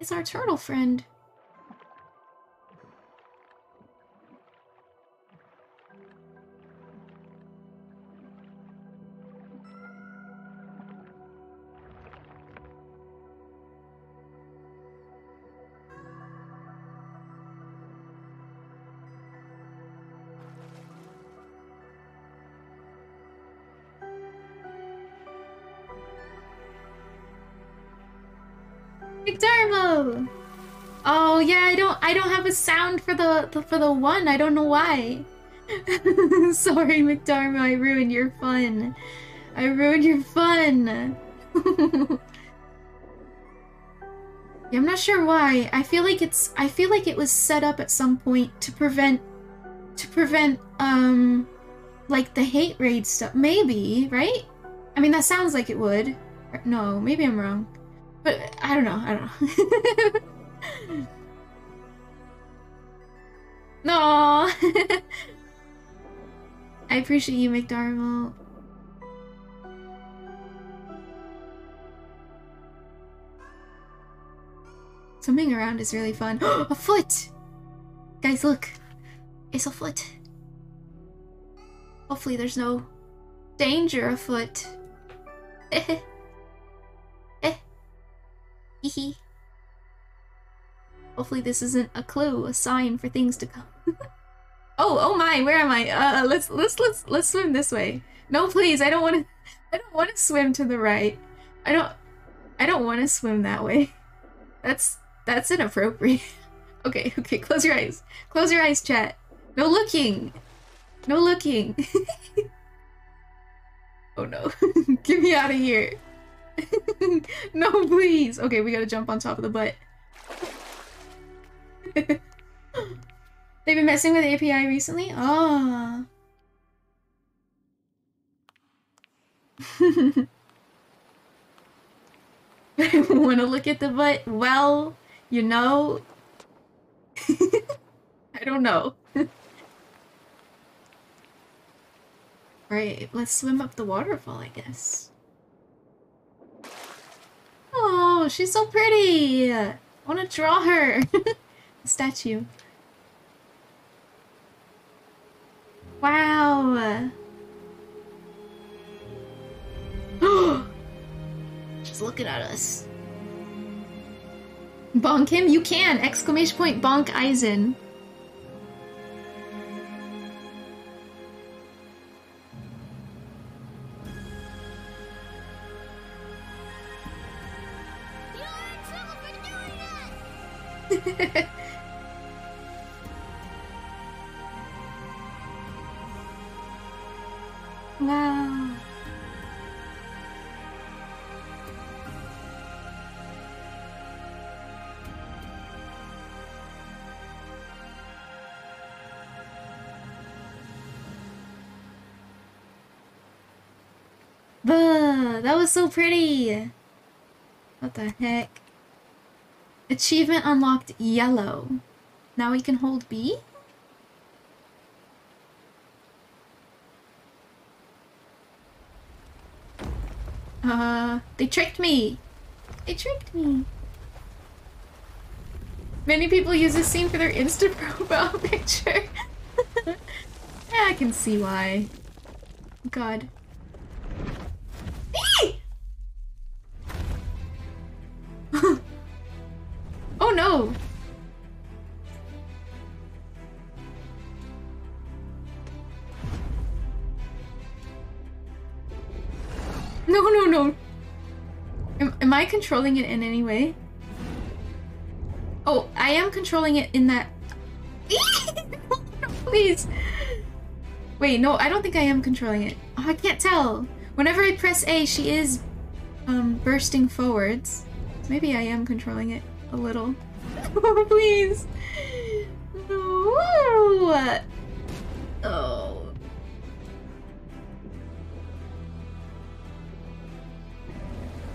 It's our turtle friend. McDermo! Oh yeah, I don't have a sound for the one. I don't know why. Sorry, McDarma, I ruined your fun. I ruined your fun. Yeah, I'm not sure why. I feel like it was set up at some point to prevent like the hate raid stuff. Maybe, right? I mean, that sounds like it would. No, maybe I'm wrong. But I don't know. I don't know. No. I appreciate you, McDarmo. Swimming around is really fun. A foot! Guys, look. It's a foot. Hopefully there's no danger afoot. Eh. Hee. Hopefully this isn't a clue, a sign for things to come. Oh my, where am I? Let's swim this way. No, please, I don't want to swim to the right. I don't want to swim that way. That's inappropriate. Okay, close your eyes. Close your eyes, chat. No looking. No looking. Oh no. Get me out of here. No, please. Okay, we gotta jump on top of the butt. They've been messing with API recently? Ah. I want to look at the butt? Well, you know. I don't know. Right, let's swim up the waterfall, I guess. Oh, she's so pretty! I want to draw her! Statue. Wow! She's looking at us. Bonk him? You can! Exclamation point bonk Aizen. Wow. That was so pretty. What the heck? Achievement unlocked yellow. Now we can hold B? They tricked me. They tricked me. Many people use this scene for their Insta profile picture. Yeah, I can see why. God. Oh no! No. Am I controlling it in any way? Oh, I am controlling it in that... No, please! Wait, no, I don't think I am controlling it. Oh, I can't tell. Whenever I press A, she is bursting forwards. Maybe I am controlling it a little. Oh, please! No! Oh.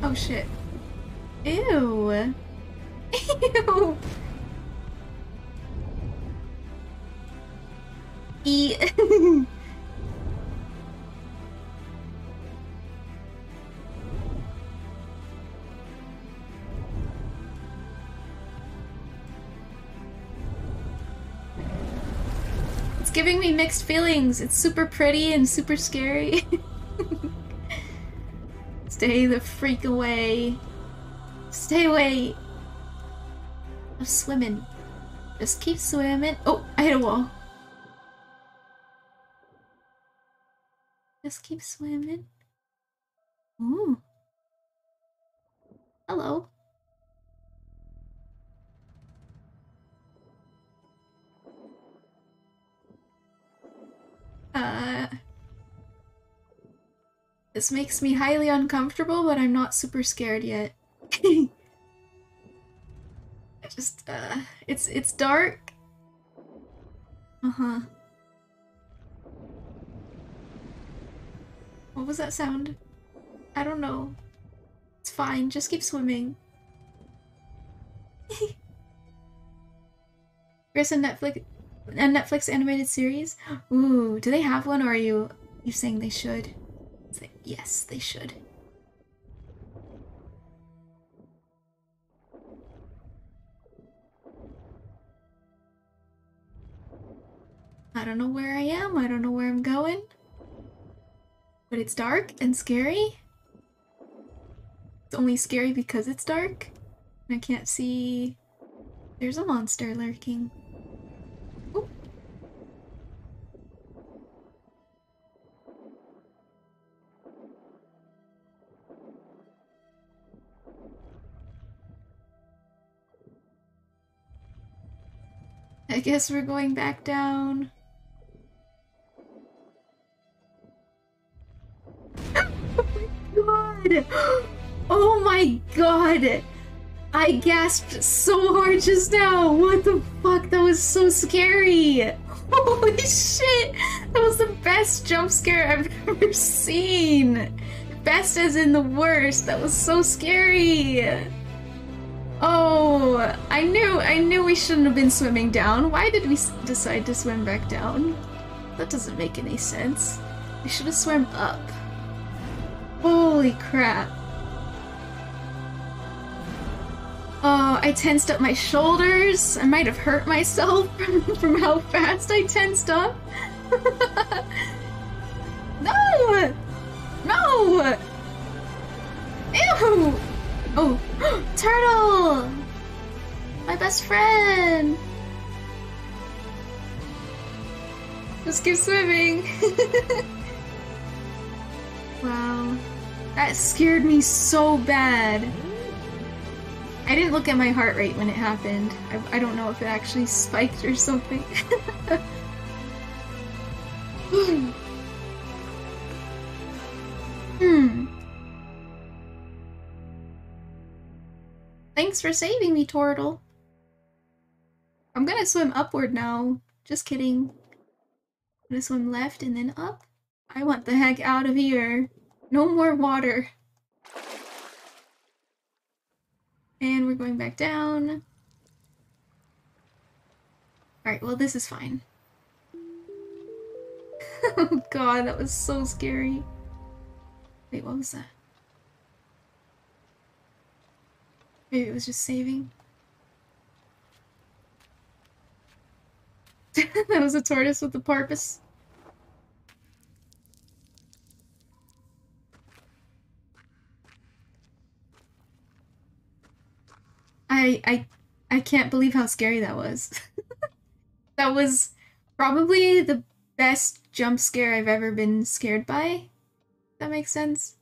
Oh shit. Ew. Ew. E. It's giving me mixed feelings. It's super pretty and super scary. Stay the freak away. Stay away. I'm swimming. Just keep swimming. Oh, I hit a wall. Just keep swimming. Ooh. Hello. This makes me highly uncomfortable, but I'm not super scared yet. Just, it's dark. Uh-huh. What was that sound? I don't know. It's fine, just keep swimming. GRIS and Netflix animated series? Ooh, do they have one, or are you saying they should? Yes, they should. I don't know where I am, I don't know where I'm going. But it's dark and scary. It's only scary because it's dark. And I can't see... There's a monster lurking. Ooh. I guess we're going back down. God! Oh my god! I gasped so hard just now! What the fuck? That was so scary! Holy shit! That was the best jump scare I've ever seen! Best as in the worst. That was so scary! Oh, I knew we shouldn't have been swimming down. Why did we decide to swim back down? That doesn't make any sense. We should have swam up. Holy crap. Oh, I tensed up my shoulders. I might have hurt myself from how fast I tensed up. No! No! Ew! Oh, turtle! My best friend! Just keep swimming. Wow. That scared me so bad. I didn't look at my heart rate when it happened. I don't know if it actually spiked or something. Thanks for saving me, Turtle. I'm gonna swim upward now. Just kidding. I'm gonna swim left and then up. I want the heck out of here. No more water. And we're going back down. Alright, well this is fine. Oh god, that was so scary. Wait, what was that? Maybe it was just saving. That was a tortoise with a porpoise. I can't believe how scary that was. That was probably the best jump scare I've ever been scared by. If that makes sense.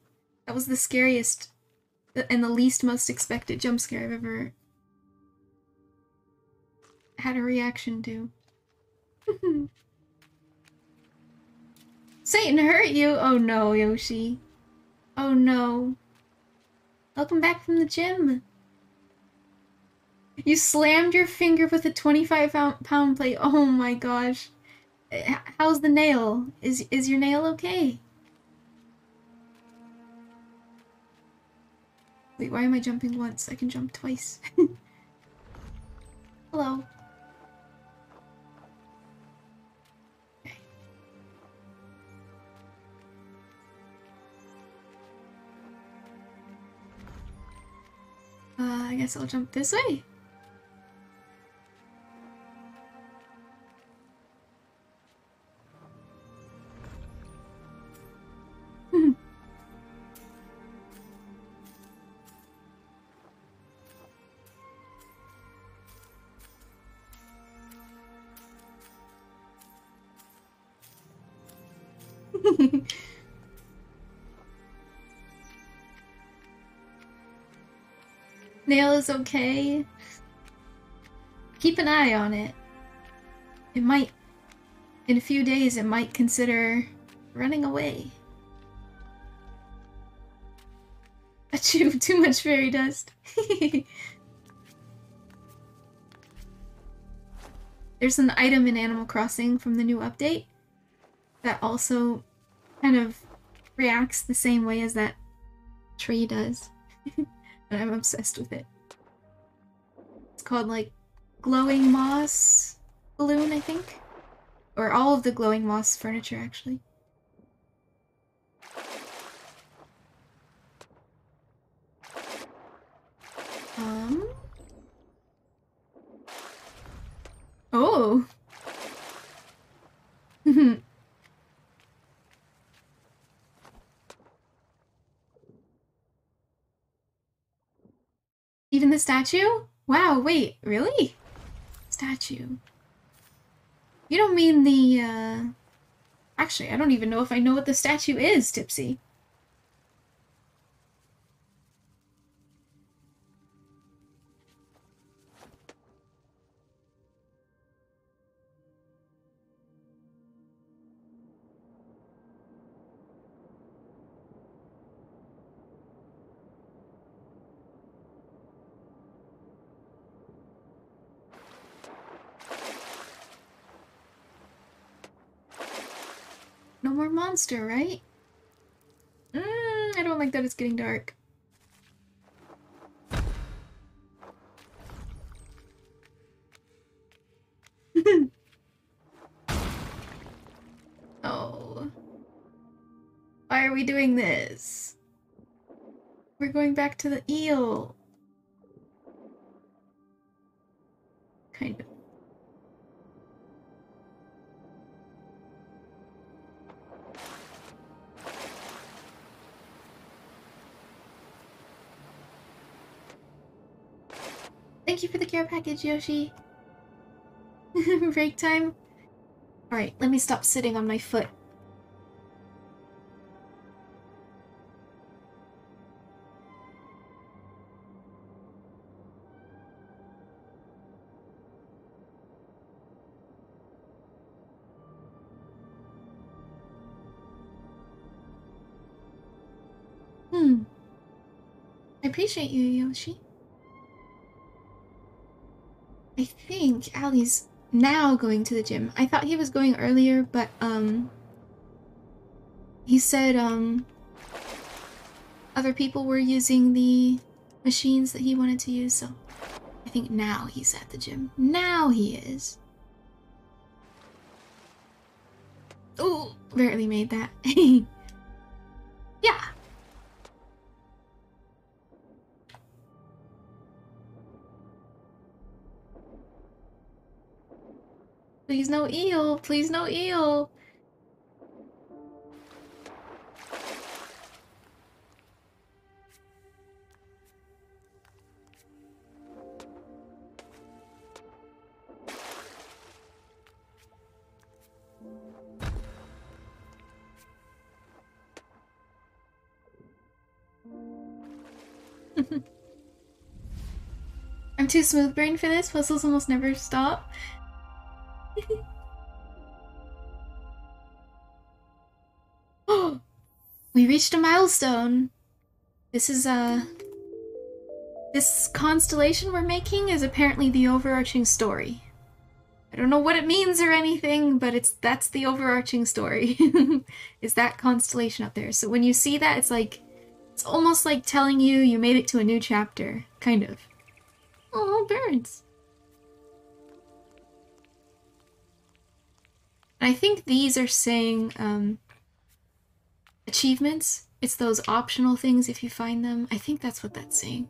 That was the scariest and the least most expected jump scare I've ever had a reaction to. Satan hurt you? Oh no, Yoshi. Oh no. Welcome back from the gym. You slammed your finger with a 25-pound plate. Oh my gosh. How's the nail? Is your nail okay? Wait, why am I jumping once? I can jump twice. Hello. Okay. I guess I'll jump this way. Nail is okay. Keep an eye on it. It might, in a few days, it might consider running away. Achoo, too much fairy dust. There's an item in Animal Crossing from the new update that also kind of reacts the same way as that tree does. And I'm obsessed with it. It's called like glowing moss balloon, I think. Or all of the glowing moss furniture, actually. Oh. Even the statue? Wow, wait, really? Statue. You don't mean the, Actually, I don't even know if I know what the statue is, Tipsy. No more monster, right? I don't like that it's getting dark. Oh. Why are we doing this? We're going back to the eel. Kind of. Thank you for the care package, Yoshi. Break time. Alright, let me stop sitting on my foot. I appreciate you, Yoshi. I think Allie's now going to the gym. I thought he was going earlier, but, he said, other people were using the machines that he wanted to use, so I think now he's at the gym. Now he is. Oh, barely made that. Yeah. Please no eel. Please no eel. I'm too smooth brain for this. Puzzles almost never stop. Oh, we reached a milestone. This is this constellation we're making is apparently the overarching story. I don't know what it means or anything, but that's the overarching story. Is that constellation up there. So when you see that, it's almost like telling you you made it to a new chapter, kind of. Oh, birds. I think these are saying achievements. It's those optional things if you find them. I think that's what that's saying.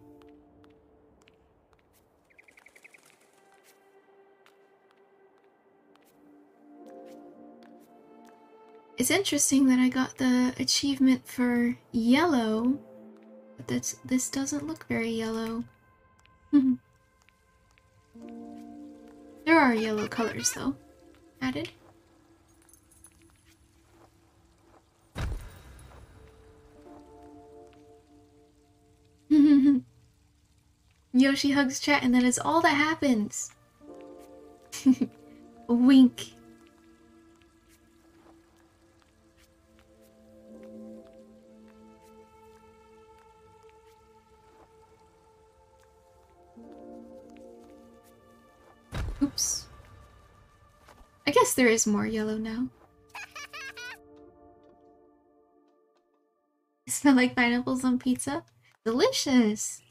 It's interesting that I got the achievement for yellow, but this doesn't look very yellow. There are yellow colors though added. Yoshi hugs chat and that is all that happens. A wink. Oops. I guess there is more yellow now. It smell like pineapples on pizza? Delicious!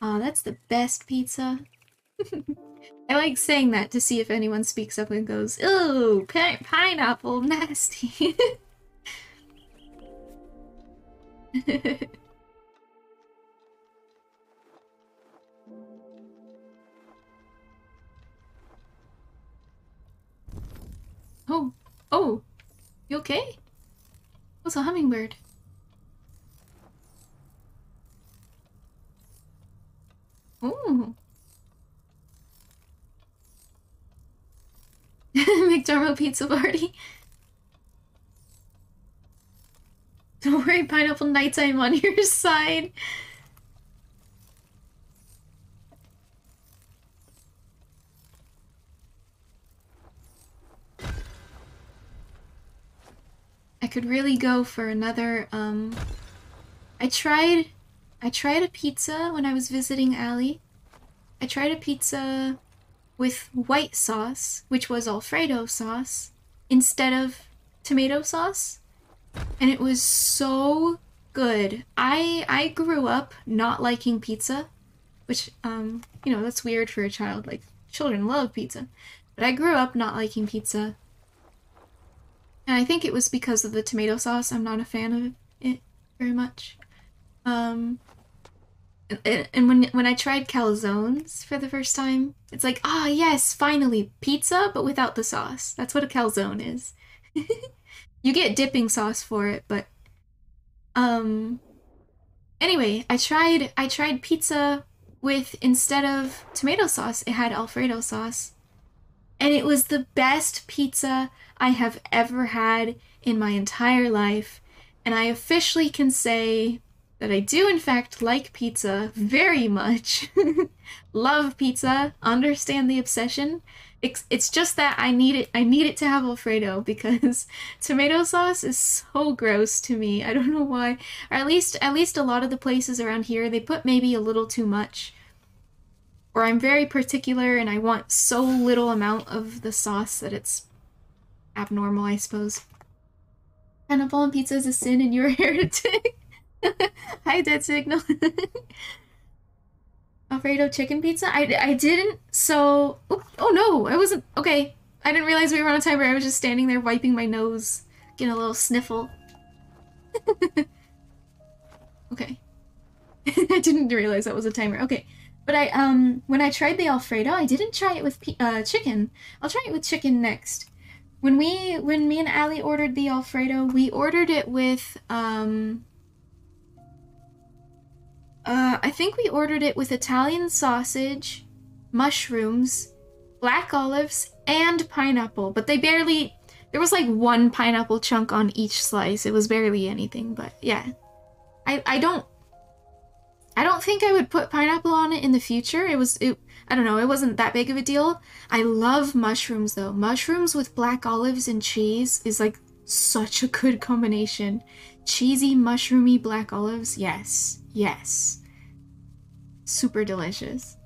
Aw, that's the best pizza. I like saying that to see if anyone speaks up and goes, "Ooh, pineapple, nasty." Oh, oh, you okay? What's a hummingbird? Oh. McDermott pizza party. Don't worry, pineapple nighttime on your side. I could really go for another, I tried a pizza when I was visiting Allie. I tried a pizza with white sauce, which was Alfredo sauce, instead of tomato sauce. And it was so good. I grew up not liking pizza, which, you know, that's weird for a child. Like, children love pizza. But I grew up not liking pizza. And I think it was because of the tomato sauce. I'm not a fan of it very much. And when I tried calzones for the first time, it's like, ah, yes, finally, pizza, but without the sauce. That's what a calzone is. You get dipping sauce for it, but anyway, I tried pizza with, instead of tomato sauce, it had Alfredo sauce. And it was the best pizza I have ever had in my entire life. And I officially can say that I do in fact like pizza very much. Love pizza, understand the obsession. It's just that I need it to have Alfredo because tomato sauce is so gross to me. I don't know why. Or at least a lot of the places around here, they put maybe a little too much. Or I'm very particular and I want so little amount of the sauce that it's abnormal, I suppose. Pineapple on pizza is a sin and you're a heretic. Hi, Dead Signal. Alfredo chicken pizza? I didn't, so... Oh no, I wasn't... Okay, I didn't realize we were on a timer. I was just standing there wiping my nose, getting a little sniffle. Okay. I didn't realize that was a timer. Okay. But when I tried the Alfredo, I didn't try it with chicken. I'll try it with chicken next. When me and Allie ordered the Alfredo, we ordered it with, I think we ordered it with Italian sausage, mushrooms, black olives, and pineapple. But they barely, there was like one pineapple chunk on each slice. It was barely anything, but yeah. I don't think I would put pineapple on it in the future. I don't know, it wasn't that big of a deal. I love mushrooms though. Mushrooms with black olives and cheese is like such a good combination. Cheesy, mushroomy black olives, yes. Yes. Super delicious.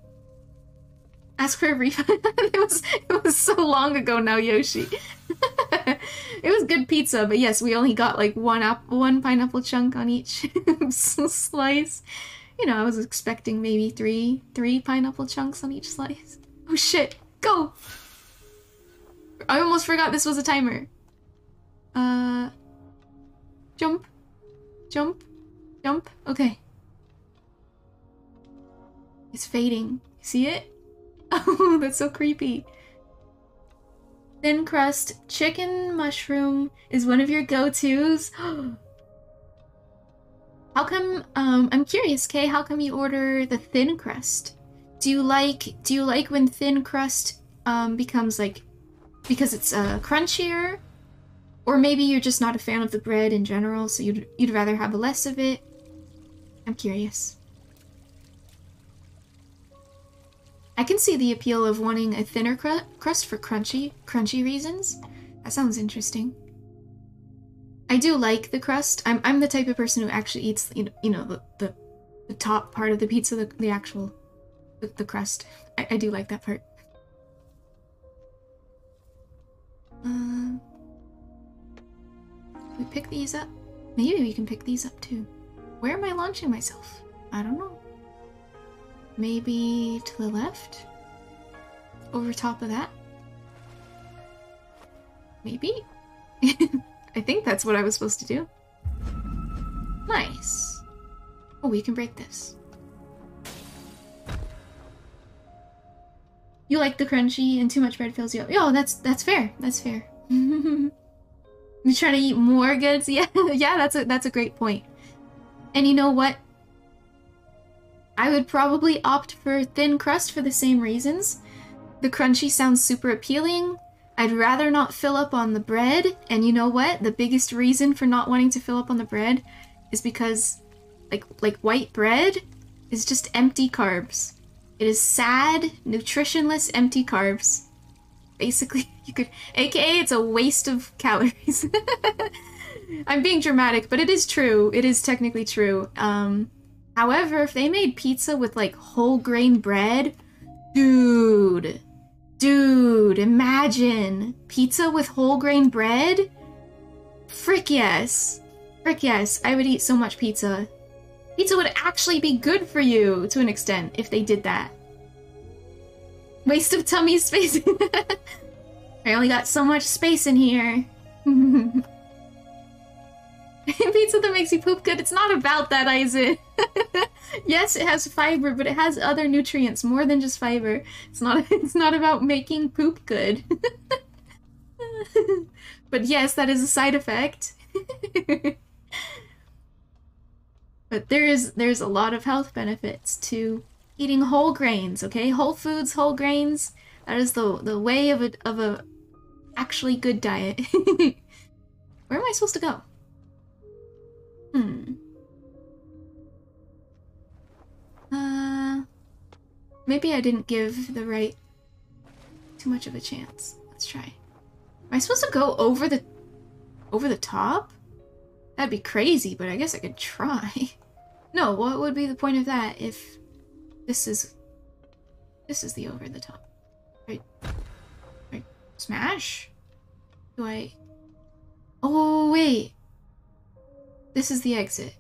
Ask for a refund. It was so long ago now, Yoshi. It was good pizza, but yes, we only got like one pineapple chunk on each slice. You know, I was expecting maybe three pineapple chunks on each slice. Oh shit, go! I almost forgot this was a timer. Jump. Jump. Jump. Okay. It's fading. See it? Oh, that's so creepy. Thin crust chicken mushroom is one of your go-tos. How come, I'm curious, Kay, how come you order the thin crust? Do you like when thin crust, becomes like, because it's, crunchier? Or maybe you're just not a fan of the bread in general, so you'd rather have less of it? I'm curious. I can see the appeal of wanting a thinner crust for crunchy reasons. That sounds interesting. I do like the crust. I'm the type of person who actually eats, you know, the top part of the pizza, the actual The crust. I do like that part. We pick these up? Maybe we can pick these up too. Where am I launching myself? I don't know. Maybe to the left? Over top of that? Maybe? I think that's what I was supposed to do. Nice. Oh, we can break this. You like the crunchy and too much bread fills you up. Oh, that's fair. That's fair. You trying to eat more goods? Yeah, yeah, that's a great point. And you know what? I would probably opt for thin crust for the same reasons. The crunchy sounds super appealing. I'd rather not fill up on the bread. And you know what? The biggest reason for not wanting to fill up on the bread is because like white bread is just empty carbs. It is sad, nutritionless, empty carbs. Basically, you could, aka it's a waste of calories. I'm being dramatic, but it is true. It is technically true. However, if they made pizza with like whole grain bread, dude, imagine pizza with whole grain bread? Frick yes. Frick yes, I would eat so much pizza. Pizza would actually be good for you to an extent if they did that. Waste of tummy space. I only got so much space in here. Pizza that makes you poop good. It's not about that, Isaac. Yes, it has fiber, but it has other nutrients more than just fiber. It's not about making poop good. But yes, that is a side effect. But there's a lot of health benefits to eating whole grains, okay? Whole foods, whole grains. That is the way of a actually good diet. Where am I supposed to go? Maybe I didn't give the right too much of a chance. Let's try. Am I supposed to go over the top? That'd be crazy, but I guess I could try. No, what would be the point of that if this is the over the top? Right. Smash? Do I... Oh, wait. This is the exit.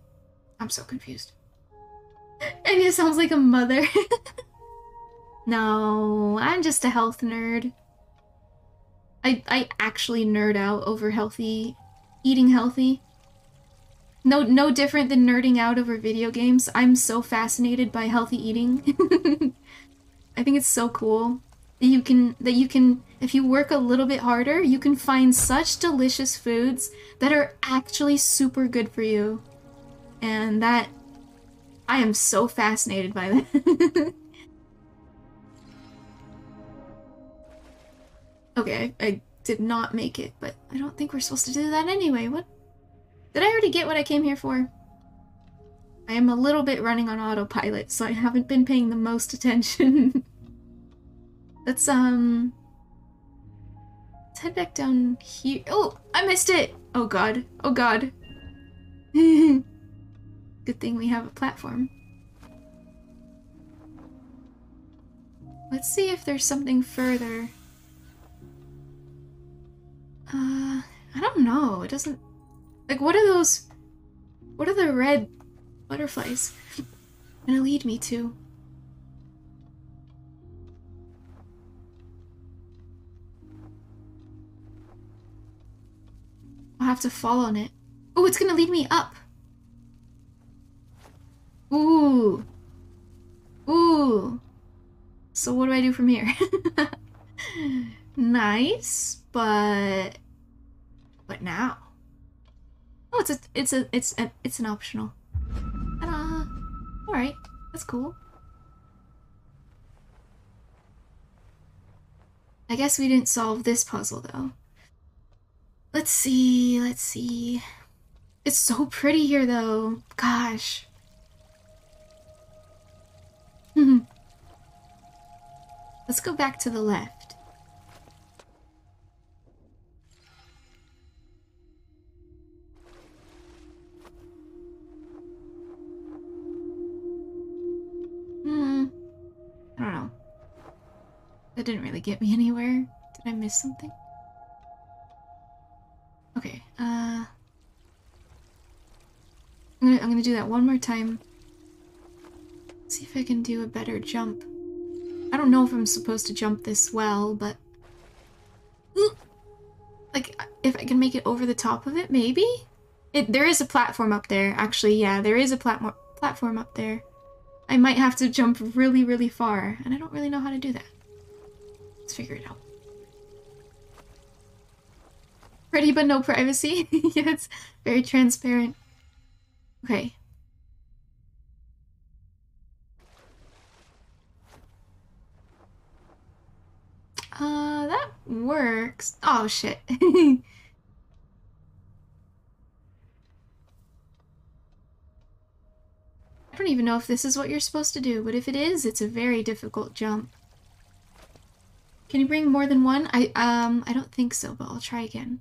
I'm so confused. And it sounds like a mother. No, I'm just a health nerd. I actually nerd out over eating healthy. No different than nerding out over video games. I'm so fascinated by healthy eating. I think it's so cool that you can, if you work a little bit harder, you can find such delicious foods that are actually super good for you. And that, I am so fascinated by that. Okay, I did not make it, but I don't think we're supposed to do that anyway. What? Did I already get what I came here for? I am a little bit running on autopilot, so I haven't been paying the most attention. Let's head back down here. Oh, I missed it! Oh god. Oh god. Good thing we have a platform. Let's see if there's something further. I don't know. It doesn't... Like, what are those... What are the red butterflies gonna lead me to? I'll have to fall on it. Oh, it's gonna lead me up! Ooh! Ooh! So what do I do from here? Nice, but now? Oh, it's an optional. Ta-da! All right, that's cool. I guess we didn't solve this puzzle though. Let's see. It's so pretty here though. Gosh. Let's go back to the left. That didn't really get me anywhere. Did I miss something? Okay, I'm gonna do that one more time. See if I can do a better jump. I don't know if I'm supposed to jump this well, but... Like, if I can make it over the top of it, maybe? There is a platform up there. Actually, yeah, there is a platform up there. I might have to jump really, really far, and I don't really know how to do that. Let's figure it out. Pretty but no privacy. Yeah, it's very transparent. Okay. That works. Oh, shit. I don't even know if this is what you're supposed to do, but if it is, it's a very difficult jump. Can you bring more than one? I don't think so, but I'll try again.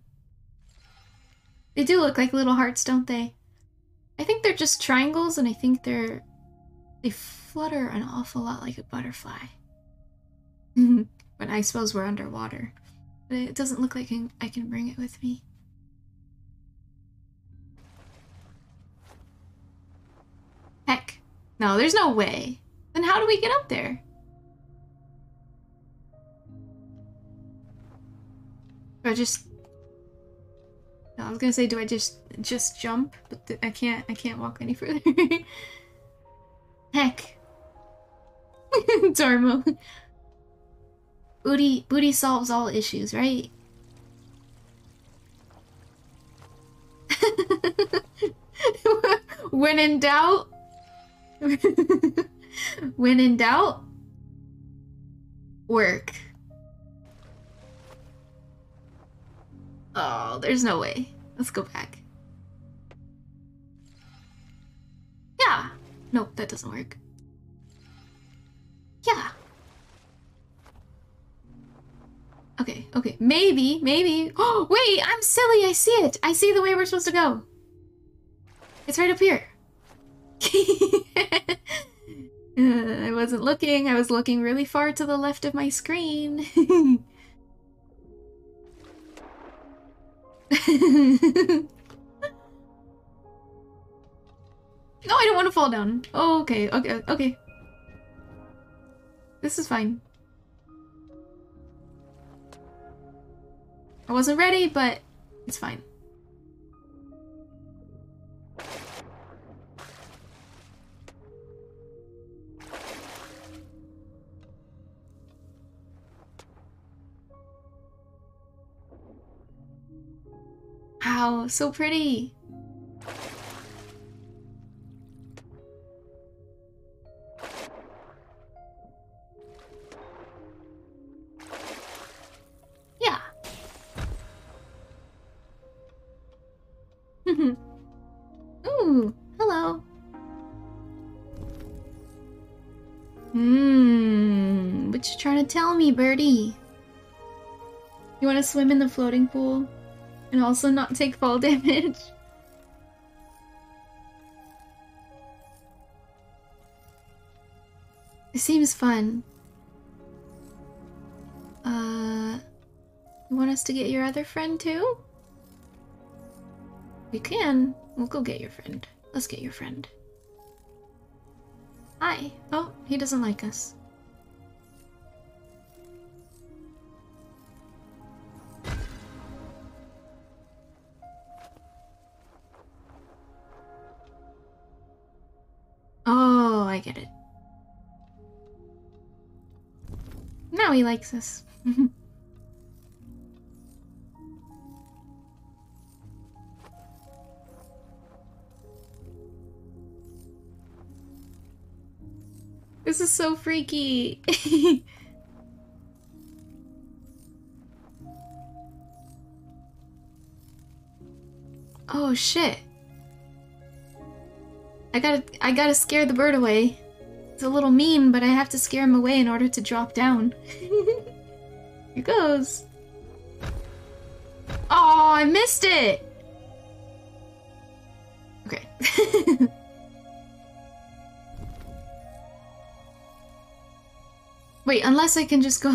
They do look like little hearts, don't they? I think they're just triangles, and I think they flutter an awful lot like a butterfly. But I suppose we're underwater. But it doesn't look like I can bring it with me. Heck. No, there's no way. Then how do we get up there? Do I just... No, I was gonna say, do I just jump? But I can't walk any further. Heck. Dharma. Booty solves all issues, right? When in doubt... When in doubt... Work. Oh, there's no way. Let's go back. Yeah. Nope, that doesn't work. Yeah. Okay, okay. Maybe. Oh, wait, I'm silly. I see it. I see the way we're supposed to go. It's right up here. I wasn't looking. I was looking really far to the left of my screen. No, I don't want to fall down. Oh, okay. This is fine. I wasn't ready, but it's fine. Wow, so pretty. Yeah. Ooh, hello. What you trying to tell me, birdie? You want to swim in the floating pool and also not take fall damage? It seems fun. You want us to get your other friend too? We can. We'll go get your friend. Let's get your friend. Hi. Oh, he doesn't like us. Oh, I get it. Now he likes us. This is so freaky. Oh shit. I gotta scare the bird away. It's a little mean, but I have to scare him away in order to drop down. Here goes. Oh, I missed it! Okay. Wait, unless I can just go...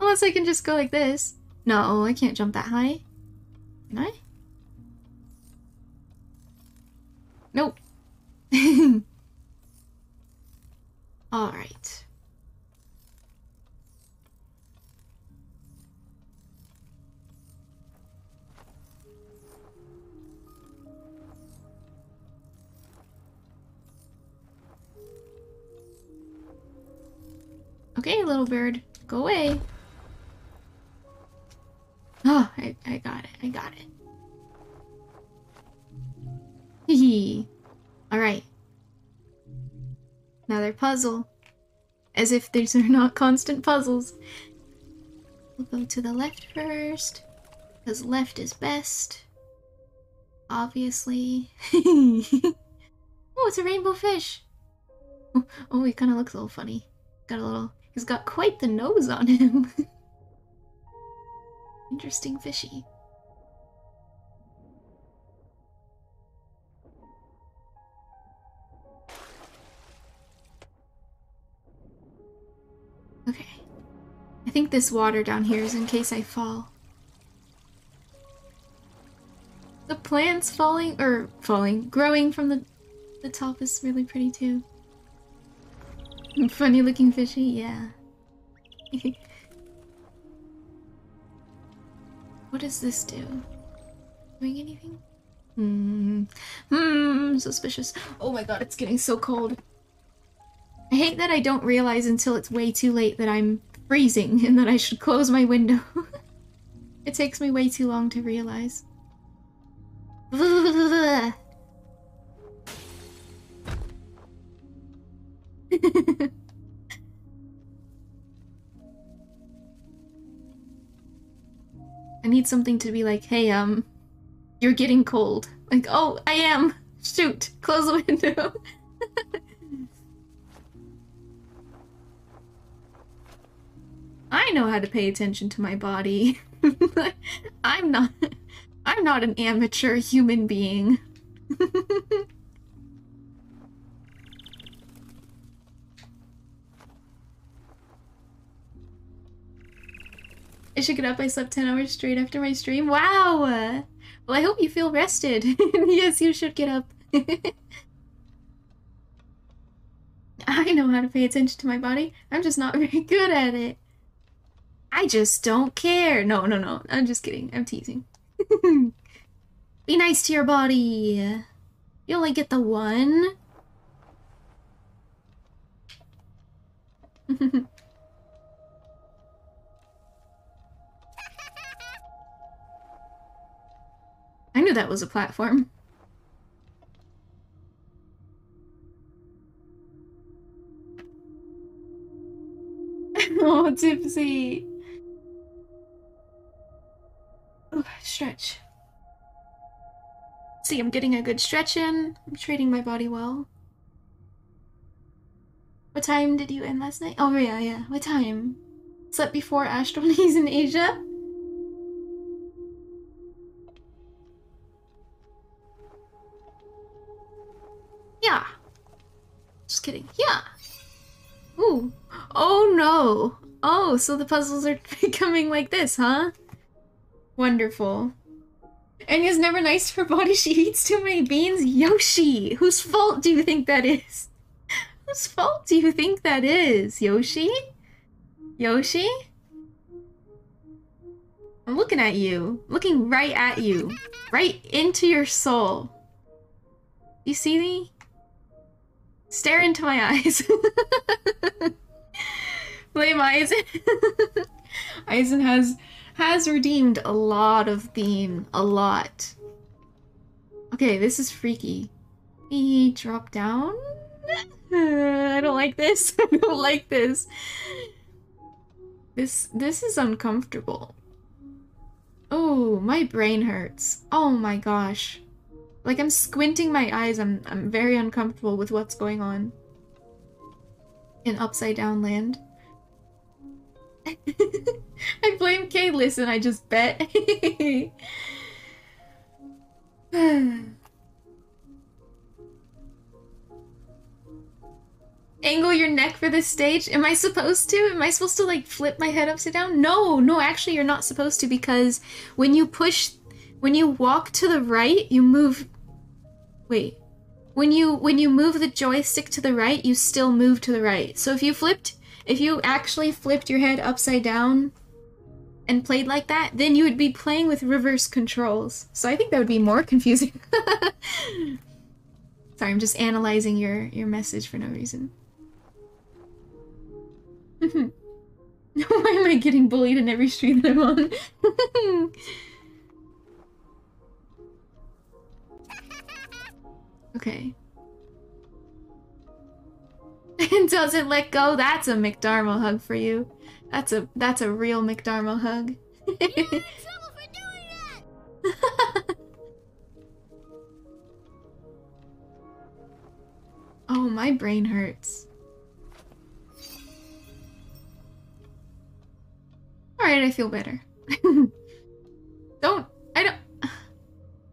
Unless I can just go like this. No, I can't jump that high. Can I? Nope. Alright. Okay, little bird, go away. Oh, I got it, I got it. Hee. Alright. Another puzzle. As if these are not constant puzzles. We'll go to the left first, because left is best. Obviously. Oh, it's a rainbow fish. Oh, he kind of looks a little funny. He's got quite the nose on him. Interesting fishy. Okay. I think this water down here is in case I fall. The plants growing from the top is really pretty too. Funny looking fishy, yeah. What does this do? Doing anything? Suspicious. Oh my god, it's getting so cold. I hate that I don't realize until it's way too late that I'm freezing and that I should close my window. It takes me way too long to realize. I need something to be like, hey, you're getting cold. Like, oh, I am. Shoot, close the window. I know how to pay attention to my body. I'm not an amateur human being. I should get up. I slept 10 hours straight after my stream. Wow! Well, I hope you feel rested. Yes, you should get up. I know how to pay attention to my body. I'm just not very good at it. I just don't care. No. I'm just kidding. I'm teasing. Be nice to your body. You only get the one. I knew that was a platform. Oh, Tipsy. Ooh, stretch. See, I'm getting a good stretch in. I'm treating my body well. What time did you end last night? Oh, yeah. What time? Slept before Astronies in Asia? Yeah. Just kidding. Yeah. Ooh. Oh, no. Oh, so the puzzles are becoming like this, huh? Wonderful. Anya's never nice to her body. She eats too many beans. Yoshi! Whose fault do you think that is? Whose fault do you think that is? Yoshi? Yoshi? I'm looking at you. Looking right at you. Right into your soul. You see me? Stare into my eyes. Blame Eisen. Eisen has redeemed a lot of Bean. A lot. Okay, this is freaky. He drop down? I don't like this. I don't like this. This is uncomfortable. Oh, my brain hurts. Oh my gosh. Like, I'm squinting my eyes. I'm very uncomfortable with what's going on in Upside Down Land. I blame Kay. Listen, I just bet. angle your neck for this stage? Am I supposed to? Am I supposed to like flip my head upside down? No, actually you're not supposed to, because when you walk to the right, you move. Wait. When you move the joystick to the right, you still move to the right. So if you actually flipped your head upside down and played like that, then you would be playing with reverse controls. So I think that would be more confusing. Sorry, I'm just analyzing your message for no reason. Why am I getting bullied in every stream that I'm on? Okay. Doesn't let go. That's a McDarmo hug for you. That's a real McDarmo hug. You're in trouble for doing that! Oh, my brain hurts. Alright, I feel better.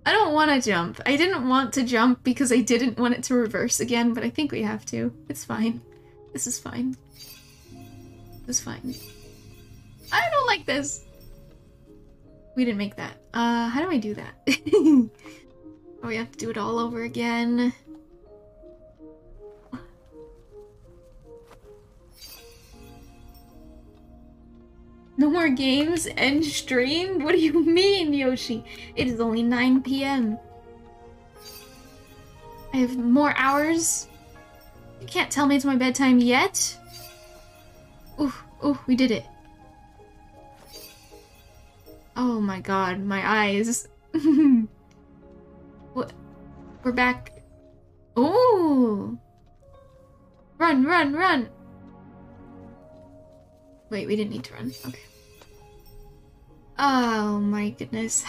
I don't want to jump. I didn't want to jump because I didn't want it to reverse again, but I think we have to. It's fine. This is fine. This is fine. I don't like this. We didn't make that. How do I do that? Oh, we have to do it all over again. No more games? End stream? What do you mean, Yoshi? It is only 9 p.m. I have more hours. You can't tell me it's my bedtime yet. Ooh, we did it. Oh my god, my eyes. What? We're back. Ooh! Run, run, run! Wait, we didn't need to run. Okay. Oh my goodness.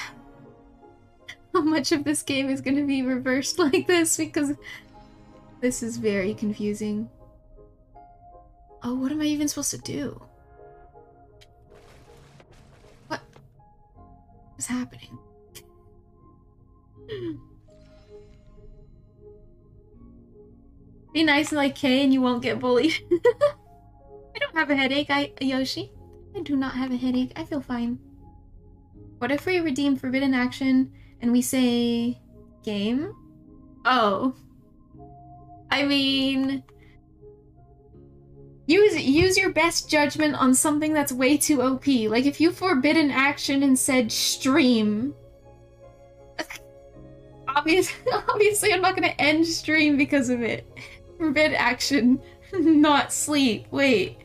How much of this game is gonna be reversed like this? Because this is very confusing. Oh, what am I even supposed to do? What is happening? Be nice like Kay and you won't get bullied. I don't have a headache, Yoshi. I do not have a headache. I feel fine. What if we redeem forbidden action and we say game? Oh. I mean, use your best judgment on something that's way too OP. Like if you forbidden action and said stream, obviously I'm not gonna end stream because of it. Forbid action, not sleep. Wait.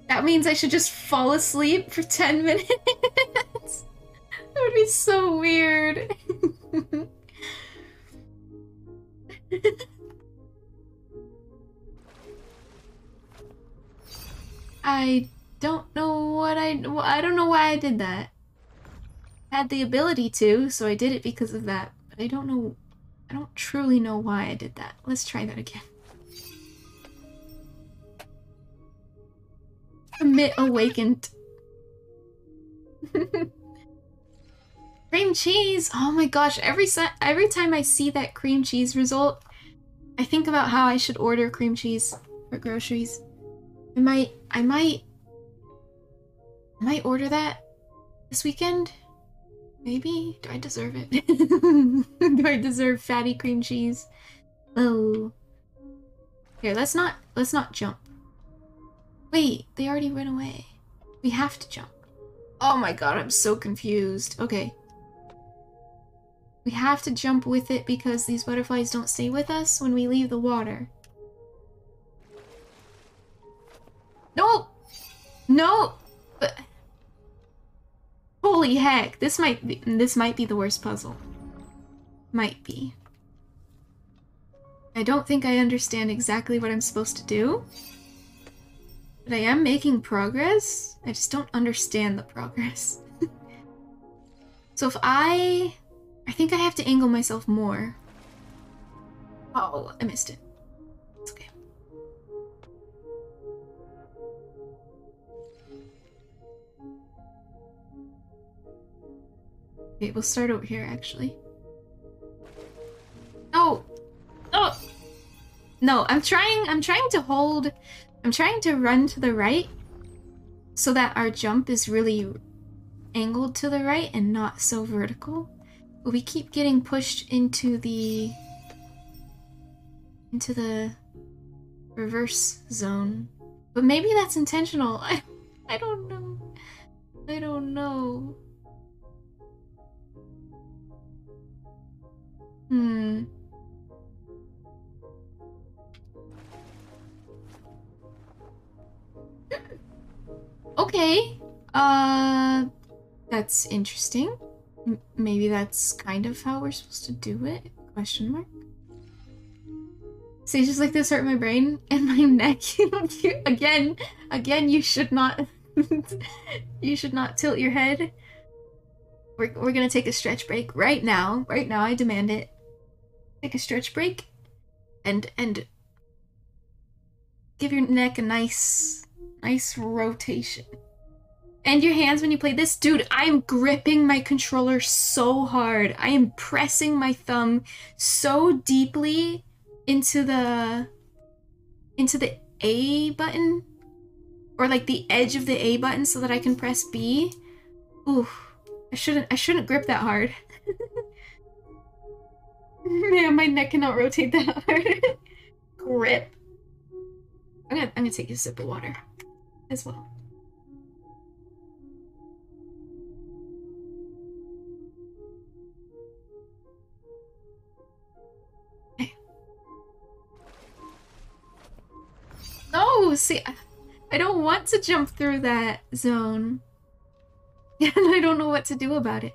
That means I should just fall asleep for 10 minutes? That would be so weird. I don't know what I don't know why I did that. I had the ability to, so I did it because of that. But I don't truly know why I did that. Let's try that again. Commit awakened. Cream cheese! Oh my gosh, every time I see that cream cheese result, I think about how I should order cream cheese for groceries. I might order that this weekend? Maybe? Do I deserve it? Do I deserve fatty cream cheese? Oh. Here, let's not jump. Wait, they already ran away. We have to jump. Oh my god, I'm so confused. Okay. We have to jump with it because these butterflies don't stay with us when we leave the water. No! No! Holy heck, this might be the worst puzzle. Might be. I don't think I understand exactly what I'm supposed to do. But I am making progress. I just don't understand the progress. So if I think I have to angle myself more. Oh, I missed it. It's okay. Okay, we'll start over here actually. No! Oh! No, I'm trying to hold... I'm trying to run to the right so that our jump is really angled to the right and not so vertical. But we keep getting pushed into the reverse zone. But maybe that's intentional. I don't know. I don't know. Okay. That's interesting. Maybe that's kind of how we're supposed to do it? Question mark. Stages like this hurt my brain and my neck. Again, you should not you should not tilt your head. We're gonna take a stretch break right now. Right now, I demand it. Take a stretch break and give your neck a nice rotation. And your hands when you play this. Dude, I'm gripping my controller so hard. I am pressing my thumb so deeply into the A button, or like the edge of the A button, so that I can press B. Ooh, I shouldn't grip that hard. Man, my neck cannot rotate that hard. Grip. I'm gonna take a sip of water as well. No, see, I don't want to jump through that zone. And I don't know what to do about it.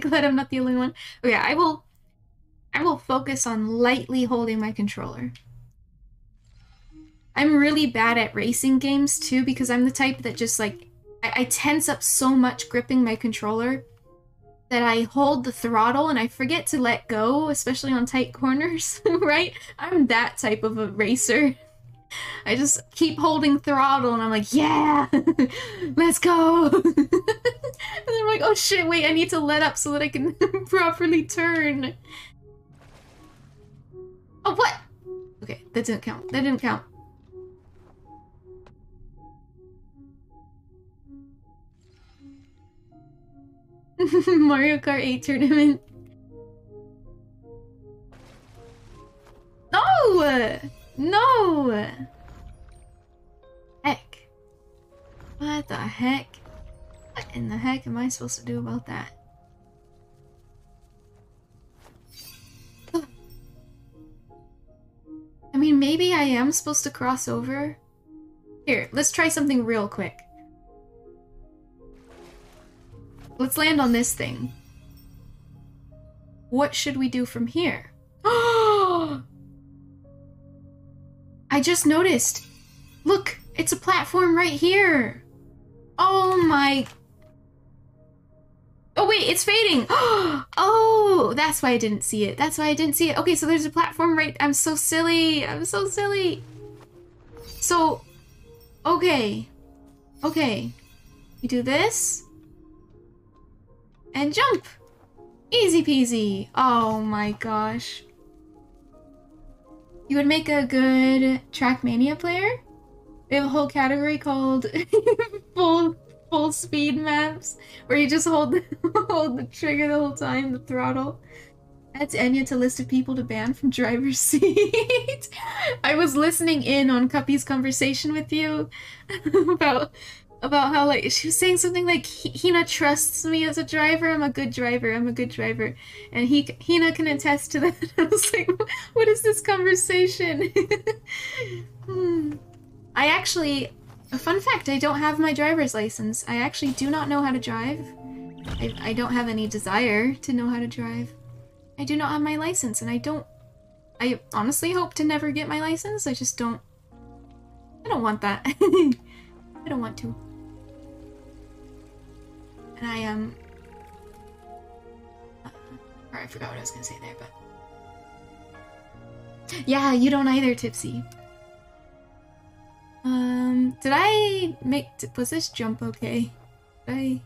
Glad I'm not the only one. Okay, I will focus on lightly holding my controller. I'm really bad at racing games too, because I'm the type that just like, I tense up so much gripping my controller that I hold the throttle and I forget to let go, especially on tight corners, right? I'm that type of a racer. I just keep holding throttle and I'm like, yeah, let's go. And I'm like, oh shit, wait, I need to let up so that I can properly turn. Oh, what? Okay, that didn't count. That didn't count. Mario Kart 8 tournament. No! No! Heck. What the heck? What in the heck am I supposed to do about that? I mean, maybe I am supposed to cross over. Here, let's try something real quick. Let's land on this thing. What should we do from here? Oh! I just noticed. Look, it's a platform right here. Oh my... Oh wait, it's fading. Oh, that's why I didn't see it. That's why I didn't see it. Okay, so there's a platform right... I'm so silly. I'm so silly. So, okay. Okay. You do this. And jump. Easy peasy. Oh my gosh. You would make a good Trackmania player. We have a whole category called full speed maps, where you just hold the trigger the whole time, the throttle. That's Enya to list of people to ban from driver's seat. I was listening in on Cuppy's conversation with you about how, like, she was saying something like, Hina trusts me as a driver. I'm a good driver. I'm a good driver. And Hina can attest to that. I was like, what is this conversation? I actually, a fun fact, I don't have my driver's license. I actually do not know how to drive. I don't have any desire to know how to drive. I do not have my license, and I honestly hope to never get my license. I just don't, I don't want that. I don't want to. And I am, or I forgot what I was gonna say there, but yeah, you don't either, Tipsy. Did I make, was this jump okay? Did I?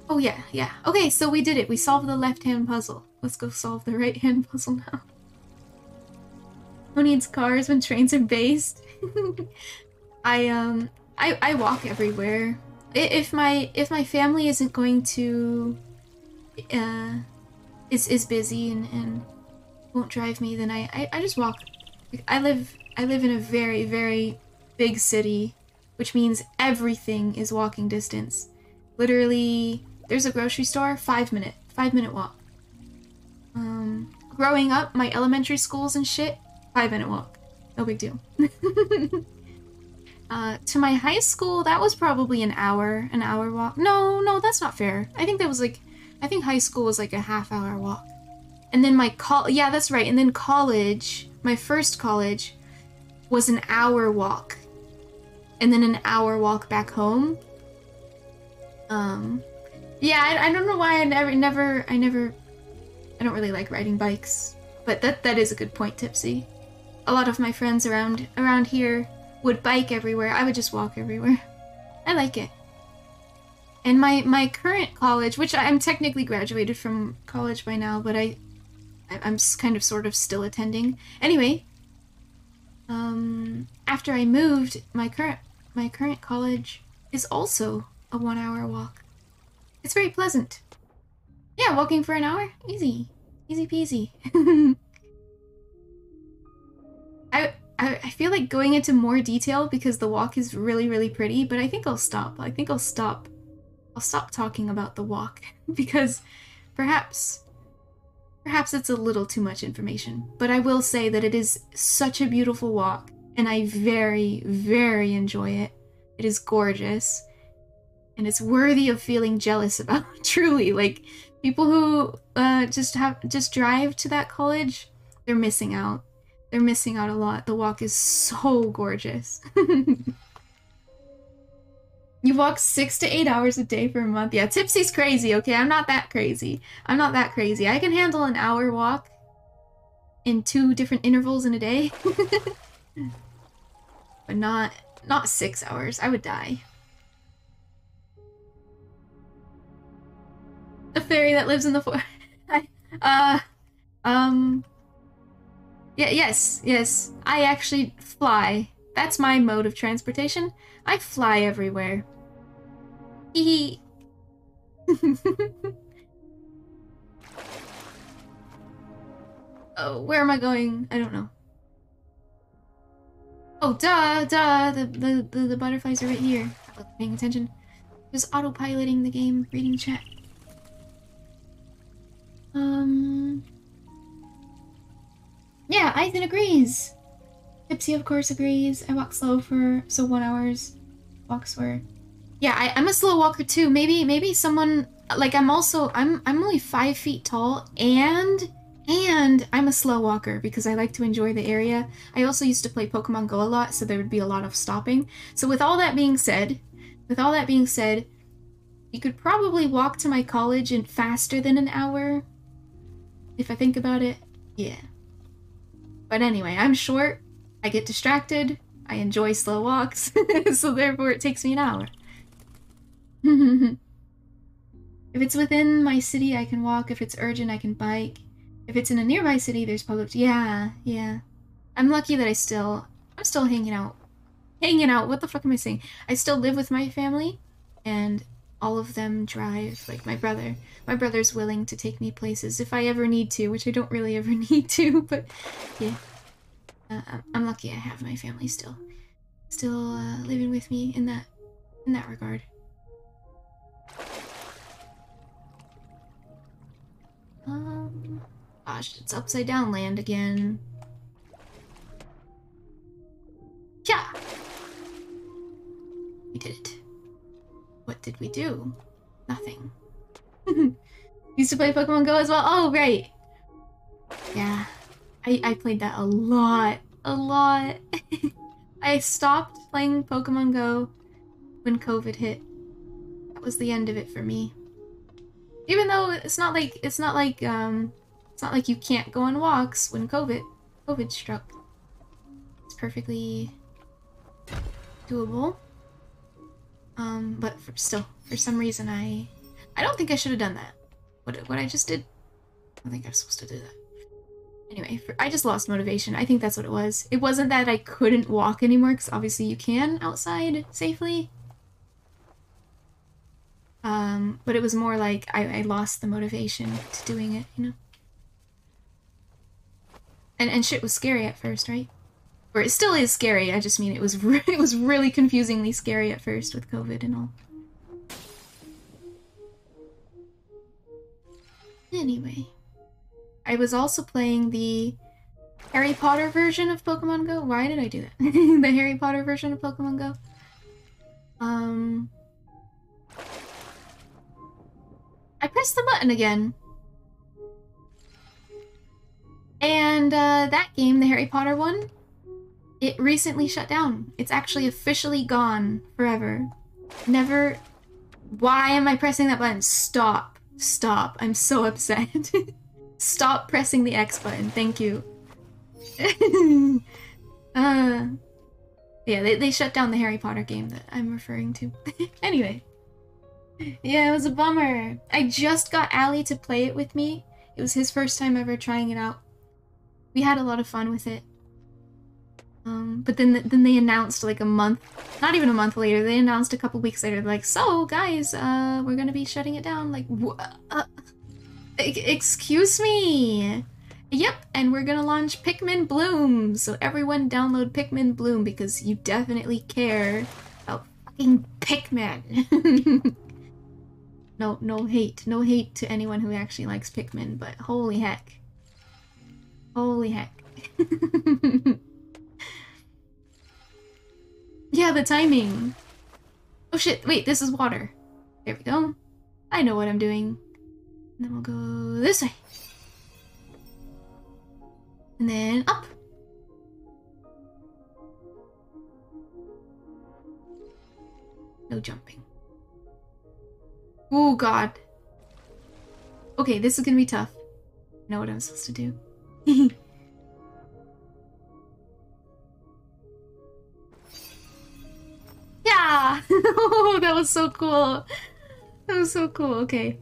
Oh yeah, yeah. Okay, so we did it. We solved the left-hand puzzle. Let's go solve the right-hand puzzle now. Who needs cars when trains are based? I walk everywhere. If my family isn't going to is busy and won't drive me, then I just walk. I live in a very, very big city, which means everything is walking distance. Literally, there's a grocery store, 5 minute walk. Growing up, my elementary schools and shit, 5 minute walk. No big deal. To my high school, that was probably an hour walk. No, that's not fair. I think high school was like a half-hour walk. And then yeah, that's right. And then college, my first college, was an hour walk. And then an hour walk back home. Yeah, I don't know why I don't really like riding bikes. But that is a good point, Tipsy. A lot of my friends around here would bike everywhere. I would just walk everywhere. I like it. And my current college, which I'm technically graduated from college by now, but I'm kind of sort of still attending. Anyway, after I moved, my current college is also a 1 hour walk. It's very pleasant. Yeah, walking for an hour, easy peasy. I feel like going into more detail because the walk is really, really pretty, but I think I'll stop. I'll stop talking about the walk because perhaps it's a little too much information. But I will say that it is such a beautiful walk and I very, very enjoy it. It is gorgeous and it's worthy of feeling jealous about. Truly, like people who just drive to that college, they're missing out. They're missing out a lot. The walk is so gorgeous. You walk 6 to 8 hours a day for a month. Yeah, Tipsy's crazy, okay? I'm not that crazy. I can handle an hour walk in 2 different intervals in a day. But not 6 hours. I would die. A fairy that lives in the forest. Yeah, yes. I actually fly. That's my mode of transportation. I fly everywhere. Hee Oh, where am I going? I don't know. Oh, duh. The butterflies are right here. I wasn't paying attention. Just autopiloting the game, reading chat. Yeah, Ethan agrees. Tipsy, of course, agrees. I walk slow so 1 hour's walks were. Yeah, I'm a slow walker too. Maybe someone like I'm only 5 feet tall and I'm a slow walker because I like to enjoy the area. I also used to play Pokemon Go a lot, so there would be a lot of stopping. So with all that being said, you could probably walk to my college in faster than an hour. If I think about it, yeah. But anyway, I'm short, I get distracted, I enjoy slow walks, so therefore it takes me an hour. If it's within my city, I can walk. If it's urgent, I can bike. If it's in a nearby city, there's public... Yeah. I'm lucky that I'm still hanging out. What the fuck am I saying? I still live with my family, and all of them drive. Like, my brother's willing to take me places if I ever need to, which I don't really ever need to, but yeah. I'm lucky I have my family still living with me in that regard. Gosh, it's upside down land again. Yeah! We did it. What did we do? Nothing. Used to play Pokemon Go as well? Oh, right! Yeah. I played that a lot. I stopped playing Pokemon Go when COVID hit. That was the end of it for me. Even though it's not like you can't go on walks when COVID struck. It's perfectly doable. But still, for some reason I I don't think I should have done that. What I just did? I don't think I was supposed to do that. Anyway, I just lost motivation. I think that's what it was. It wasn't that I couldn't walk anymore, because obviously you can outside safely. But it was more like I lost the motivation to doing it, you know? And shit was scary at first, right? Or it still is scary, I just mean it was it was really confusingly scary at first with COVID and all. Anyway. I was also playing the Harry Potter version of Pokemon Go. Why did I do that? The Harry Potter version of Pokemon Go. I pressed the button again. And that game, the Harry Potter one, it recently shut down. It's actually officially gone forever. Never... Why am I pressing that button? Stop. Stop. I'm so upset. Stop pressing the X button. Thank you. Yeah, they shut down the Harry Potter game that I'm referring to. Anyway. Yeah, it was a bummer. I just got Ali to play it with me. It was his first time ever trying it out. We had a lot of fun with it. But then they announced like a month, not even a month later, they announced a couple weeks later, like, so guys, we're gonna be shutting it down. Like, excuse me. Yep, and we're gonna launch Pikmin Bloom. So everyone download Pikmin Bloom because you definitely care about fucking Pikmin. No hate to anyone who actually likes Pikmin, but holy heck. Holy heck. Yeah, the timing. Oh shit, wait, this is water. There we go. I know what I'm doing. And then we'll go this way. And then up. No jumping. Oh god. Okay, this is gonna be tough. I know what I'm supposed to do. Yeah! Oh, that was so cool. That was so cool. Okay.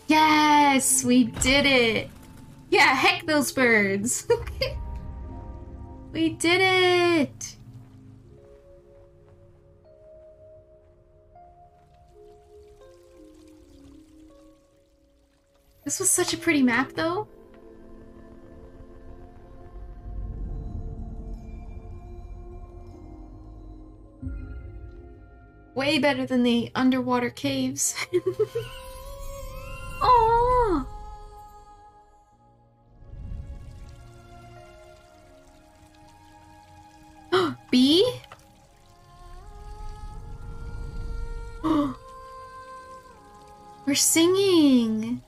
Yes! We did it! Yeah, heck those birds! We did it! This was such a pretty map, though. Way better than the underwater caves. Aww! B? We're singing!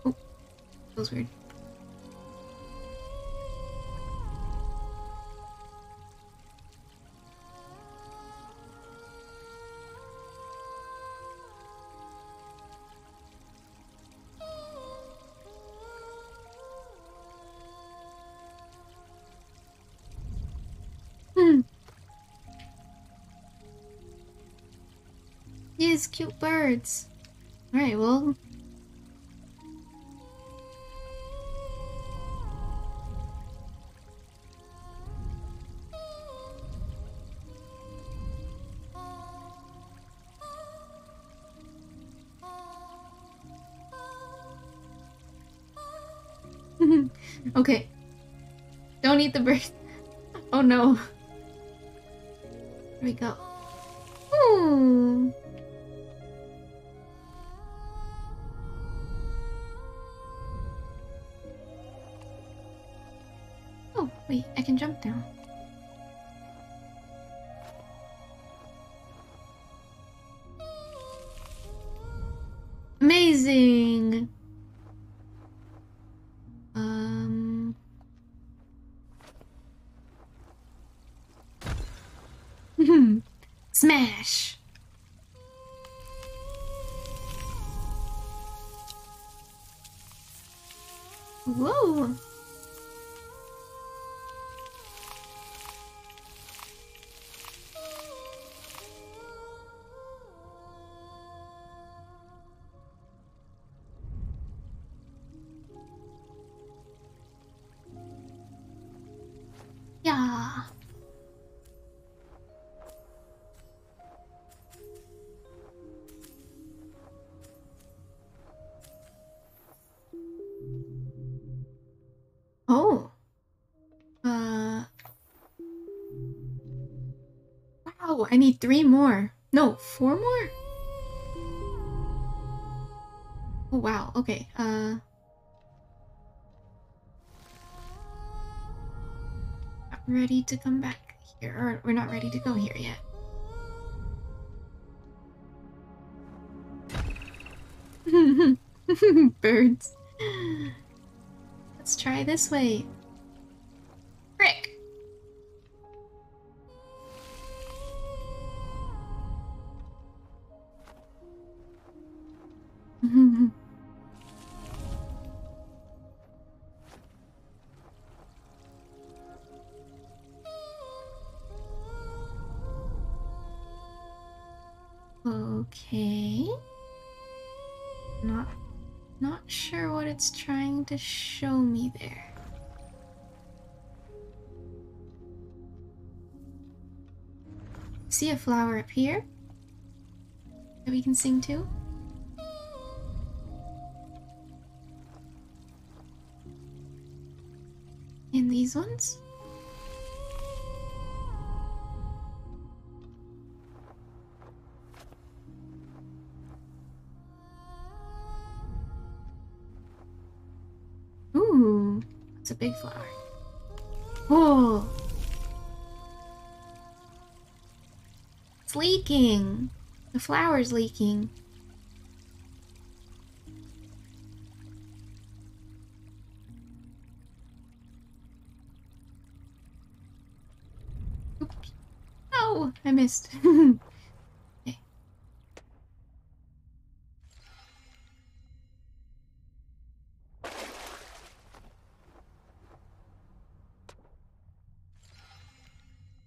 Oh, that was weird. Yes, cute birds. Alright, well... Okay. Don't eat the bird. Oh no. Here we go. Ooh. Oh, wait, I can jump down. Amazing! Smash! Whoa! Ooh, I need 3 more. No, 4 more? Oh, wow. Okay, not ready to come back here. Or we're not ready to go here yet. Birds. Let's try this way. Frick! Okay. Not sure what it's trying to show me there. See a flower up here that we can sing to? And these ones? Ooh, that's a big flower. Oh! It's leaking! The flower's leaking. Oops. Oh, I missed. Okay.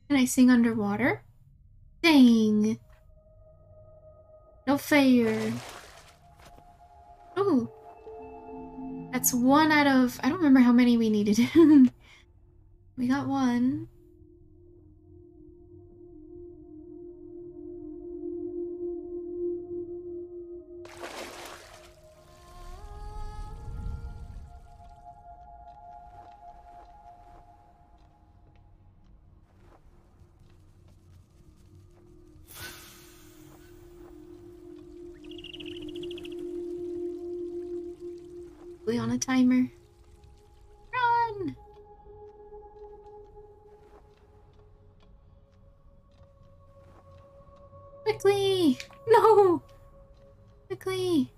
Can I sing underwater? Dang. No fair. Oh. That's 1 out of... I don't remember how many we needed. We got 1. We on a timer. Run! Quickly! No! Quickly!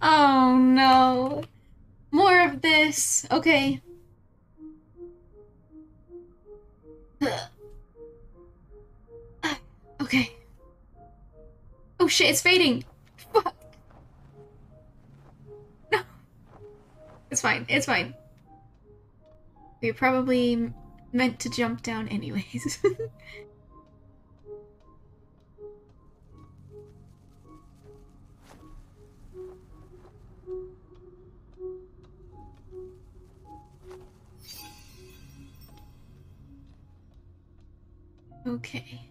Oh no! More of this! Okay. Okay. Oh shit, it's fading! Fuck! No! It's fine, it's fine. We probably meant to jump down anyways. Okay.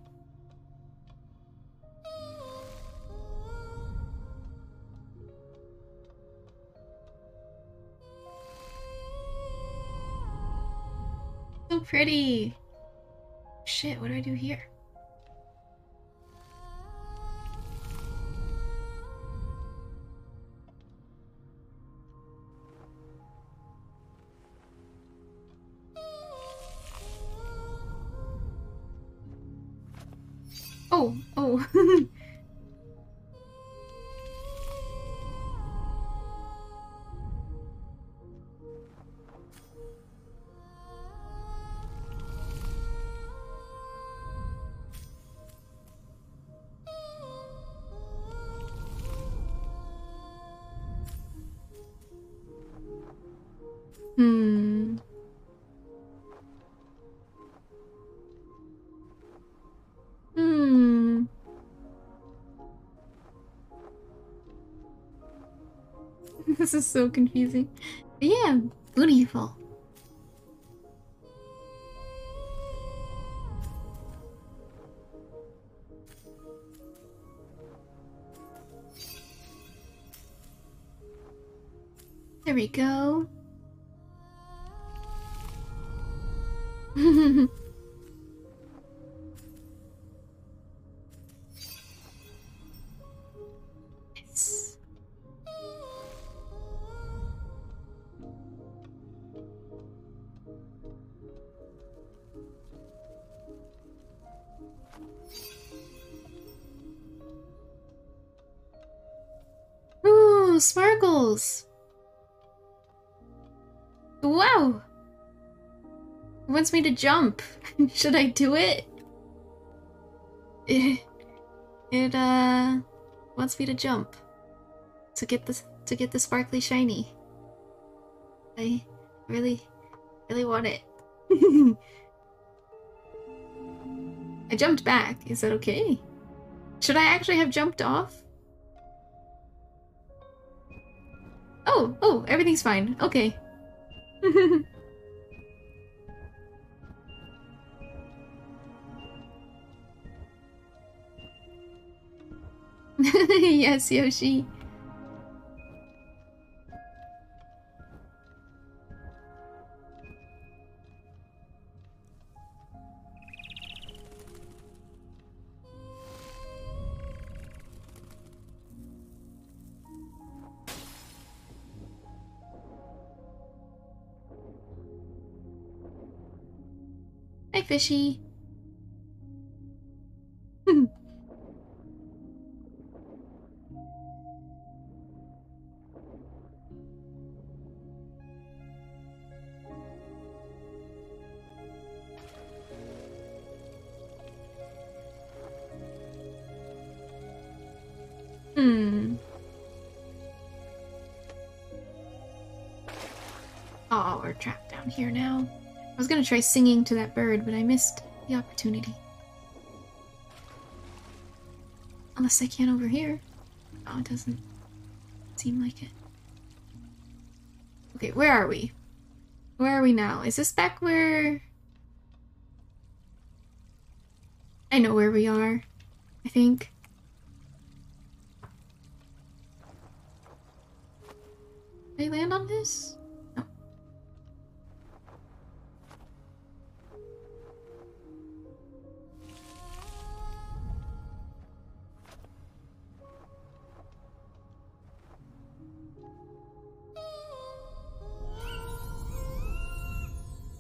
So pretty! Shit, what do I do here? Oh, oh. Hmm. Hmm. This is so confusing. But yeah, beautiful. There we go. Yes. Ooh, sparkles! Wow! It wants me to jump. Should I do it? It wants me to jump to get the sparkly shiny. I really want it. I jumped back. Is that okay? Should I actually have jumped off? Oh, everything's fine. Okay. Yes, Yoshi. Hi, fishy. Oh, we're trapped down here now. I was gonna try singing to that bird, but I missed the opportunity. Unless I can over here. Oh, it doesn't seem like it. Okay, where are we? Where are we now? Is this back where... I know where we are, I think. Did I land on this? No.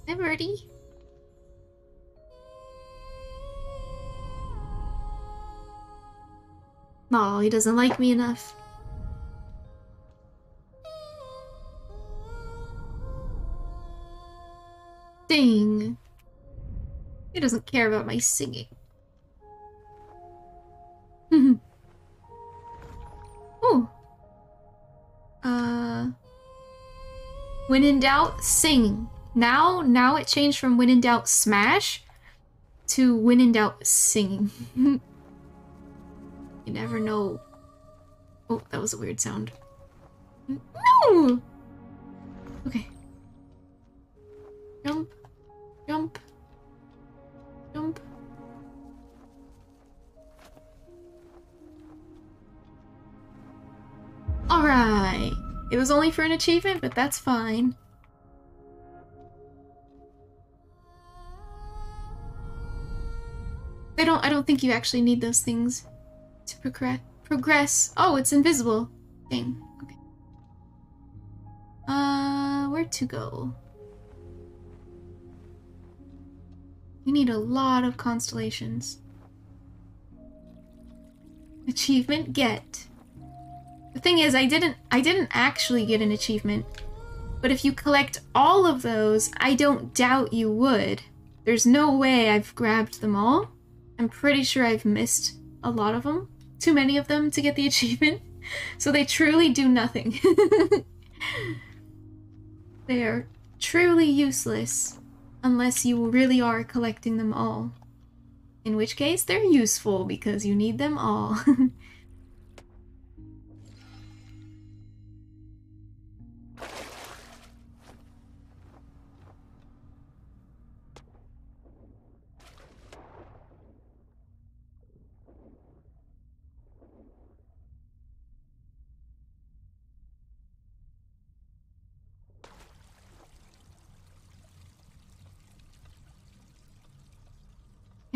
Hi, birdie. Oh, he doesn't like me enough. Dang. He doesn't care about my singing. Oh. When in doubt, sing. Now it changed from when in doubt, smash to when in doubt, sing. You never know. Oh, that was a weird sound. No! Okay. Jump. Jump. Jump. Alright. It was only for an achievement, but that's fine. I don't think you actually need those things to progress. Oh, it's invisible. Dang. Okay. Where to go? You need a lot of constellations. Achievement get. The thing is, I didn't actually get an achievement. But if you collect all of those, I don't doubt you would. There's no way I've grabbed them all. I'm pretty sure I've missed a lot of them. Too many of them to get the achievement. So they truly do nothing. They are truly useless unless you really are collecting them all. In which case, they're useful because you need them all.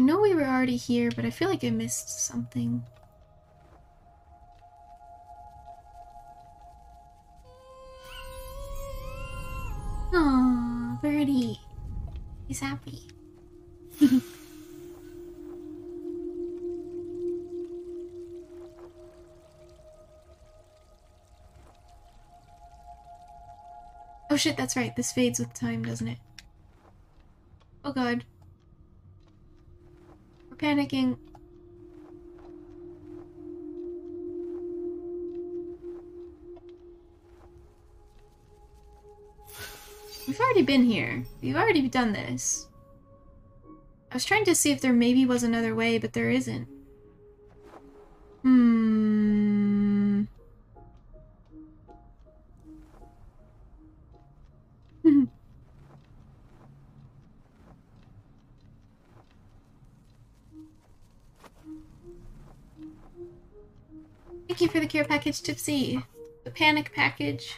know we were already here, but I feel like I missed something. Aww, birdie. He's happy. Oh shit, that's right. This fades with time, doesn't it? Oh god. We're panicking. We've already been here. We've already done this. I was trying to see if there maybe was another way, but there isn't. Thank you for the care package, Tipsy. The panic package.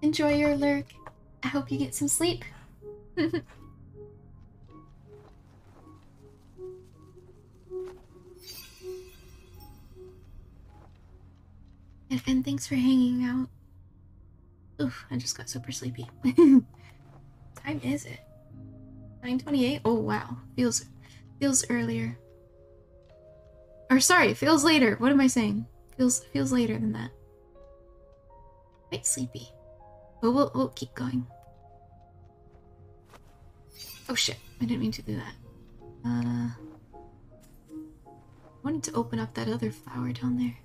Enjoy your lurk. I hope you get some sleep. And thanks for hanging out. Oof, I just got super sleepy. Time is it? 9:28? Oh wow. Feels earlier. Or sorry, feels later. What am I saying? Feels later than that. Quite sleepy. But we'll keep going. Oh shit, I didn't mean to do that. I wanted to open up that other flower down there.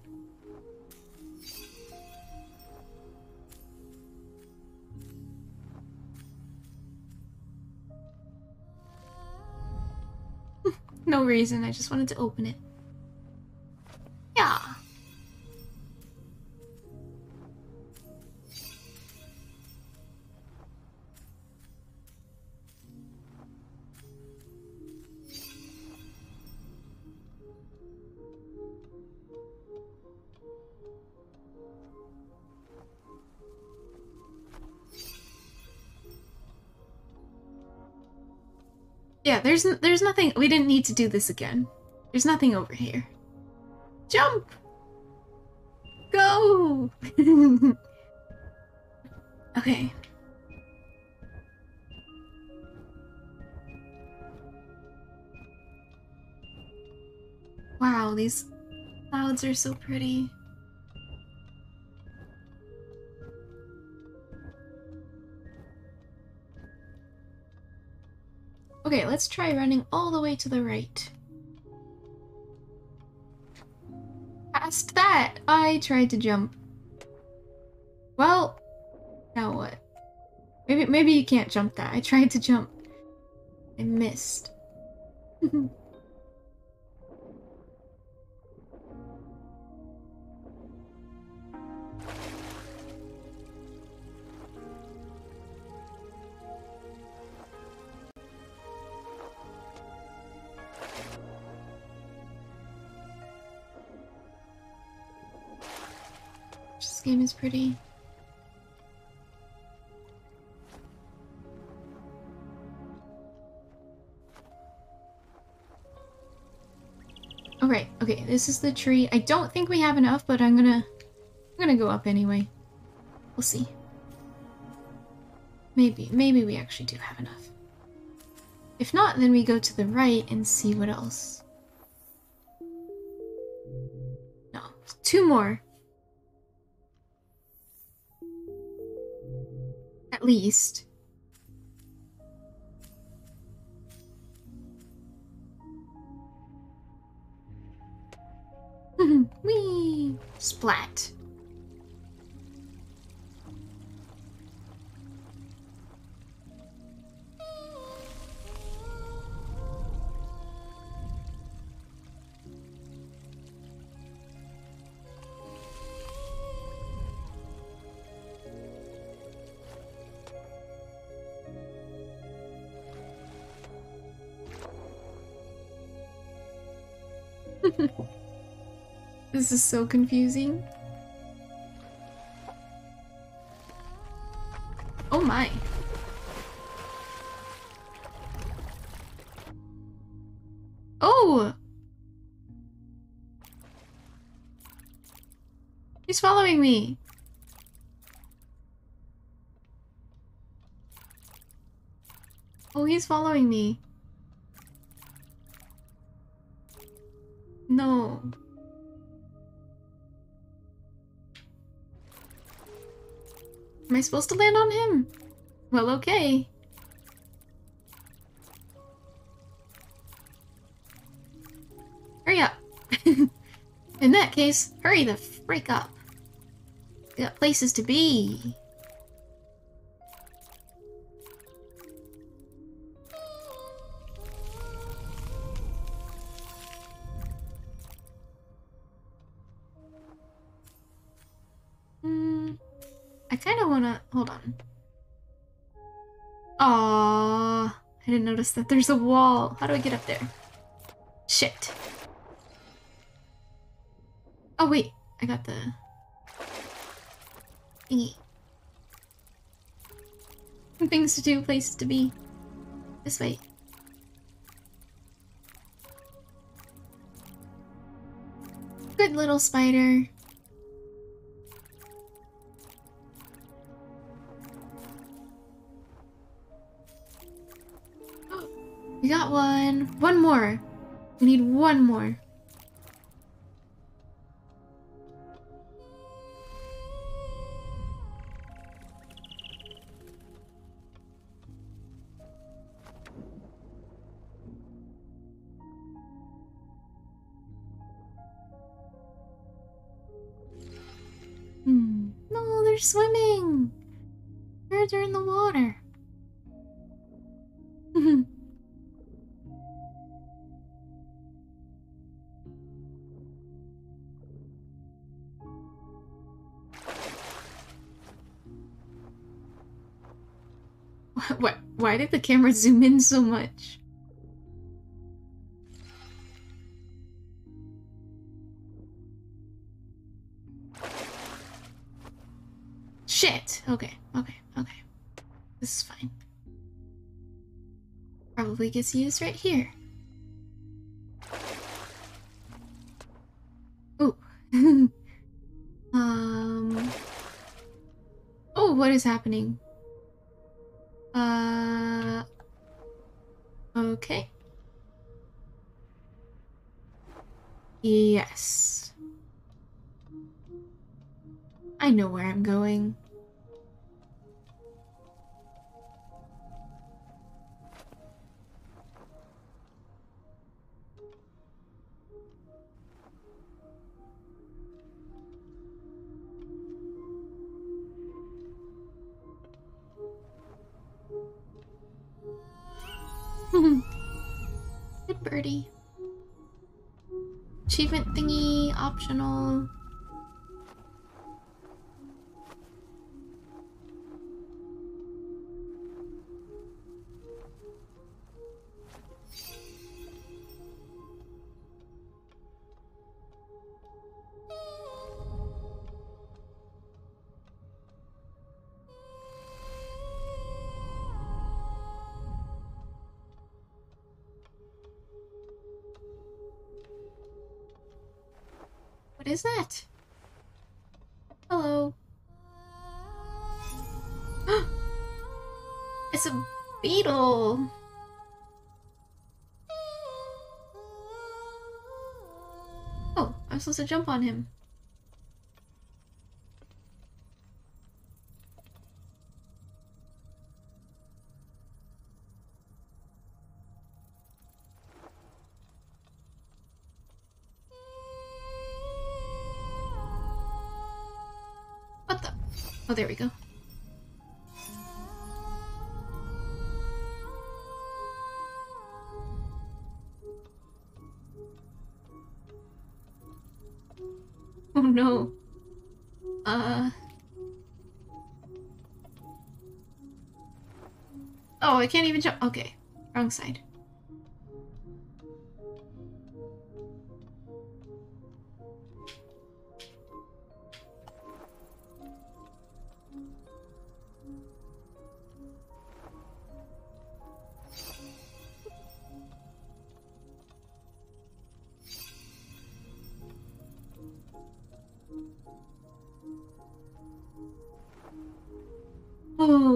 No reason, I just wanted to open it. Yeah. Yeah, there's nothing. We didn't need to do this again. There's nothing over here. Jump! Go! Okay. Wow, these clouds are so pretty. Okay, let's try running all the way to the right. Past that! I tried to jump. Well, now what? Maybe you can't jump that. I tried to jump. I missed. This game is pretty. Alright, okay, this is the tree. I don't think we have enough, but I'm gonna go up anyway. We'll see. Maybe we actually do have enough. If not, then we go to the right and see what else. No, 2 more. At least. Whee! Splat. This is so confusing. Oh my. Oh! He's following me. Oh, he's following me. No. Am I supposed to land on him? Well, okay. Hurry up. In that case, hurry the freak up. We got places to be. I kind of want to... Hold on. Aww. I didn't notice that there's a wall. How do I get up there? Shit. Oh, wait. I got the... thingy. Things to do, places to be. This way. Good little spider. We got one. One more. We need one more. No, they're swimming. Birds are in the water. What? Why did the camera zoom in so much? Shit! Okay. This is fine. Probably gets used right here. Ooh. Oh, what is happening? Okay. Yes. I know where I'm going. Good birdie. Achievement thingy, optional. What is that? Hello. It's a beetle. Oh, I'm supposed to jump on him. What the? Oh, there we go. Oh no. Oh, I can't even jump. Okay, wrong side.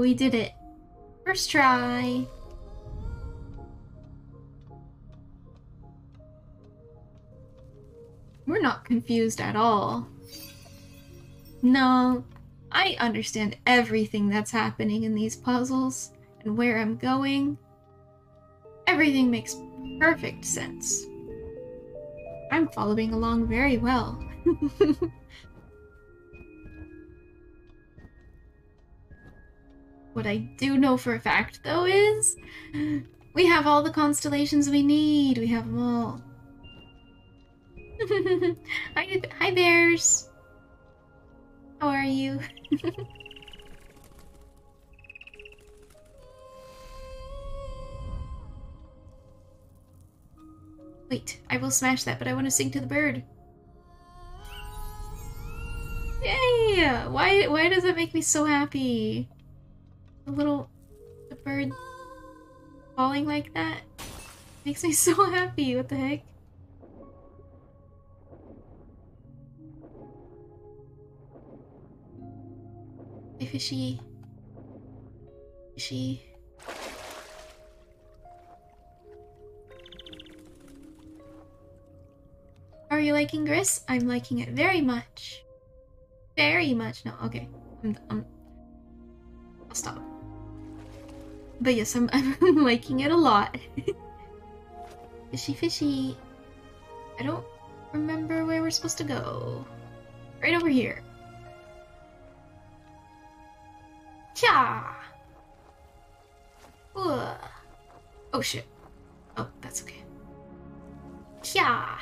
we did it. First try. We're not confused at all. No, I understand everything that's happening in these puzzles and where I'm going. Everything makes perfect sense. I'm following along very well. What I do know for a fact, though, is we have all the constellations we need. We have them all. Hi, bears. How are you? Wait, I will smash that, but I want to sing to the bird. Yay! Why does it make me so happy? The bird falling like that makes me so happy. What the heck? Hey, fishy. Fishy. Are you liking Gris? I'm liking it very much. Very much. No, okay. I'll stop. But yes, I'm liking it a lot. Fishy, fishy. I don't remember where we're supposed to go. Right over here. Cha! Oh shit. Oh, that's okay. Cha!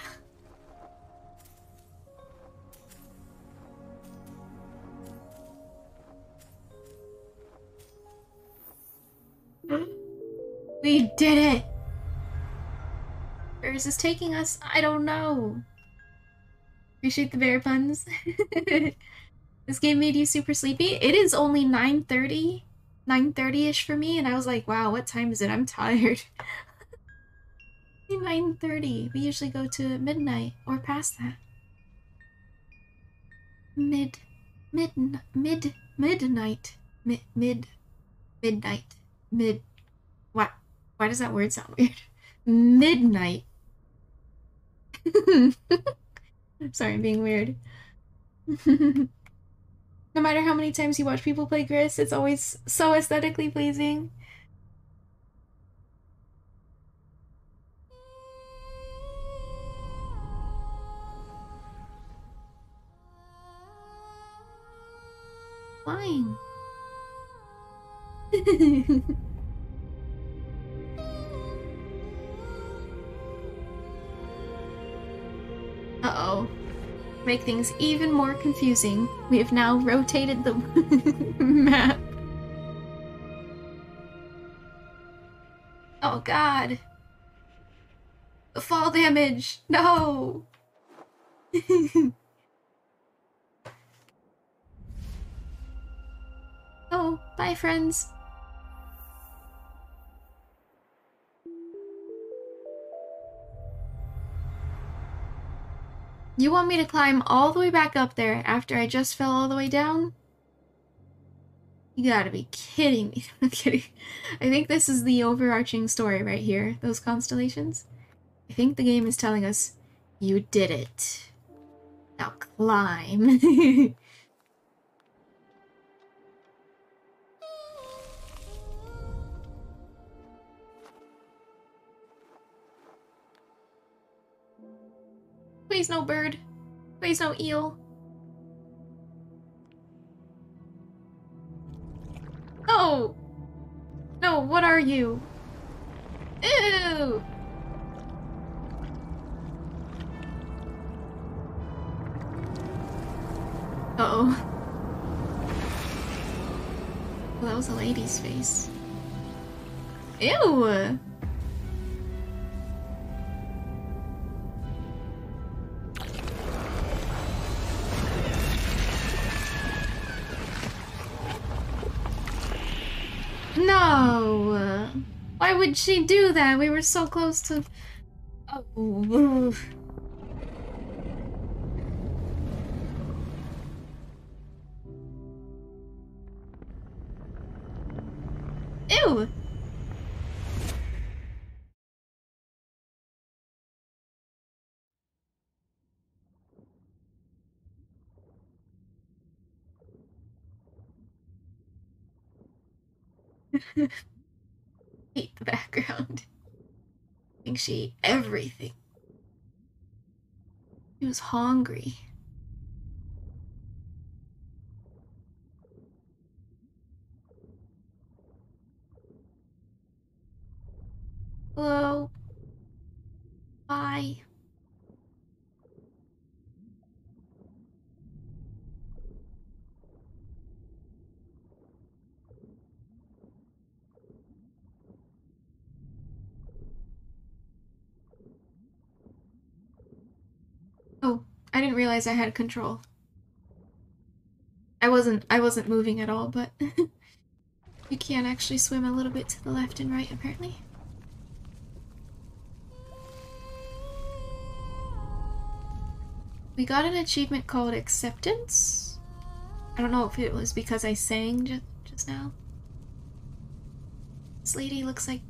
We did it! Where is this taking us? I don't know. Appreciate the bear puns. This game made you super sleepy? It is only 9:30. 9:30-ish for me, and I was like, wow, what time is it? I'm tired. 9:30. We usually go to midnight or past that. Midnight. What? Why does that word sound weird? Midnight. Sorry, I'm being weird. No matter how many times you watch people play Gris, it's always so aesthetically pleasing. Flying. Uh-oh. Make things even more confusing. We have now rotated the map. Oh god. The fall damage. No. Oh, bye friends. You want me to climb all the way back up there after I just fell all the way down? You gotta be kidding me. I'm kidding. I think this is the overarching story right here, those constellations. I think the game is telling us, you did it. Now climb. Please no bird. Please no eel. No! No, what are you? Ew! Uh-oh. Well, that was a lady's face. Ew! No! Why would she do that? We were so close to... Oh. Hate the background. I think she ate everything. She was hungry. Hello. Bye. Oh, I didn't realize I had control. I wasn't moving at all, but you can actually swim a little bit to the left and right apparently. We got an achievement called Acceptance. I don't know if it was because I sang just now. This lady looks like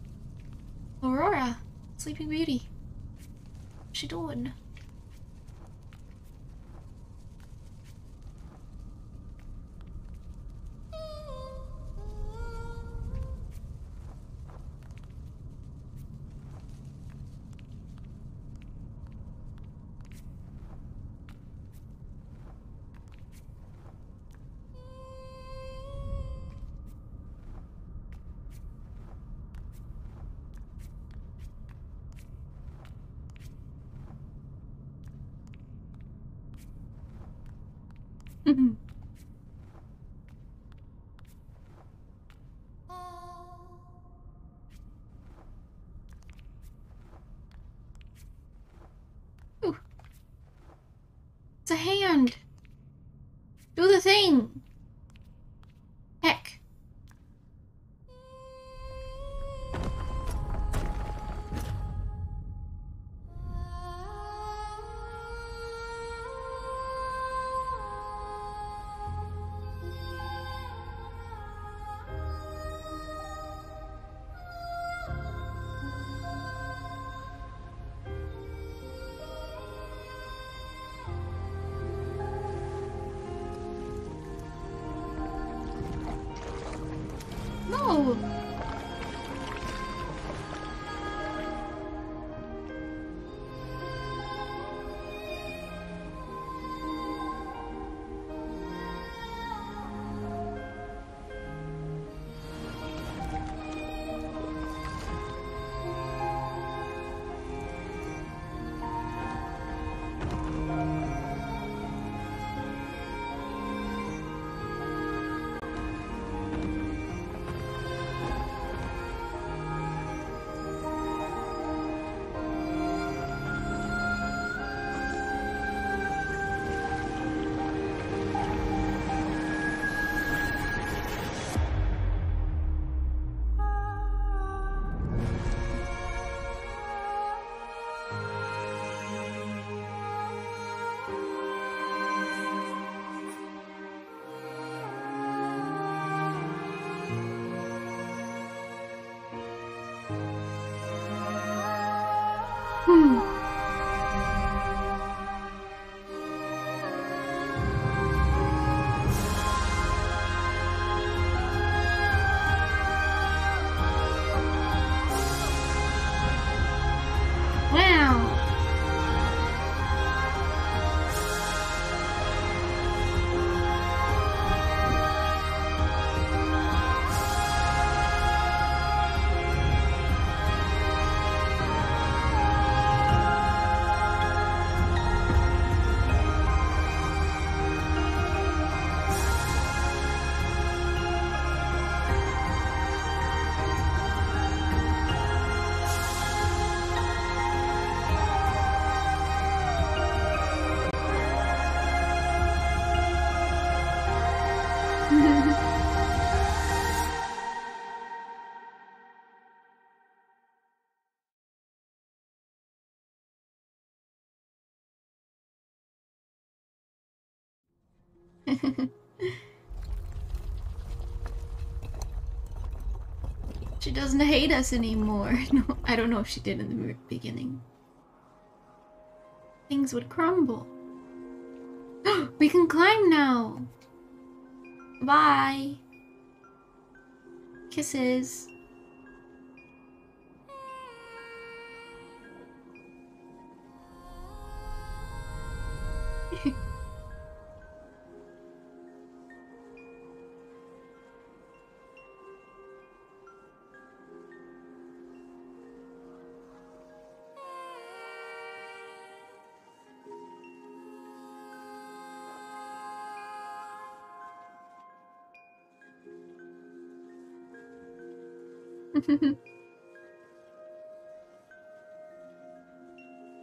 Aurora, Sleeping Beauty. What's she doing? Ooh. It's a hand. Do the thing. Heck. No. Wow. She doesn't hate us anymore. No, I don't know if she did in the beginning. Things would crumble. We can climb now. Bye. Kisses.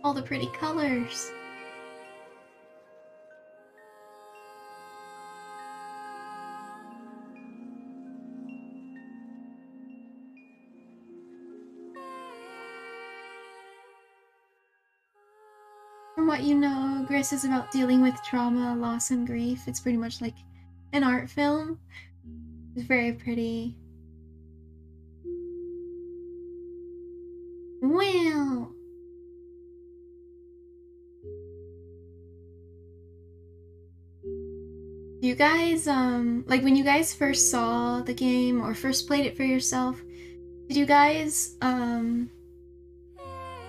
All the pretty colors. From what you know, GRIS is about dealing with trauma, loss, and grief. It's pretty much like an art film. It's very pretty. Wow! You guys, like when you guys first saw the game or first played it for yourself, did you guys,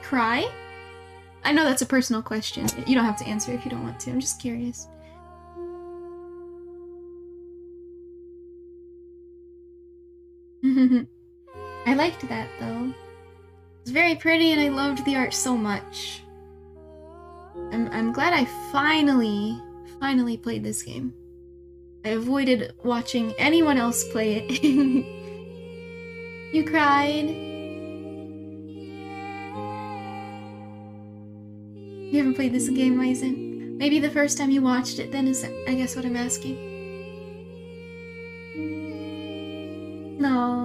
cry? I know that's a personal question. You don't have to answer if you don't want to. I'm just curious. I liked that though. It's very pretty and I loved the art so much. I'm glad I finally played this game. I avoided watching anyone else play it. You cried. You haven't played this game, Ryzen? Maybe the first time you watched it then is, I guess, what I'm asking. No.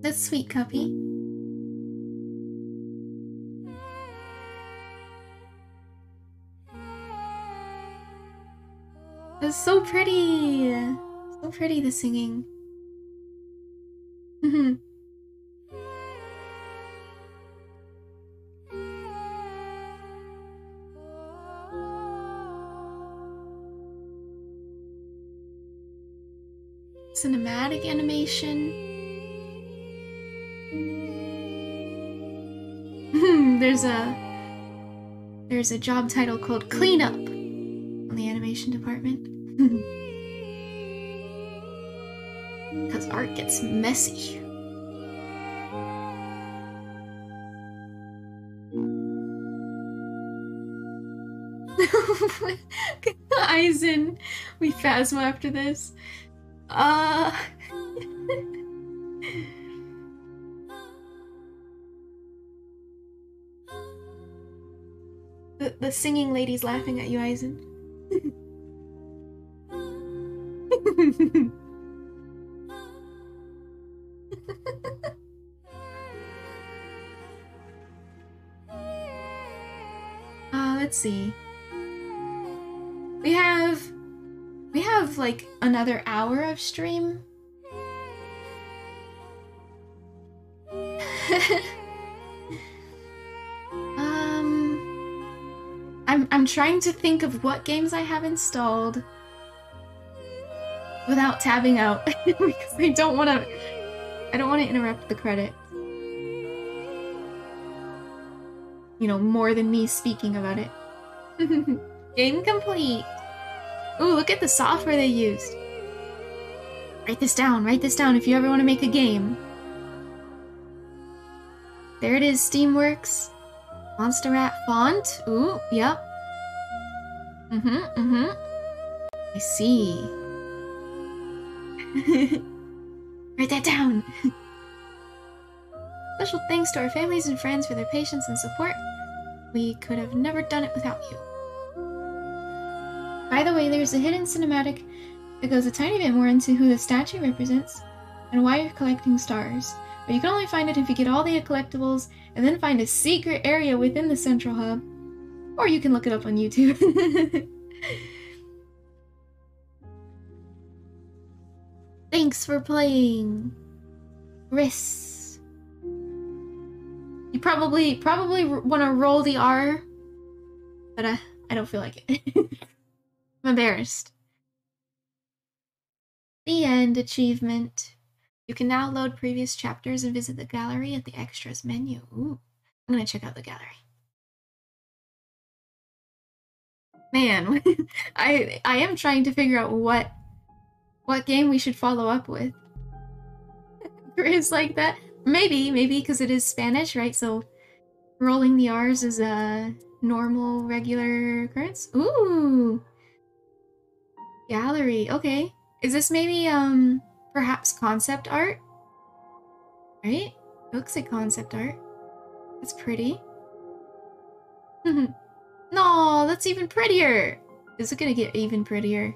That's sweet, Cuppy. It's so pretty! So pretty, the singing. Cinematic animation. There's a job title called Cleanup on the animation department. Because art gets messy. Aizen, we Phasma after this. The singing lady's laughing at you, Aizen. Let's see. We have like another hour of stream. I'm trying to think of what games I have installed without tabbing out because I don't want to interrupt the credits. You know, more than me speaking about it. Game complete. Ooh, look at the software they used. Write this down if you ever want to make a game. There it is, Steamworks. Monster Rat font. Ooh, yep. I see. Write that down. Special thanks to our families and friends for their patience and support. We could have never done it without you. By the way, there's a hidden cinematic that goes a tiny bit more into who the statue represents and why you're collecting stars. But you can only find it if you get all the collectibles and then find a secret area within the central hub. Or you can look it up on YouTube. Thanks for playing, GRIS. You probably want to roll the R, but I don't feel like it. I'm embarrassed. The end achievement. You can now load previous chapters and visit the gallery at the extras menu. Ooh, I'm gonna check out the gallery. Man, I am trying to figure out what game we should follow up with. Gris like that. Maybe because it is Spanish, right? So rolling the R's is a normal, regular occurrence. Ooh, gallery. Okay, is this maybe perhaps concept art? Right? It looks like concept art. That's pretty. No, that's even prettier. Is it gonna get even prettier?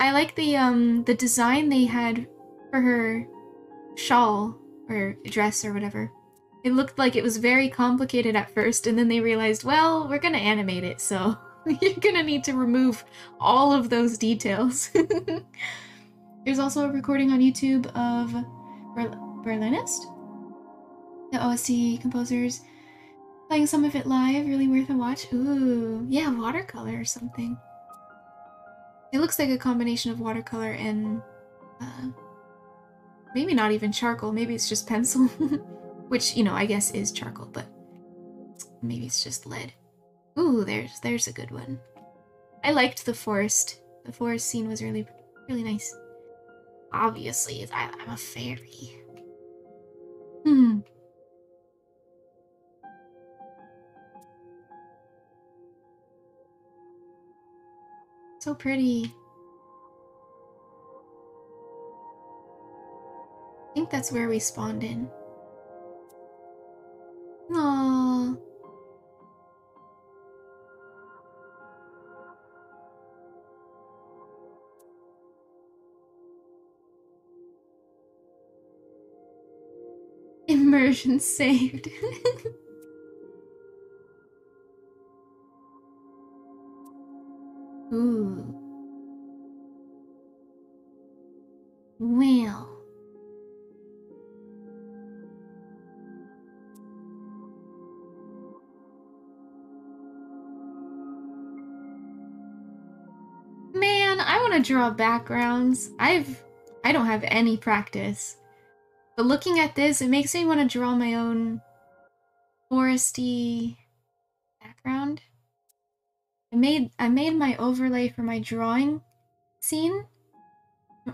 I like the design they had for her shawl or dress or whatever. It looked like it was very complicated at first, and then they realized, well, we're gonna animate it, so you're gonna need to remove all of those details. There's also a recording on YouTube of Berlinist, the OST composers, playing some of it live. Really worth a watch. Ooh, yeah, watercolor or something. It looks like a combination of watercolor and maybe not even charcoal. Maybe it's just pencil, which, you know, I guess is charcoal, but maybe it's just lead. Ooh, there's a good one. I liked the forest. The forest scene was really nice. Obviously, I'm a fairy. So pretty. I think that's where we spawned in. Aww. Immersion saved. Ooh. Well. Man, I want to draw backgrounds. I don't have any practice. But looking at this, it makes me want to draw my own foresty background. I made my overlay for my drawing scene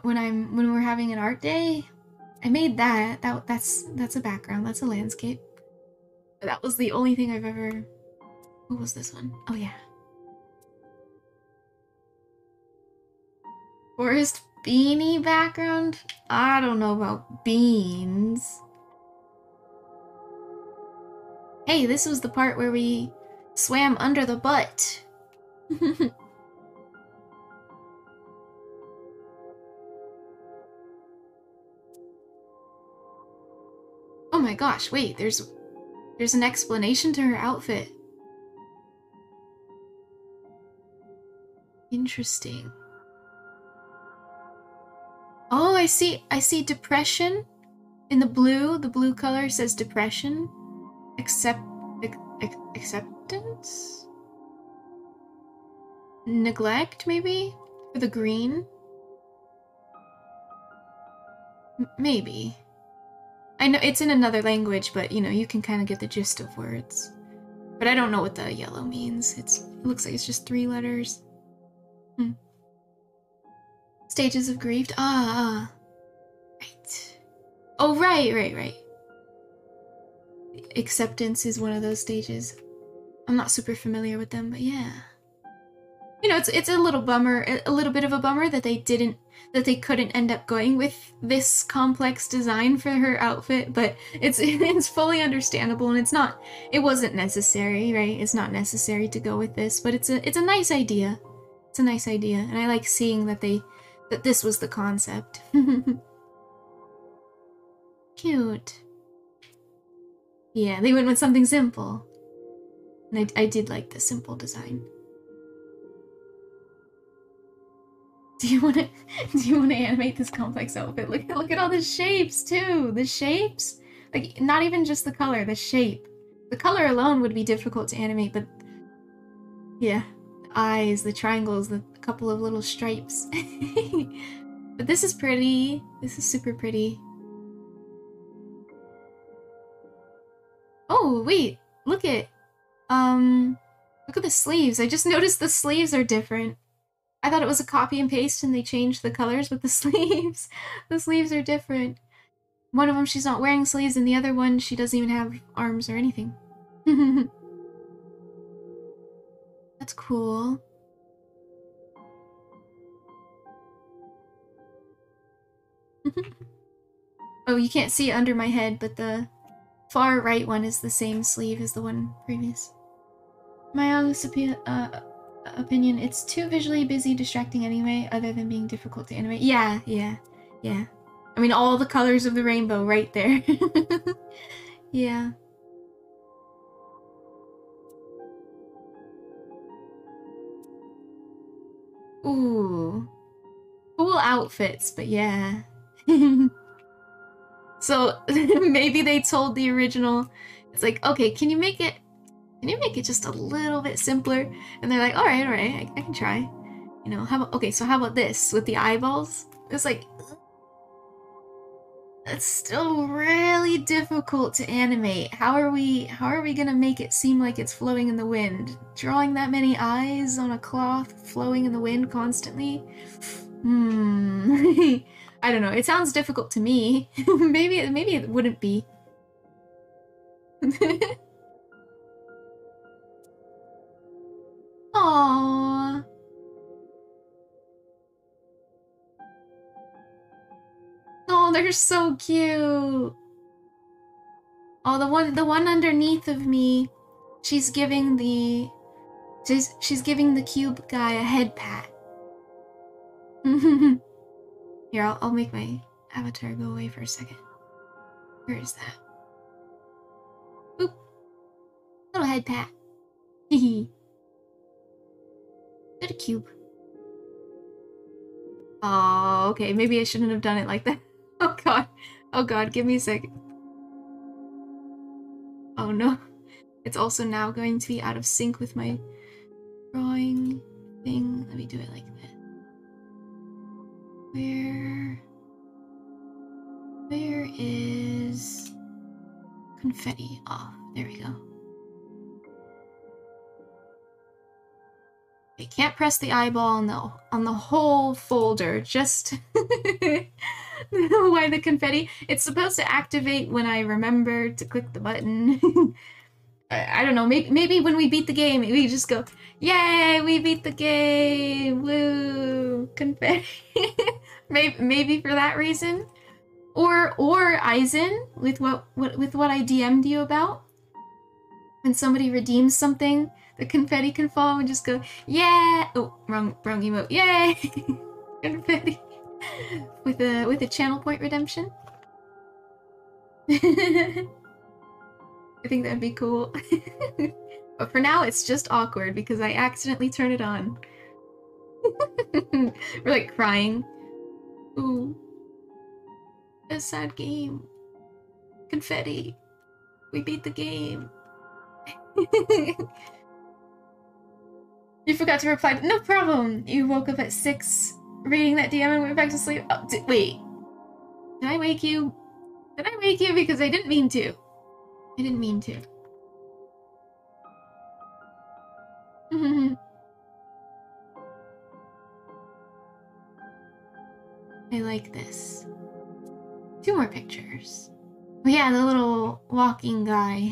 when we're having an art day. I made that. That's a background. That's a landscape. But that was the only thing I've ever. What was this one? Oh yeah. Forest beanie background? I don't know about beans. Hey, this was the part where we swam under the butt. Oh my gosh, wait, there's an explanation to her outfit. Interesting. Oh, I see depression in the blue color says depression. Acceptance? Neglect, maybe? For the green? Maybe. I know it's in another language, but you know, you can kind of get the gist of words. But I don't know what the yellow means. It looks like it's just 3 letters. Stages of grief. Right. Oh, right. Acceptance is one of those stages. I'm not super familiar with them, but yeah. You know, it's a little bummer, a little bit of a bummer that they couldn't end up going with this complex design for her outfit, but it's fully understandable, and it wasn't necessary, right? It's not necessary to go with this, but it's a nice idea. It's a nice idea, and I like seeing that this was the concept. Cute. Yeah, they went with something simple. And I did like the simple design. Do you want to animate this complex outfit? Look at all the shapes too. The shapes, like not even just the color, the shape. The color alone would be difficult to animate, but yeah. eyes, the triangles, the couple of little stripes. But this is pretty. This is super pretty. Oh, wait. Look at the sleeves. I just noticed the sleeves are different. I thought it was a copy and paste and they changed the colors, but the sleeves are different. One of them she's not wearing sleeves and the other one she doesn't even have arms or anything. That's cool. Oh, you can't see it under my head, but the far right one is the same sleeve as the one previous. My honest opinion, it's too visually busy distracting anyway, other than being difficult to animate. Yeah. I mean, all the colors of the rainbow right there. Yeah. Ooh. Cool outfits, but yeah. So maybe they told the original, it's like, okay, can you make it just a little bit simpler? And they're like, all right, I can try. You know, how about this with the eyeballs? It's like, that's still really difficult to animate. How are we gonna make it seem like it's flowing in the wind? Drawing that many eyes on a cloth flowing in the wind constantly? I don't know. It sounds difficult to me. maybe it wouldn't be. Aww. Oh, they're so cute. Oh, the one underneath of me, she's giving the cube guy a head pat. Here, I'll make my avatar go away for a second. Where is that? Boop. Little head pat. Hehe. Little cube. Oh, okay. Maybe I shouldn't have done it like that. Oh god. Oh god, give me a second. Oh no. It's also now going to be out of sync with my drawing thing. Let me do it like that. Where is confetti? Oh, there we go. I can't press the eyeball on the whole folder, just why the confetti? It's supposed to activate when I remember to click the button. I don't know, maybe when we beat the game, we just go, yay, we beat the game, woo, confetti. maybe for that reason. Or Aizen, with what I DM'd you about. When somebody redeems something, the confetti can fall and just go, yeah! Oh, wrong emote. Yay! Confetti. With a channel point redemption. I think that'd be cool. But for now, it's just awkward because I accidentally turned it on. We're like crying. Ooh. A sad game. Confetti. We beat the game. You forgot to reply. No problem. You woke up at 6 reading that DM and went back to sleep. Oh, wait. Did I wake you? Did I wake you? Because I didn't mean to. I didn't mean to. I like this. 2 more pictures. Oh yeah, the little walking guy.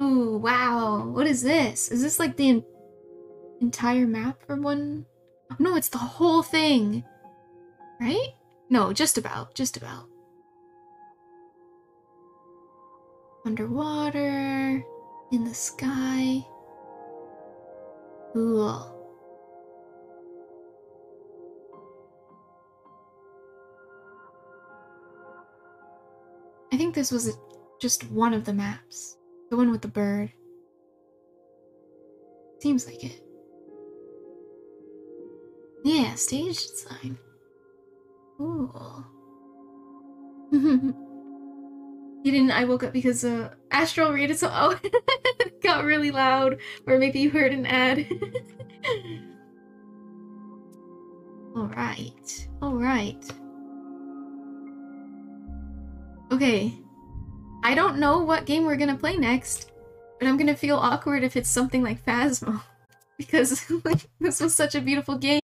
Ooh, wow. What is this? Is this like the entire map for one? Oh, no, it's the whole thing. Right? No, just about. Underwater, in the sky. Cool. I think this was just one of the maps. The one with the bird. Seems like it. Yeah, stage design. Cool. You didn't. I woke up because Astral rated, so oh, it got really loud, or maybe you heard an ad. All right, all right. Okay, I don't know what game we're gonna play next, but I'm gonna feel awkward if it's something like Phasmo, because this was such a beautiful game.